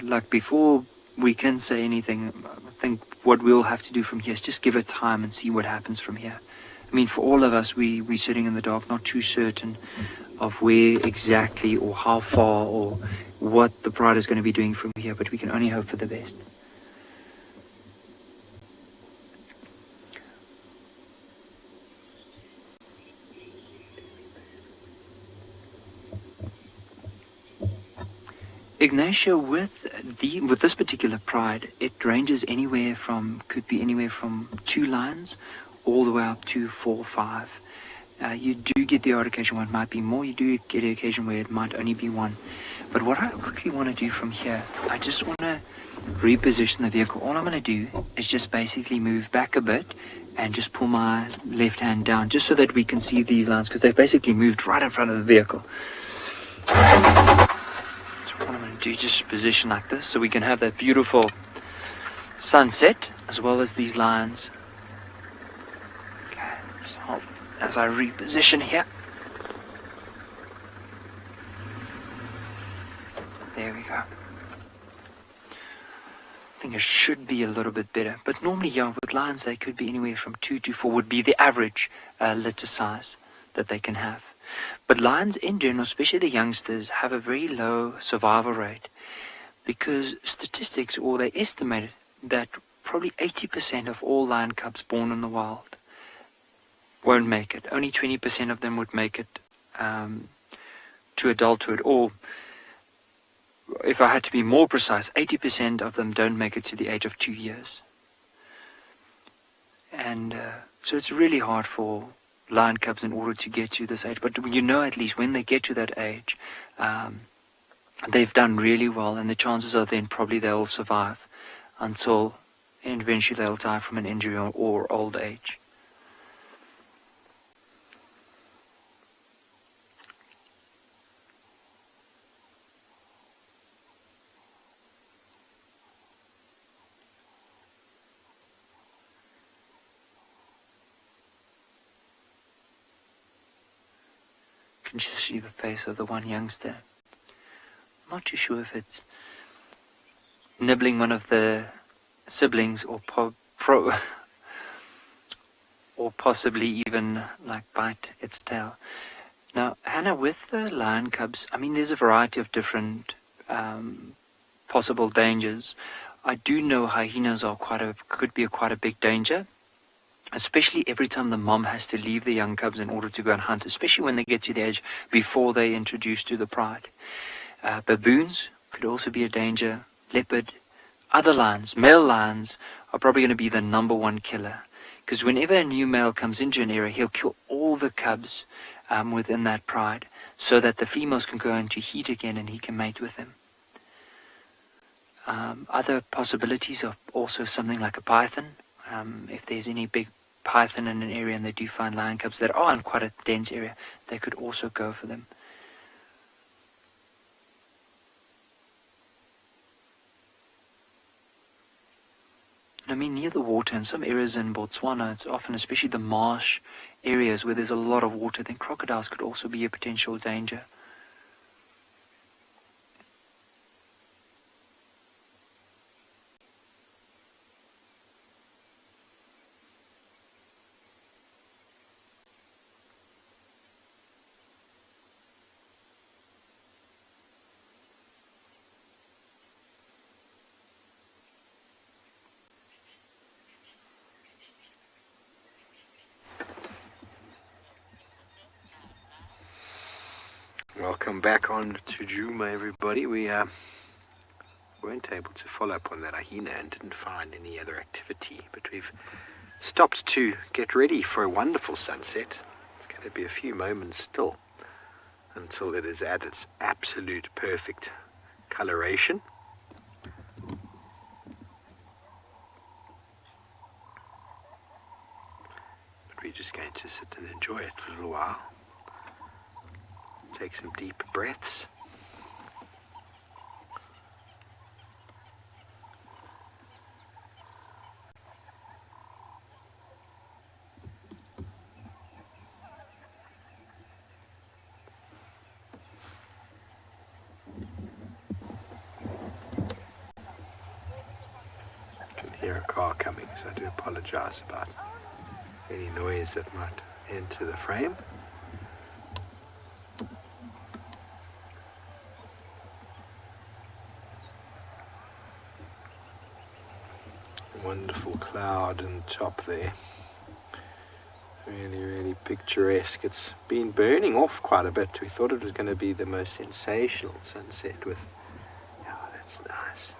like before we can say anything, I think what we'll have to do from here is just give it time and see what happens from here. I mean, for all of us, we're sitting in the dark, not too certain of where exactly or how far or what the pride is going to be doing from here, but we can only hope for the best. Ignacio, with this particular pride, it ranges could be anywhere from 2 lions all the way up to 4 or 5. You do get the odd occasion where it might be more. You do get an occasion where it might only be 1. But what I quickly want to do from here, I just want to reposition the vehicle. All I'm going to do is just basically move back a bit and just pull my left hand down, just so that we can see these lions, because they've basically moved right in front of the vehicle. Do just position like this so we can have that beautiful sunset as well as these lions. Okay, so as I reposition here, there we go. I think it should be a little bit better, but normally, yeah, with lions they could be anywhere from 2 to 4 would be the average litter size that they can have. But lions in general, especially the youngsters, have a very low survival rate, because statistics, or they estimate that probably 80% of all lion cubs born in the wild won't make it. Only 20% of them would make it to adulthood, or if I had to be more precise, 80% of them don't make it to the age of 2 years. And so it's really hard for lion cubs in order to get to this age. But you know, at least when they get to that age, they've done really well, and the chances are then probably they'll survive until eventually they'll die from an injury or old age. You can just see the face of the one youngster. I'm not too sure if it's nibbling one of the siblings or or possibly even like bite its tail. Now, Hannah, with the lion cubs, I mean, there's a variety of different possible dangers. I do know hyenas are could be quite a big danger, especially every time the mom has to leave the young cubs in order to go and hunt, especially when they get to the age before they're introduced to the pride. Baboons could also be a danger. Leopard, other lions, male lions are probably going to be the number one killer, because whenever a new male comes into an area, he'll kill all the cubs within that pride, so that the females can go into heat again and he can mate with them. Other possibilities are also something like a python. If there's any big python in an area and they do find lion cubs that are in quite a dense area, they could also go for them. I mean, near the water, in some areas in Botswana, it's often, especially the marsh areas where there's a lot of water, then crocodiles could also be a potential danger. Welcome back on to Djuma, everybody. We weren't able to follow up on that hyena and didn't find any other activity, but we've stopped to get ready for a wonderful sunset. It's going to be a few moments still until it is at its absolute perfect coloration. But we're just going to sit and enjoy it for a little while. Take some deep breaths. I can hear a car coming, so I do apologize about any noise that might enter the frame. Wonderful cloud on top there. Really, really picturesque. It's been burning off quite a bit. We thought it was going to be the most sensational sunset with, oh, that's nice,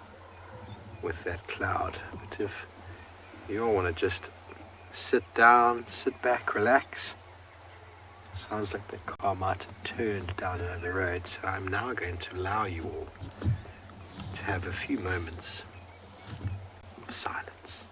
with that cloud. But if you all want to just sit down, sit back, relax. Sounds like the car might have turned down another road, so I'm now going to allow you all to have a few moments of silence.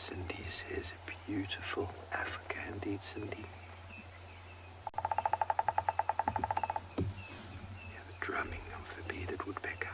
Cindy says, beautiful Africa indeed, Cindy. Yeah, the drumming of the bearded woodpecker.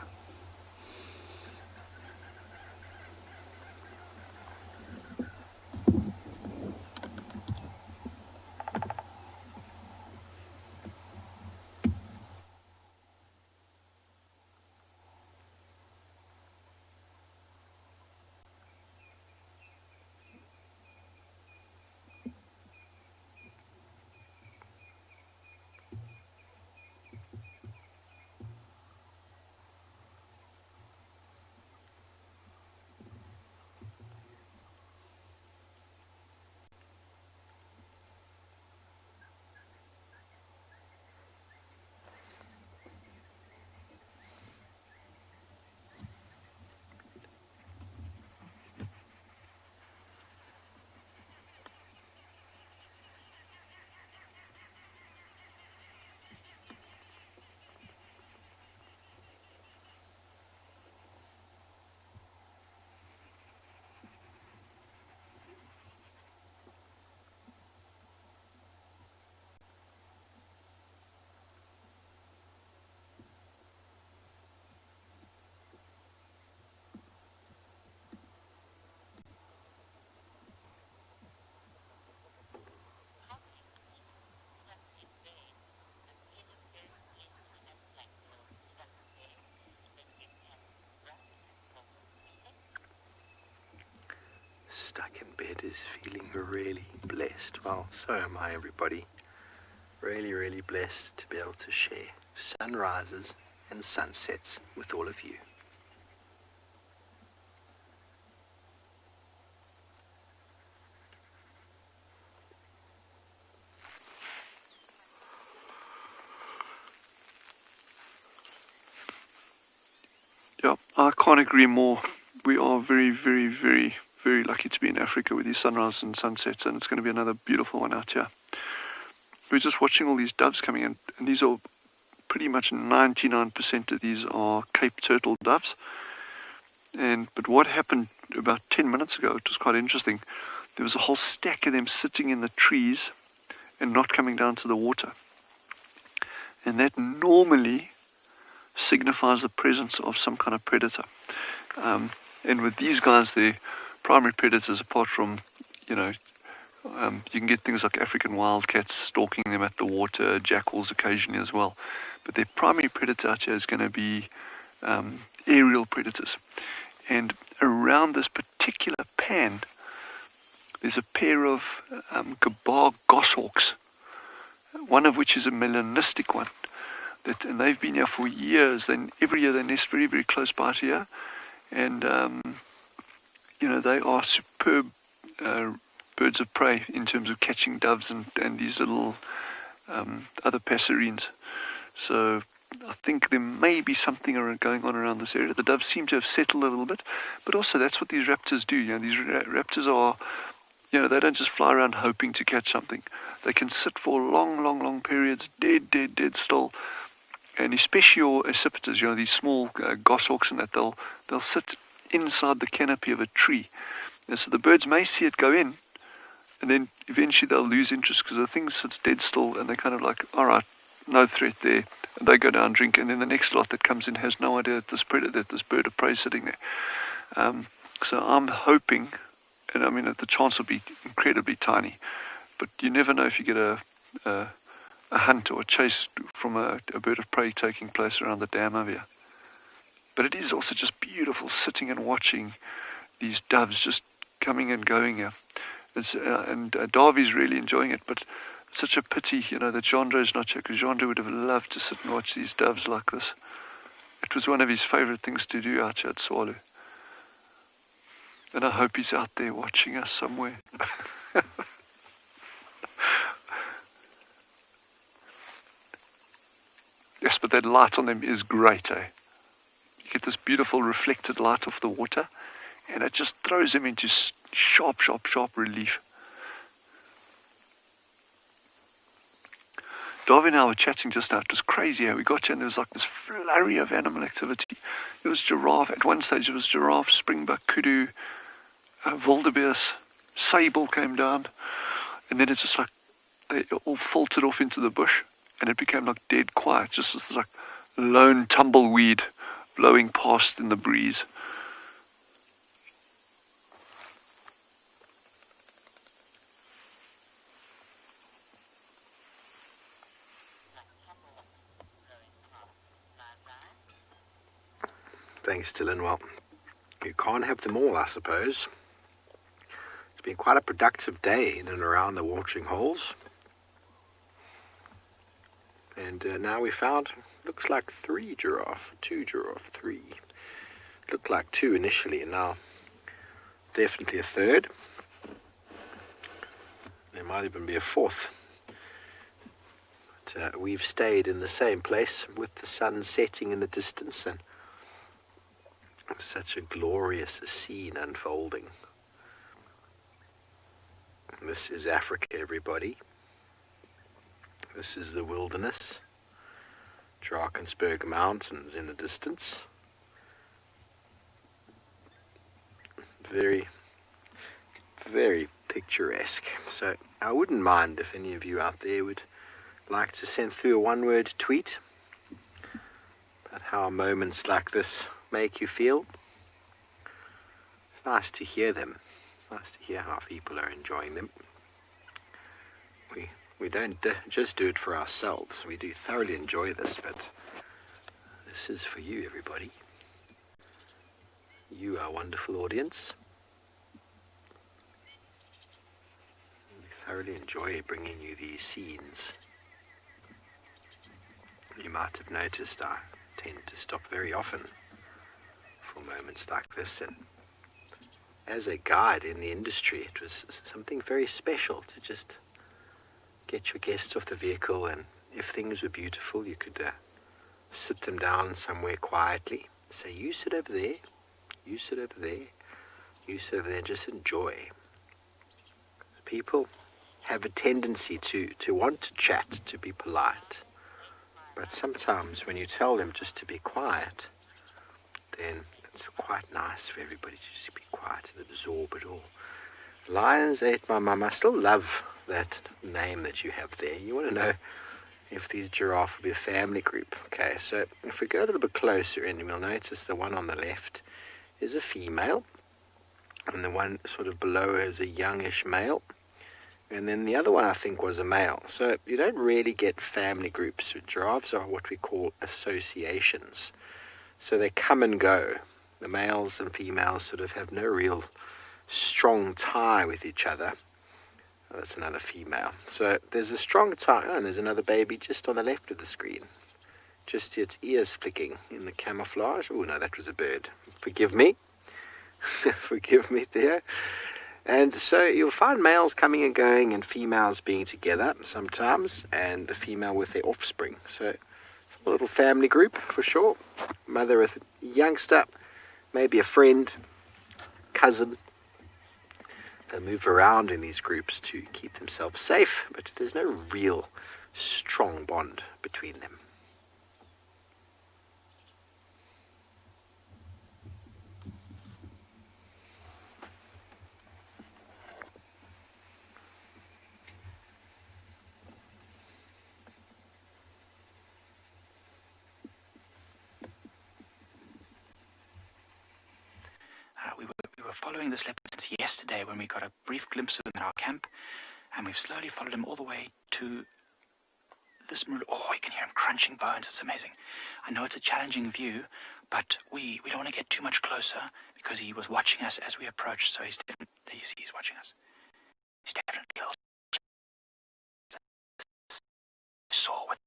Stuck in bed is feeling really blessed. Well, so am I, everybody. Really, really blessed to be able to share sunrises and sunsets with all of you. Yeah, I can't agree more. We are very, very, very, very lucky to be in Africa with these sunrises and sunsets, and it's going to be another beautiful one out here. We're just watching all these doves coming in, and these are pretty much 99% of these are Cape turtle doves. But what happened about 10 minutes ago, it was quite interesting. There was a whole stack of them sitting in the trees and not coming down to the water. And that normally signifies the presence of some kind of predator. And with these guys, their primary predators, apart from, you can get things like African wildcats stalking them at the water, jackals occasionally as well. But their primary predator out here is going to be aerial predators. And around this particular pan, there's a pair of gabar goshawks, one of which is a melanistic one. And they've been here for years. And every year they nest very, very close by here. And, they are superb birds of prey in terms of catching doves and these little other passerines. So I think there may be something going on around this area. The doves seem to have settled a little bit, but also that's what these raptors do. These raptors are, they don't just fly around hoping to catch something. They can sit for long, long, long periods, dead still. And especially your accipiters, these small goshawks and that, they'll sit inside the canopy of a tree. And so the birds may see it go in, and then eventually they'll lose interest because the thing sits dead still, and they're kind of like, all right, no threat there. And they go down, drink, and then the next lot that comes in has no idea that this bird of prey is sitting there. So I'm hoping, and I mean, the chance will be incredibly tiny, but you never know if you get a hunt or a chase from a bird of prey taking place around the dam over here. But it is also just beautiful sitting and watching these doves just coming and going here. And Darby's really enjoying it, but such a pity, that Jandre's not here, because Jandre would have loved to sit and watch these doves like this. It was one of his favorite things to do out here at Tswalu. And I hope he's out there watching us somewhere. Yes, but that light on them is great, eh? You get this beautiful reflected light off the water, and it just throws them into sharp relief. Darwin and I were chatting just now. It was crazy how we got here, and there was like this flurry of animal activity. There was giraffe. At one stage, there was giraffe, springbuck, kudu, wildebeest, sable came down, and then it's just like they all filtered off into the bush, and it became like dead quiet, just this like lone tumbleweed blowing past in the breeze. Thanks, Dylan. Well, you can't have them all, I suppose. It's been quite a productive day in and around the watering holes. And now we found, looks like two giraffe, three. Looked like two initially, and now definitely a third. There might even be a fourth. But we've stayed in the same place with the sun setting in the distance, and such a glorious scene unfolding. This is Africa, everybody. This is the wilderness. Drakensberg Mountains in the distance. Very, very picturesque. So I wouldn't mind if any of you out there would like to send through a one-word tweet about how moments like this make you feel. It's nice to hear them. Nice to hear how people are enjoying them. We don't just do it for ourselves. We do thoroughly enjoy this, but this is for you, everybody. You, our wonderful audience. We thoroughly enjoy bringing you these scenes. You might have noticed I tend to stop very often for moments like this, and as a guide in the industry, it was something very special to just get your guests off the vehicle, and if things were beautiful, you could sit them down somewhere quietly, say, you sit over there, you sit over there, you sit over there, and just enjoy. People have a tendency to want to chat, to be polite, but sometimes when you tell them just to be quiet, then it's quite nice for everybody to just be quiet and absorb it all. Lions ate my mum. I still love that name that you have there. You want to know if these giraffe will be a family group. Okay, so if we go a little bit closer in, we'll notice the one on the left is a female, and the one sort of below is a youngish male, and then the other one I think was a male. So you don't really get family groups. Giraffes are what we call associations. So they come and go. The males and females sort of have no real strong tie with each other. Oh, that's another female. So there's a strong tie. Oh, and there's another baby just on the left of the screen. Just its ears flicking in the camouflage. Oh, no, that was a bird. Forgive me. Forgive me there. And so you'll find males coming and going and females being together sometimes, and the female with their offspring. So it's a little family group for sure. Mother with a youngster, maybe a friend, cousin. They move around in these groups to keep themselves safe, but there's no real strong bond between them. We were following this leopard since yesterday when we got a brief glimpse of him in our camp, and we've slowly followed him all the way to this. Oh, you can hear him crunching bones. It's amazing. I know it's a challenging view, but we don't want to get too much closer because he was watching us as we approached. So he's definitely, you see, he's watching us. He's definitely a little saw with.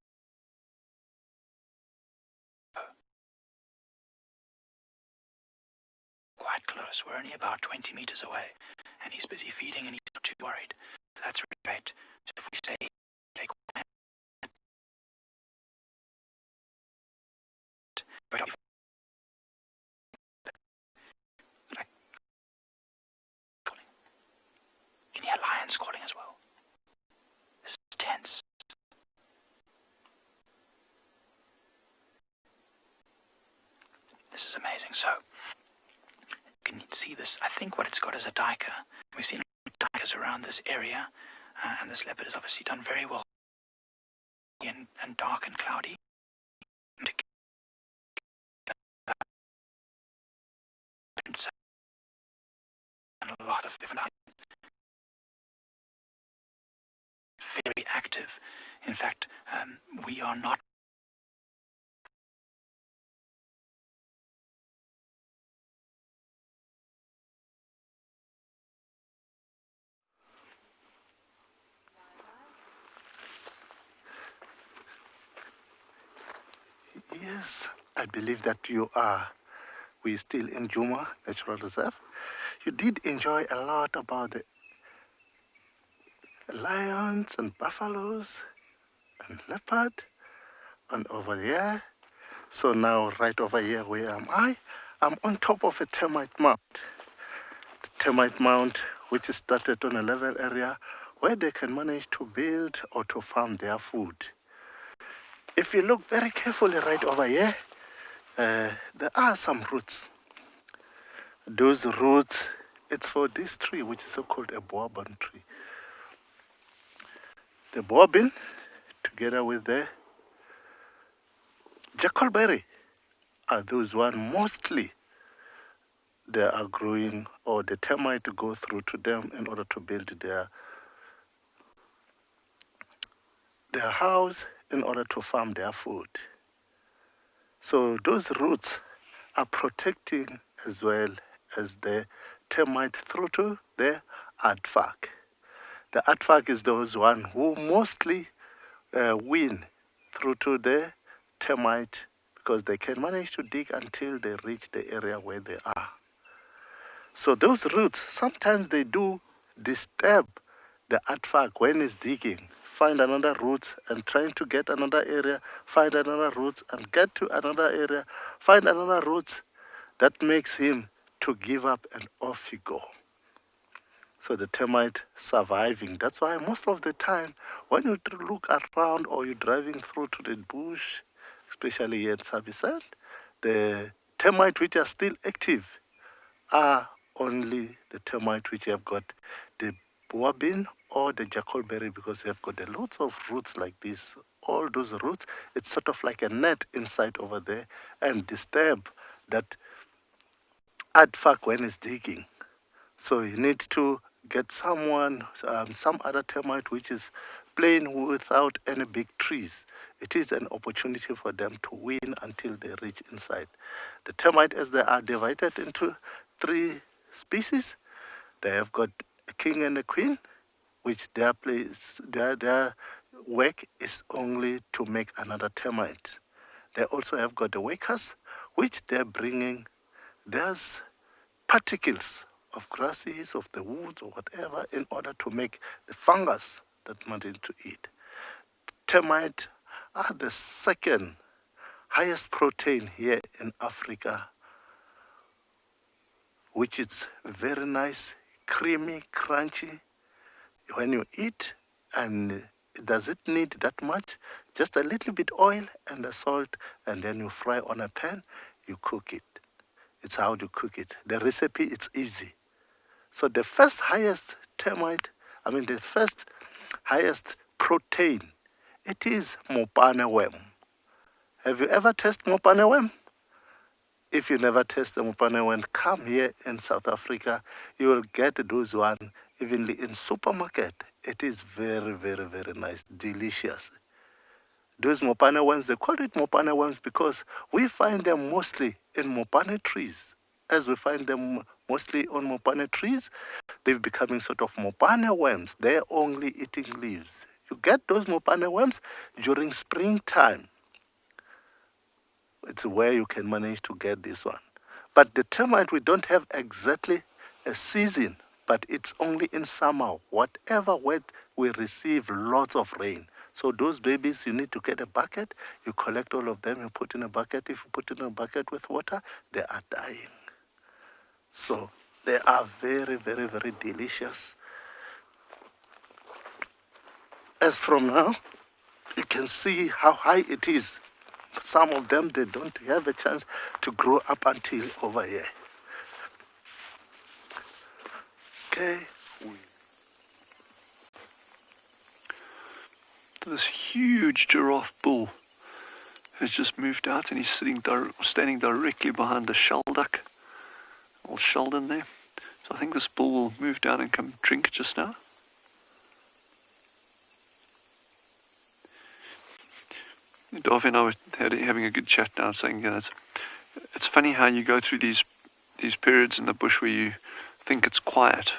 Quite close. We're only about 20 meters away, and he's busy feeding, and he's not too worried. That's really great. So if we say, take one, you can hear lions calling as well. This is tense. This is amazing. So you can see see this. I think what it's got is a duiker. We've seen duikers around this area, and this leopard has obviously done very well and dark and cloudy. And a lot of different very active. In fact, we are not. Yes, I believe that we're still in Djuma Natural Reserve. You did enjoy a lot about the lions and buffaloes and leopard and over here. So now right over here, where am I? I'm on top of a termite mound. The termite mound, which is started on a level area where they can manage to build or to farm their food. If you look very carefully right over here, there are some roots. Those roots, it's for this tree, which is so-called a boabin tree. The boabin, together with the jackalberry, are those one mostly they are growing, or the termite to go through to them in order to build their house, in order to farm their food. So those roots are protecting as well as the termite through to the aardvark. The aardvark is those one who mostly win through to the termite, because they can manage to dig until they reach the area where they are. So those roots, sometimes they do disturb the aardvark when it's digging. Find another root and trying to get another area, find another root and get to another area, find another root. That makes him to give up and off he go. So the termite surviving. That's why most of the time when you look around or you're driving through to the bush, especially here in Sabisand, the termite which are still active are only the termite which have got the boabin or the jackalberry, because they have got a lots of roots like this. All those roots, it's sort of like a net inside over there and disturb that aardvark when it's digging. So you need to get someone, some other termite which is plain without any big trees. It is an opportunity for them to win until they reach inside. The termite, as they are divided into 3 species, they have got a king and a queen, which their work is only to make another termite. They also have got the workers, which they're bringing there's particles of grasses, of the woods or whatever, in order to make the fungus that manage to eat. Termite are the second highest protein here in Africa, which is very nice, creamy, crunchy when you eat. And does it need that much? Just a little bit oil and the salt, and then you fry on a pan, you cook it. It's how you cook it. The recipe, it's easy. So the first highest protein, it is mopane worm. Have you ever tasted mopane worm? If you never taste the mopane worm, come here in South Africa. You will get those one evenly in supermarket. It is very, very, very nice, delicious. Those mopane worms, they call it mopane worms because we find them mostly in mopane trees. As we find them mostly on mopane trees, they're becoming sort of mopane worms. They're only eating leaves. You get those mopane worms during springtime. It's where you can manage to get this one. But the termite, we don't have exactly a season, but it's only in summer. Whatever wet, we receive lots of rain. So those babies, you need to get a bucket, you collect all of them, you put in a bucket. If you put in a bucket with water, they are dying. So they are very, very, very delicious. As from now, you can see how high it is. Some of them, they don't have a chance to grow up until over here. Okay. This huge giraffe bull has just moved out, and he's standing directly behind the shelduck, old Sheldon there. So I think this bull will move down and come drink just now. Davy and I were having a good chat now, saying, it's funny how you go through these periods in the bush where you think it's quiet.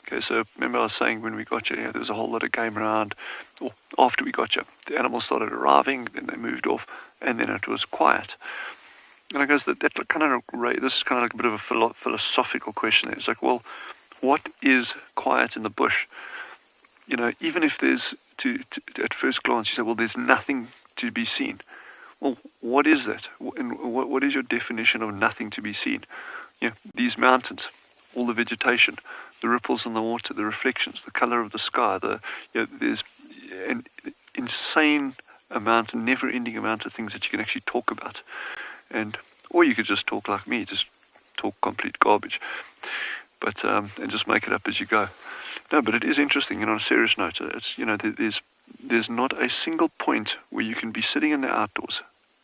Okay, so remember I was saying when we got you, there was a whole lot of game around. Or after we got you, the animals started arriving, then they moved off, and then it was quiet. And I guess this is kind of like a bit of a philosophical question there. It's like, well, what is quiet in the bush? Even if there's, at first glance, you say, well, there's nothing to be seen. Well, what is that? And what is your definition of nothing to be seen? These mountains, all the vegetation, the ripples in the water, the reflections, the color of the sky, there's an insane amount, a never-ending amount of things that you can actually talk about. Or you could just talk like me, just talk complete garbage, but and just make it up as you go. No, but it is interesting. On a serious note, it's there's not a single point where you can be sitting in the outdoors,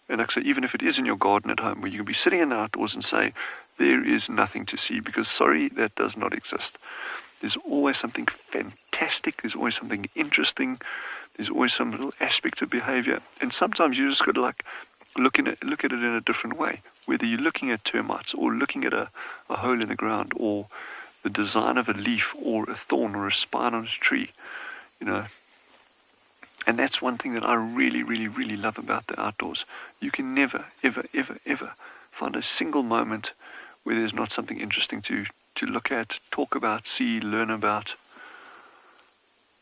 and actually even if it is in your garden at home, where you can be sitting in the outdoors and say there is nothing to see, because sorry, that does not exist. There's always something fantastic. There's always something interesting. There's always some little aspect of behavior, and sometimes you just got to look at it in a different way. Whether you're looking at termites or looking at a hole in the ground, or the design of a leaf or a thorn or a spine on a tree, And that's one thing that I really, really, really love about the outdoors. You can never, ever, ever, ever find a single moment where there's not something interesting to look at, talk about, see, learn about.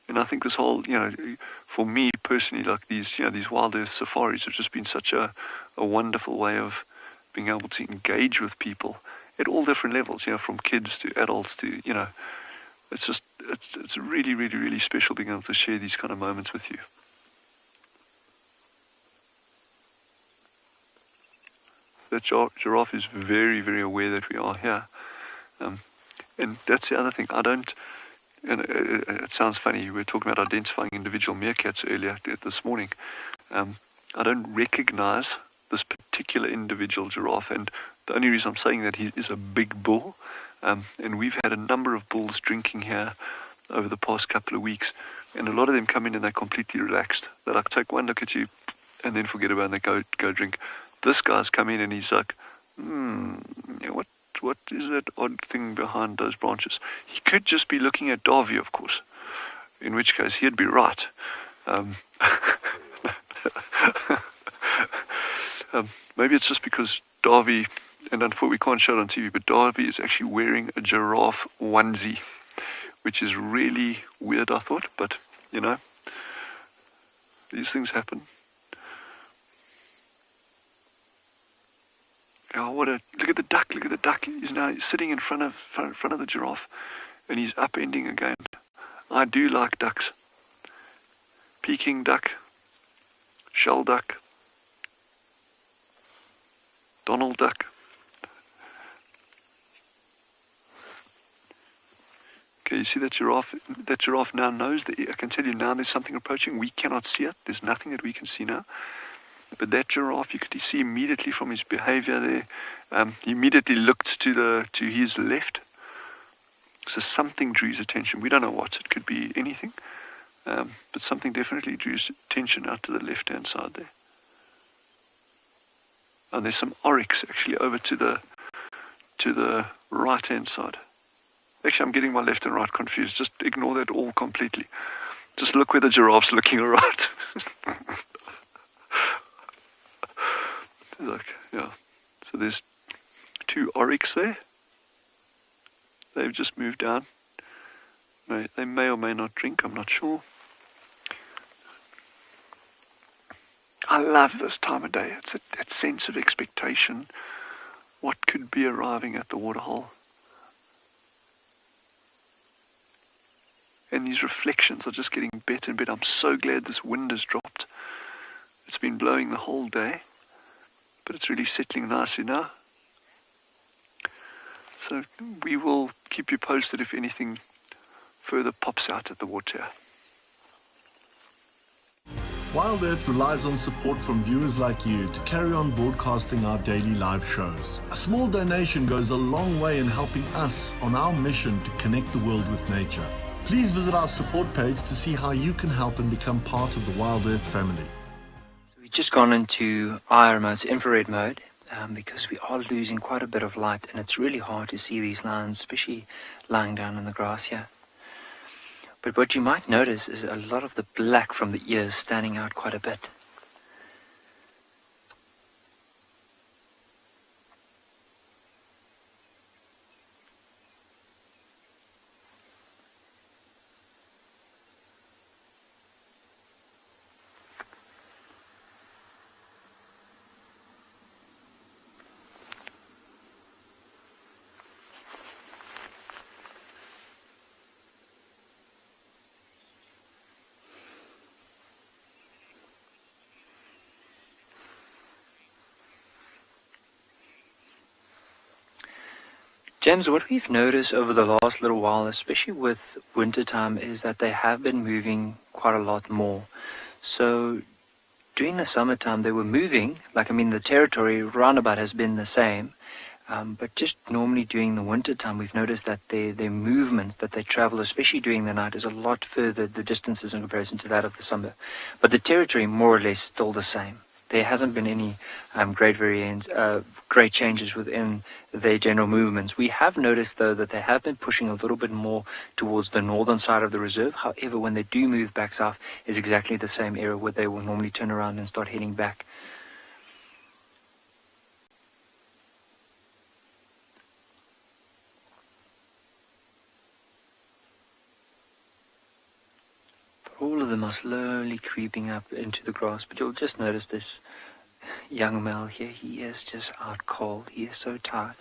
And I think this whole, for me personally, like these wild earth safaris have just been such a wonderful way of being able to engage with people at all different levels, from kids to adults to, it's really, really, really special being able to share these kind of moments with you. That giraffe is very, very aware that we are here. And that's the other thing. It sounds funny, we were talking about identifying individual meerkats earlier this morning. I don't recognize this particular individual giraffe, and the only reason I'm saying that he is a big bull. And we've had a number of bulls drinking here over the past couple of weeks, and a lot of them come in and they're completely relaxed. They take one look at you and then forget about it and they go drink. This guy's come in and he's like, what is that odd thing behind those branches? He could just be looking at Davy, of course, in which case he'd be right. Maybe it's just because Davy, and unfortunately we can't show it on TV, but Davy is actually wearing a giraffe onesie, which is really weird, I thought, but, these things happen. Oh, look at the duck. He's now sitting in front of the giraffe, and he's upending again. I do like ducks. Peking duck, shell duck, Donald duck. Okay, you see that giraffe? That giraffe now knows that, I can tell you now there's something approaching. We cannot see it. There's nothing that we can see now. But that giraffe, you could see immediately from his behavior there. He immediately looked to his left. So something drew his attention. We don't know what. It could be anything. But something definitely drew his attention out to the left-hand side there. And there's some oryx actually over to the right-hand side. Actually, I'm getting my left and right confused. Just ignore that all completely. Just look where the giraffe's looking, all right? So there's two oryx there. They've just moved down. They may or may not drink, I'm not sure. I love this time of day. It's that sense of expectation. What could be arriving at the waterhole? And these reflections are just getting better and better. I'm so glad this wind has dropped. It's been blowing the whole day, but it's really settling nicely now. So we will keep you posted if anything further pops out at the water. Wild Earth relies on support from viewers like you to carry on broadcasting our daily live shows. A small donation goes a long way in helping us on our mission to connect the world with nature. Please visit our support page to see how you can help and become part of the Wild Earth family. We've just gone into IR mode, infrared mode, because we are losing quite a bit of light, and it's really hard to see these lines, especially lying down in the grass here. But what you might notice is a lot of the black from the ears standing out quite a bit. James, what we've noticed over the last little while, especially with wintertime, is that they have been moving quite a lot more. So during the summertime, they were moving, the territory roundabout has been the same. But just normally during the wintertime, we've noticed that their movements, that they travel, especially during the night, is a lot further, the distances in comparison to that of the summer. But the territory, more or less, still the same. There hasn't been any great changes within their general movements. We have noticed, though, that they have been pushing a little bit more towards the northern side of the reserve. However, when they do move back south, is exactly the same area where they will normally turn around and start heading back. All of them are slowly creeping up into the grass, but you'll just notice this young male here. He is just out cold. He is so tired.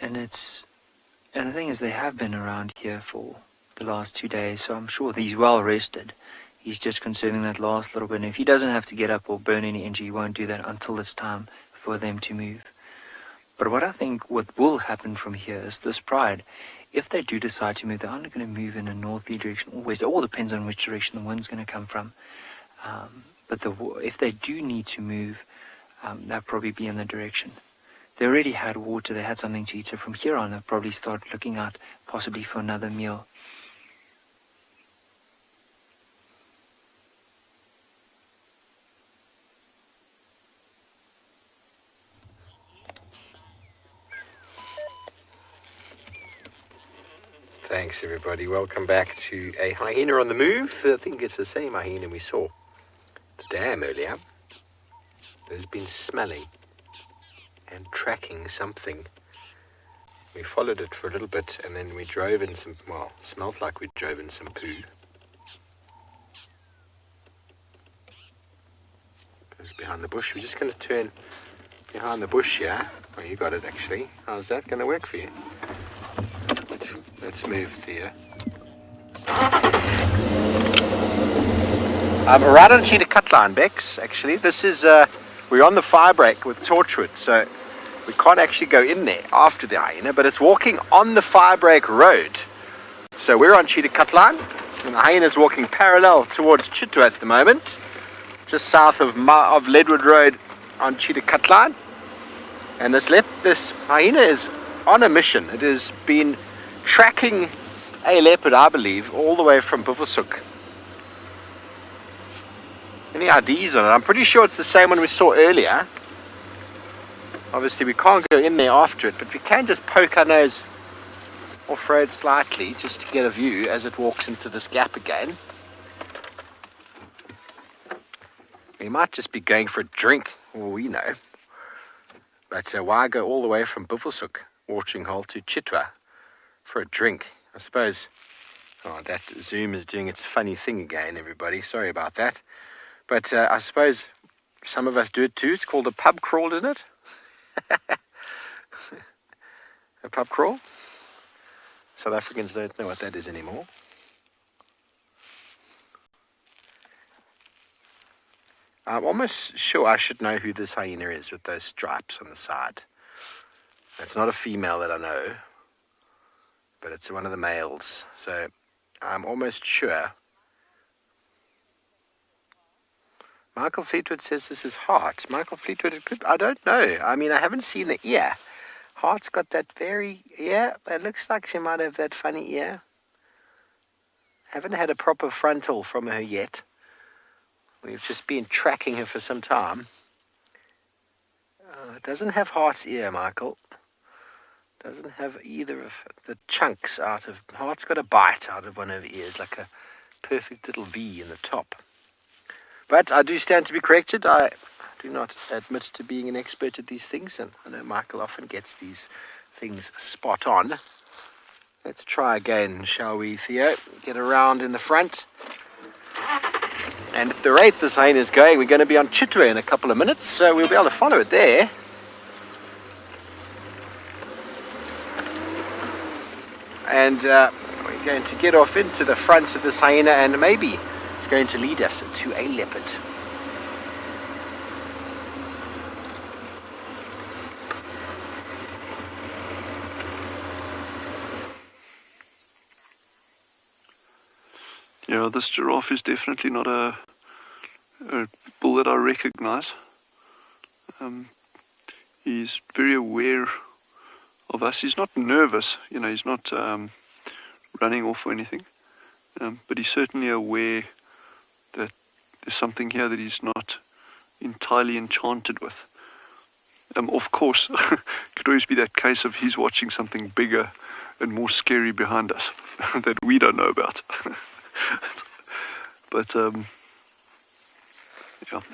And the thing is, they have been around here for the last 2 days, so I'm sure he's well rested. He's just conserving that last little bit. And if he doesn't have to get up or burn any energy, he won't do that until it's time for them to move. But what I think what will happen from here is this pride. If they do decide to move, they're only going to move in a northerly direction or west. It all depends on which direction the wind's going to come from. But if they do need to move, they'll probably be in the direction. They already had water, they had something to eat, so from here on they'll probably start looking out possibly for another meal. Thanks everybody, welcome back to a hyena on the move. I think it's the same hyena we saw at the dam earlier. It's been smelling and tracking something. We followed it for a little bit and then we drove in some, well, smelled like we drove in some poo. Goes behind the bush. We're just going to turn behind the bush here. Oh, you got it actually. How's that going to work for you? Let's move Thea. Right on Cheetah Cutline, Bex, actually. This is, we're on the fire break with Torchwood, so we can't actually go in there after the hyena, but it's walking on the fire break road. So we're on Cheetah Cutline, and the hyena's walking parallel towards Chitwa at the moment, just south of Ledwood Road on Cheetah Cutline. And this hyena is on a mission. It has been tracking a leopard, I believe, all the way from Buffelshoek. Any IDs on it? I'm pretty sure it's the same one we saw earlier. Obviously we can't go in there after it, but we can just poke our nose off-road slightly just to get a view as it walks into this gap again. We might just be going for a drink, all we know. But why go all the way from Buffelshoek watering hole to Chitwa for a drink? I suppose. Oh, that Zoom is doing its funny thing again, everybody. Sorry about that. But I suppose some of us do it too. It's called a pub crawl, isn't it? A pub crawl? South Africans don't know what that is anymore. I'm almost sure I should know who this hyena is with those stripes on the side. It's not a female that I know, but it's one of the males. So I'm almost sure. Michael Fleetwood says this is Heart. Michael Fleetwood, I don't know. I mean, I haven't seen the ear. Heart's got that it looks like she might have that funny ear. Haven't had a proper frontal from her yet. We've just been tracking her for some time. Doesn't have Heart's ear, Michael. Doesn't have either of the chunks out of... Heart's got a bite out of one of her ears, like a perfect little V in the top. But I do stand to be corrected. I do not admit to being an expert at these things, and I know Michael often gets these things spot on. Let's try again, shall we, Theo? Get around in the front. And at the rate this hyena is going, we're going to be on Chitwe in a couple of minutes, so we'll be able to follow it there. And we're going to get off into the front of this hyena, and maybe it's going to lead us to a leopard. Yeah, this giraffe is definitely not a bull that I recognize. He's very aware of us. He's not nervous, he's not running off or anything. But he's certainly aware that there's something here that he's not entirely enchanted with. Of course, could always be that case of he's watching something bigger and more scary behind us that we don't know about. But yeah.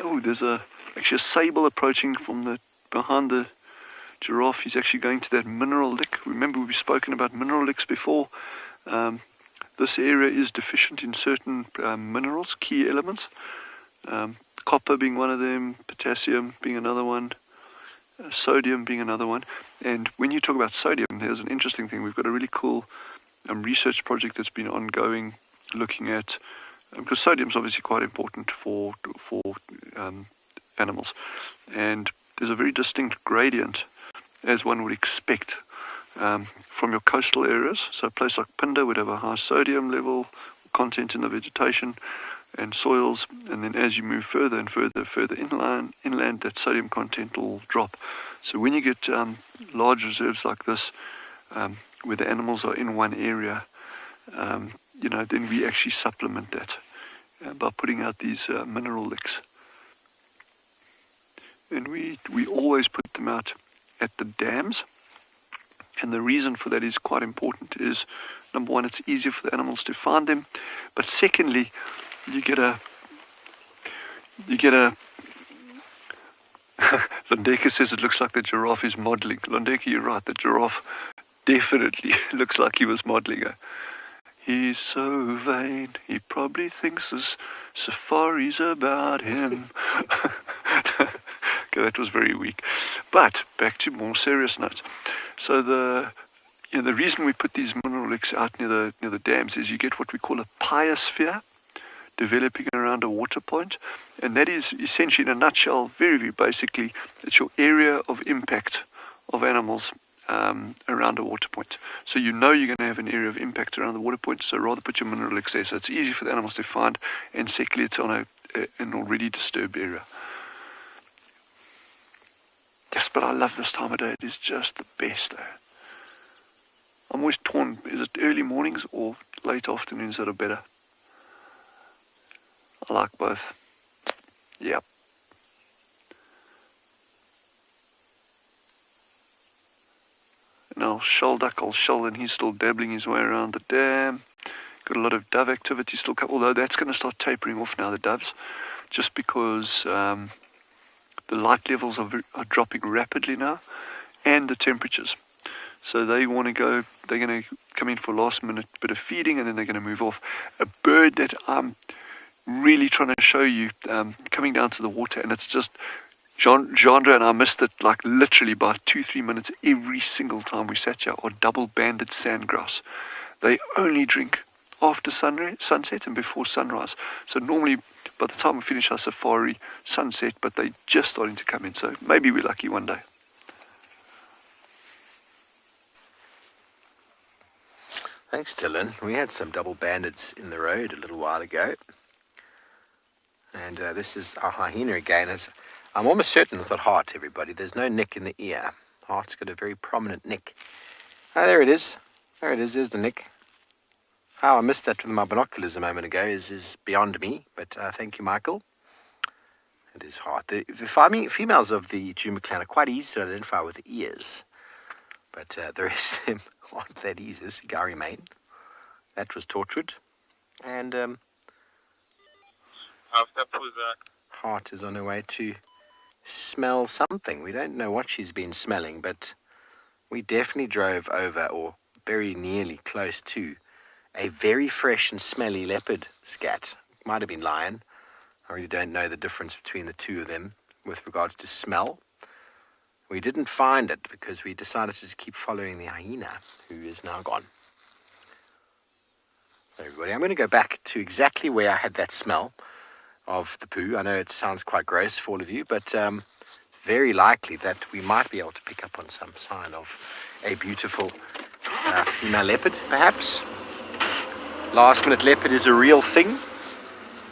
Oh, there's actually a sable approaching from behind the giraffe. He's actually going to that mineral lick. Remember, we've spoken about mineral licks before. This area is deficient in certain minerals, key elements. Copper being one of them, potassium being another one, sodium being another one. And when you talk about sodium, there's an interesting thing. We've got a really cool research project that's been ongoing, looking at, because sodium is obviously quite important for animals, and there's a very distinct gradient, as one would expect, from your coastal areas. So a place like Pinda would have a high sodium level content in the vegetation and soils, and then as you move further and further inland, that sodium content will drop. So when you get large reserves like this, where the animals are in one area, then we actually supplement that by putting out these mineral licks. And we always put them out at the dams. And the reason for that is quite important. Is, number one, it's easier for the animals to find them. But secondly, you get a Londeka says it looks like the giraffe is modeling. Londeka, you're right, the giraffe definitely looks like he was modeling her. He's so vain, he probably thinks this safari's about him. Okay, that was very weak. But back to more serious notes. So the reason we put these mineral licks out near the dams is you get what we call a biosphere developing around a water point, and that is essentially, in a nutshell, very, very basically, it's your area of impact of animals around a water point. So you're going to have an area of impact around the water point, so rather put your mineral licks there, so it's easy for the animals to find, and secondly, it's on an already disturbed area. Yes, but I love this time of day. It is just the best, though. I'm always torn. Is it early mornings or late afternoons that are better? I like both. Yep. And I'll shell, and he's still dabbling his way around the dam. Got a lot of dove activity still, although that's going to start tapering off now, the doves, just because the light levels are dropping rapidly now, and the temperatures. So they want to go, they're going to come in for last minute bit of feeding, and then they're going to move off. A bird that I'm really trying to show you, coming down to the water, and it's just, Jandra and I missed it like literally by 2-3 minutes every single time we sat here, are double-banded sandgrouse. They only drink after sunset and before sunrise. So normally by the time we finish our safari, sunset, but they're just starting to come in. So maybe we're lucky one day. Thanks, Dylan. We had some double bandeds in the road a little while ago. And this is our hyena again. I'm almost certain it's not heart, everybody. There's no nick in the ear. Heart's got a very prominent nick. Oh, there it is. There it is. There's the nick. How I missed that with my binoculars a moment ago is beyond me. But thank you, Michael. It is heart. The females of the Djuma clan are quite easy to identify with the ears. But the rest of them aren't that easy. This is Gary Main. That was Torchwood. And Heart is on her way to smell something. We don't know what she's been smelling, but we definitely drove over, or very nearly close to, a very fresh and smelly leopard scat. Might have been lion. I really don't know the difference between the two of them with regards to smell. We didn't find it because we decided to keep following the hyena, who is now gone. So everybody, I'm going to go back to exactly where I had that smell of the poo. I know it sounds quite gross for all of you, but very likely that we might be able to pick up on some sign of a beautiful female leopard, perhaps. Last minute leopard is a real thing.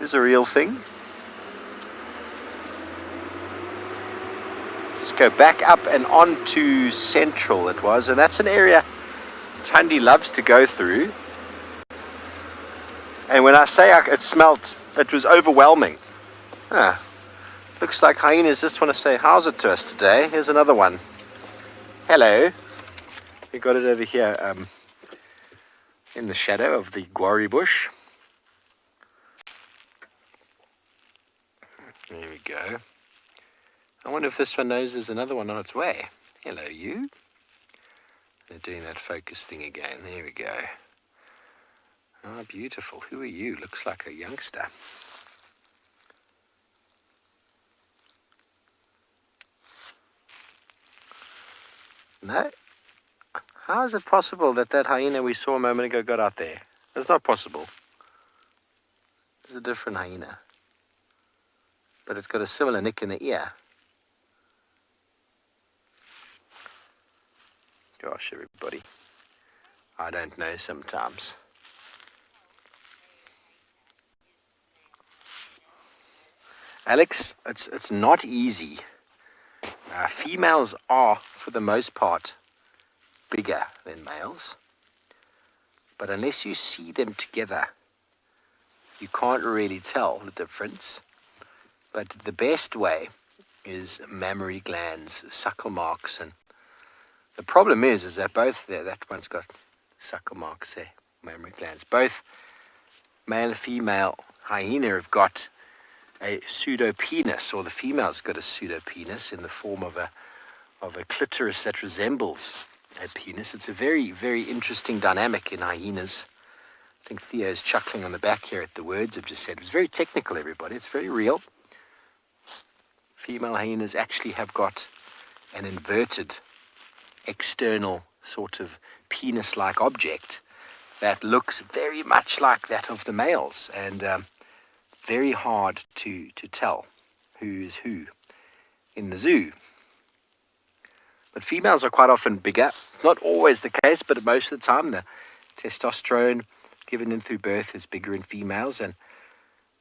It is a real thing. Let's go back up and on to Central it was, and that's an area Tundi loves to go through. And when I say it smelt, it was overwhelming. Looks like hyenas just want to say how's it to us today. Here's another one. Hello. We got it over here in the shadow of the guarri bush. There we go. I wonder if this one knows there's another one on its way. Hello, you. They're doing that focus thing again. There we go. Ah, beautiful. Who are you? Looks like a youngster. No? How is it possible that hyena we saw a moment ago got out there? It's not possible. It's a different hyena. But it's got a similar nick in the ear. Gosh, everybody. I don't know sometimes. Alex, it's not easy. Females are, for the most part, bigger than males. But unless you see them together, you can't really tell the difference. But the best way is mammary glands, suckle marks, and the problem is that both there, that one's got suckle marks there, mammary glands. Both male and female hyena have got a pseudopenis, or the female's got a pseudopenis in the form of a clitoris that resembles a penis. It's a very, very interesting dynamic in hyenas. I think Theo's chuckling on the back here at the words I've just said. It's very technical, everybody. It's very real. Female hyenas actually have got an inverted external sort of penis-like object that looks very much like that of the males, and very hard to tell who is who in the zoo. But females are quite often bigger. It's not always the case, but most of the time the testosterone given in through birth is bigger in females, and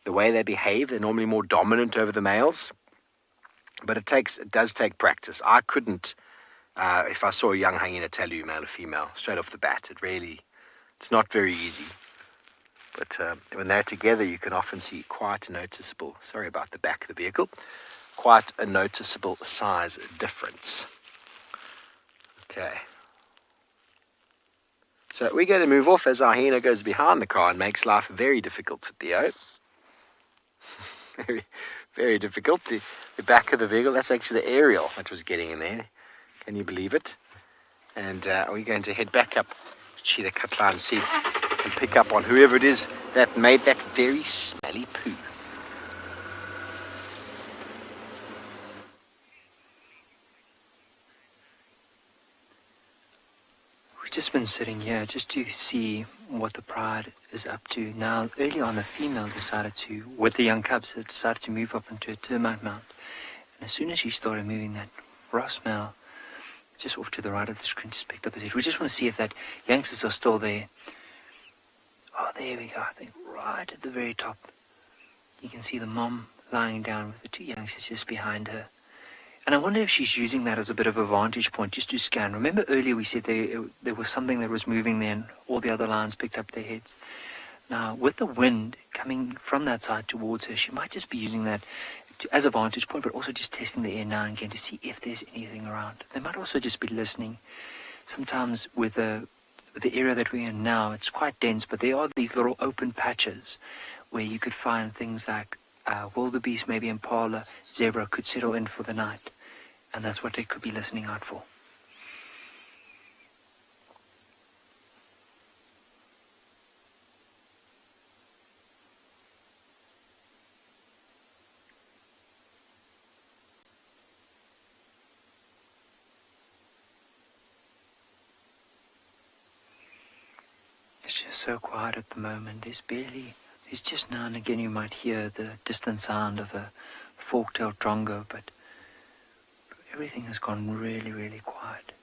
the way they behave, they're normally more dominant over the males. But it does take practice. I couldn't, if I saw a young hyena, tell you male or female straight off the bat. It's not very easy. But when they're together, you can often see quite a noticeable, sorry about the back of the vehicle, quite a noticeable size difference. Okay. So we're going to move off as our hyena goes behind the car and makes life very difficult for Theo. Very, very difficult. The back of the vehicle, that's actually the aerial that was getting in there. Can you believe it? And we're going to head back up Cheetah Katla and see and pick up on whoever it is that made that very smelly poo. We've just been sitting here just to see what the pride is up to. Now, early on, the female decided to, with the young cubs, decided to move up into a termite mound. And as soon as she started moving, that Ross male just off to the right of the screen just picked up his head. We just want to see if that youngsters are still there. Oh, there we go. I think right at the very top, you can see the mom lying down with the two youngsters just behind her. And I wonder if she's using that as a bit of a vantage point just to scan. Remember earlier we said there was something that was moving there and all the other lions picked up their heads. Now, with the wind coming from that side towards her, she might just be using that as a vantage point, but also just testing the air now and again to see if there's anything around. They might also just be listening. Sometimes with the area that we're in now, it's quite dense, but there are these little open patches where you could find things like wildebeest, maybe impala, zebra could settle in for the night. And that's what they could be listening out for. It's just so quiet at the moment. There's just now and again you might hear the distant sound of a fork-tailed drongo, but everything has gone really, really quiet.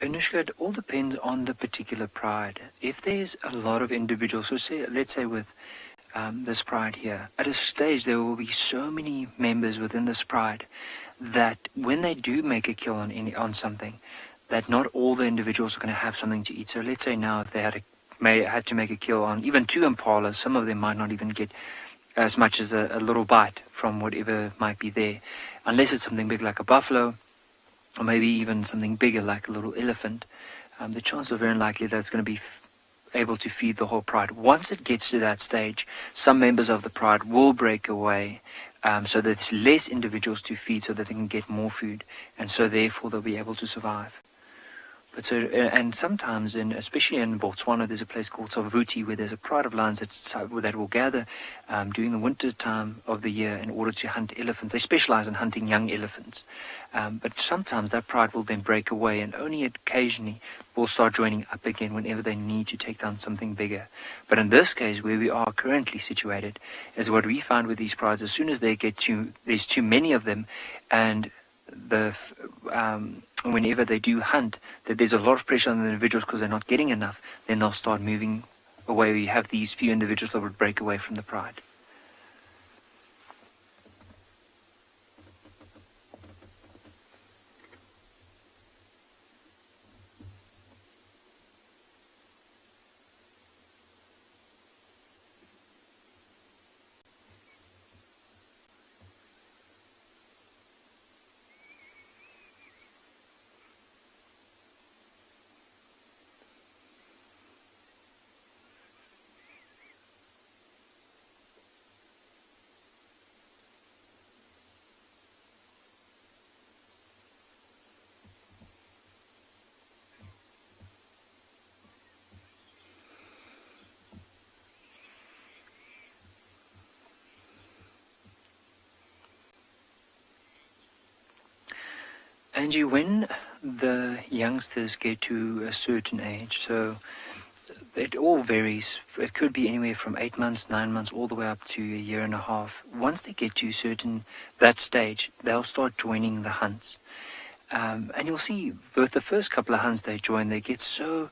Anushka, it all depends on the particular pride. If there's a lot of individuals, so let's say with this pride here, at a stage there will be so many members within this pride that when they do make a kill on something, that not all the individuals are going to have something to eat. So let's say now if they had to make a kill on even 2 impalas, some of them might not even get as much as a little bite from whatever might be there, unless it's something big like a buffalo, or maybe even something bigger like a little elephant. The chances are very likely that it's going to be able to feed the whole pride. Once it gets to that stage, some members of the pride will break away so that there's less individuals to feed so that they can get more food, and so therefore they'll be able to survive. But and sometimes, especially in Botswana, there's a place called Tswalu where there's a pride of lions that will gather during the winter time of the year in order to hunt elephants. They specialize in hunting young elephants. But sometimes that pride will then break away and only occasionally will start joining up again whenever they need to take down something bigger. But in this case, where we are currently situated, is what we find with these prides, as soon as they get there's too many of them, and whenever they do hunt, that there's a lot of pressure on the individuals because they're not getting enough, then they'll start moving away. We have these few individuals that would break away from the pride. Angie, when the youngsters get to a certain age, so it all varies. It could be anywhere from 8 months, 9 months, all the way up to a year and a half. Once they get to that stage, they'll start joining the hunts. And you'll see with the first couple of hunts they join, they get so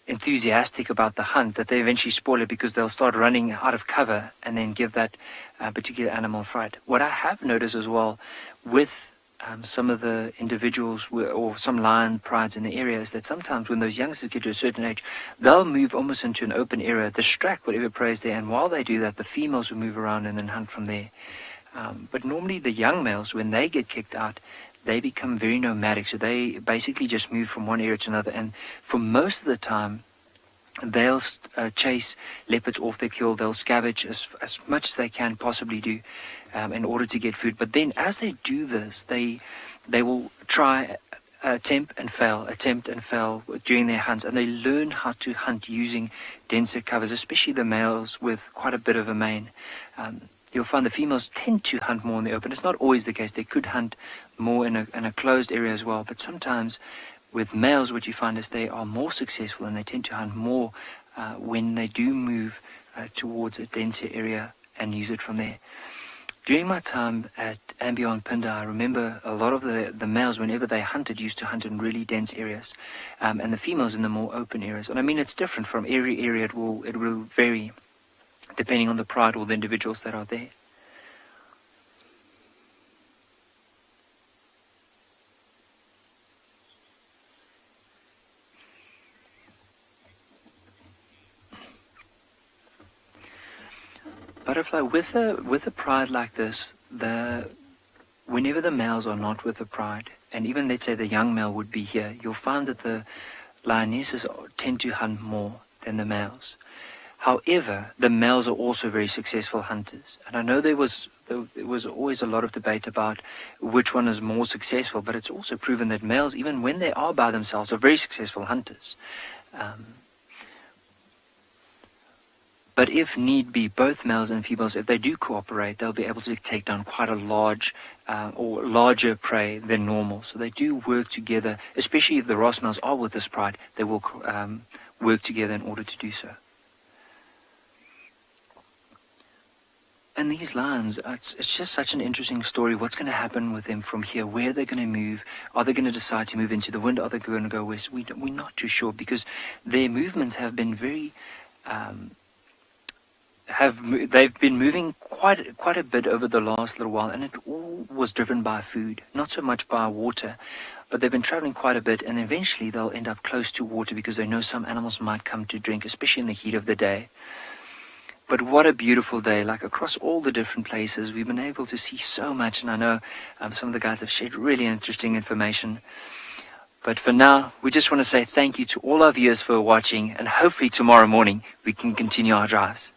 enthusiastic about the hunt that they eventually spoil it because they'll start running out of cover and then give that particular animal fright. What I have noticed as well with some of the individuals or some lion prides in the area is that sometimes when those youngsters get to a certain age, they'll move almost into an open area, distract whatever prey is there, and while they do that, the females will move around and then hunt from there. But normally the young males, when they get kicked out, they become very nomadic, so they basically just move from one area to another, and for most of the time they'll chase leopards off their kill. They'll scavenge as much as they can possibly do in order to get food. But then as they do this, they will try attempt and fail during their hunts, and they learn how to hunt using denser covers, especially the males with quite a bit of a mane. You'll find the females tend to hunt more in the open. It's not always the case. They could hunt more in a closed area as well, but sometimes with males, what you find is they are more successful and they tend to hunt more when they do move towards a denser area and use it from there. During my time at and beyond Pinda, I remember a lot of the males, whenever they hunted, used to hunt in really dense areas, and the females in the more open areas. And I mean, it's different from every area. It will vary depending on the pride or the individuals that are there. Butterfly, with a pride like this, whenever the males are not with the pride, and even let's say the young male would be here, you'll find that the lionesses tend to hunt more than the males. However, the males are also very successful hunters, and I know there was always a lot of debate about which one is more successful, but it's also proven that males, even when they are by themselves, are very successful hunters. But if need be, both males and females, if they do cooperate, they'll be able to take down quite a large or larger prey than normal. So they do work together, especially if the Ross males are with this pride, they will work together in order to do so. And these lions, it's just such an interesting story. What's going to happen with them from here? Where are they going to move? Are they going to decide to move into the wind? Are they going to go west? We're not too sure, because their movements have been very... they've been moving quite a bit over the last little while, and it all was driven by food, not so much by water, but they've been traveling quite a bit, and eventually they'll end up close to water because they know some animals might come to drink, especially in the heat of the day. But what a beautiful day. Like, across all the different places, we've been able to see so much, and I know some of the guys have shared really interesting information. But for now, we just want to say thank you to all our viewers for watching, and hopefully tomorrow morning we can continue our drives.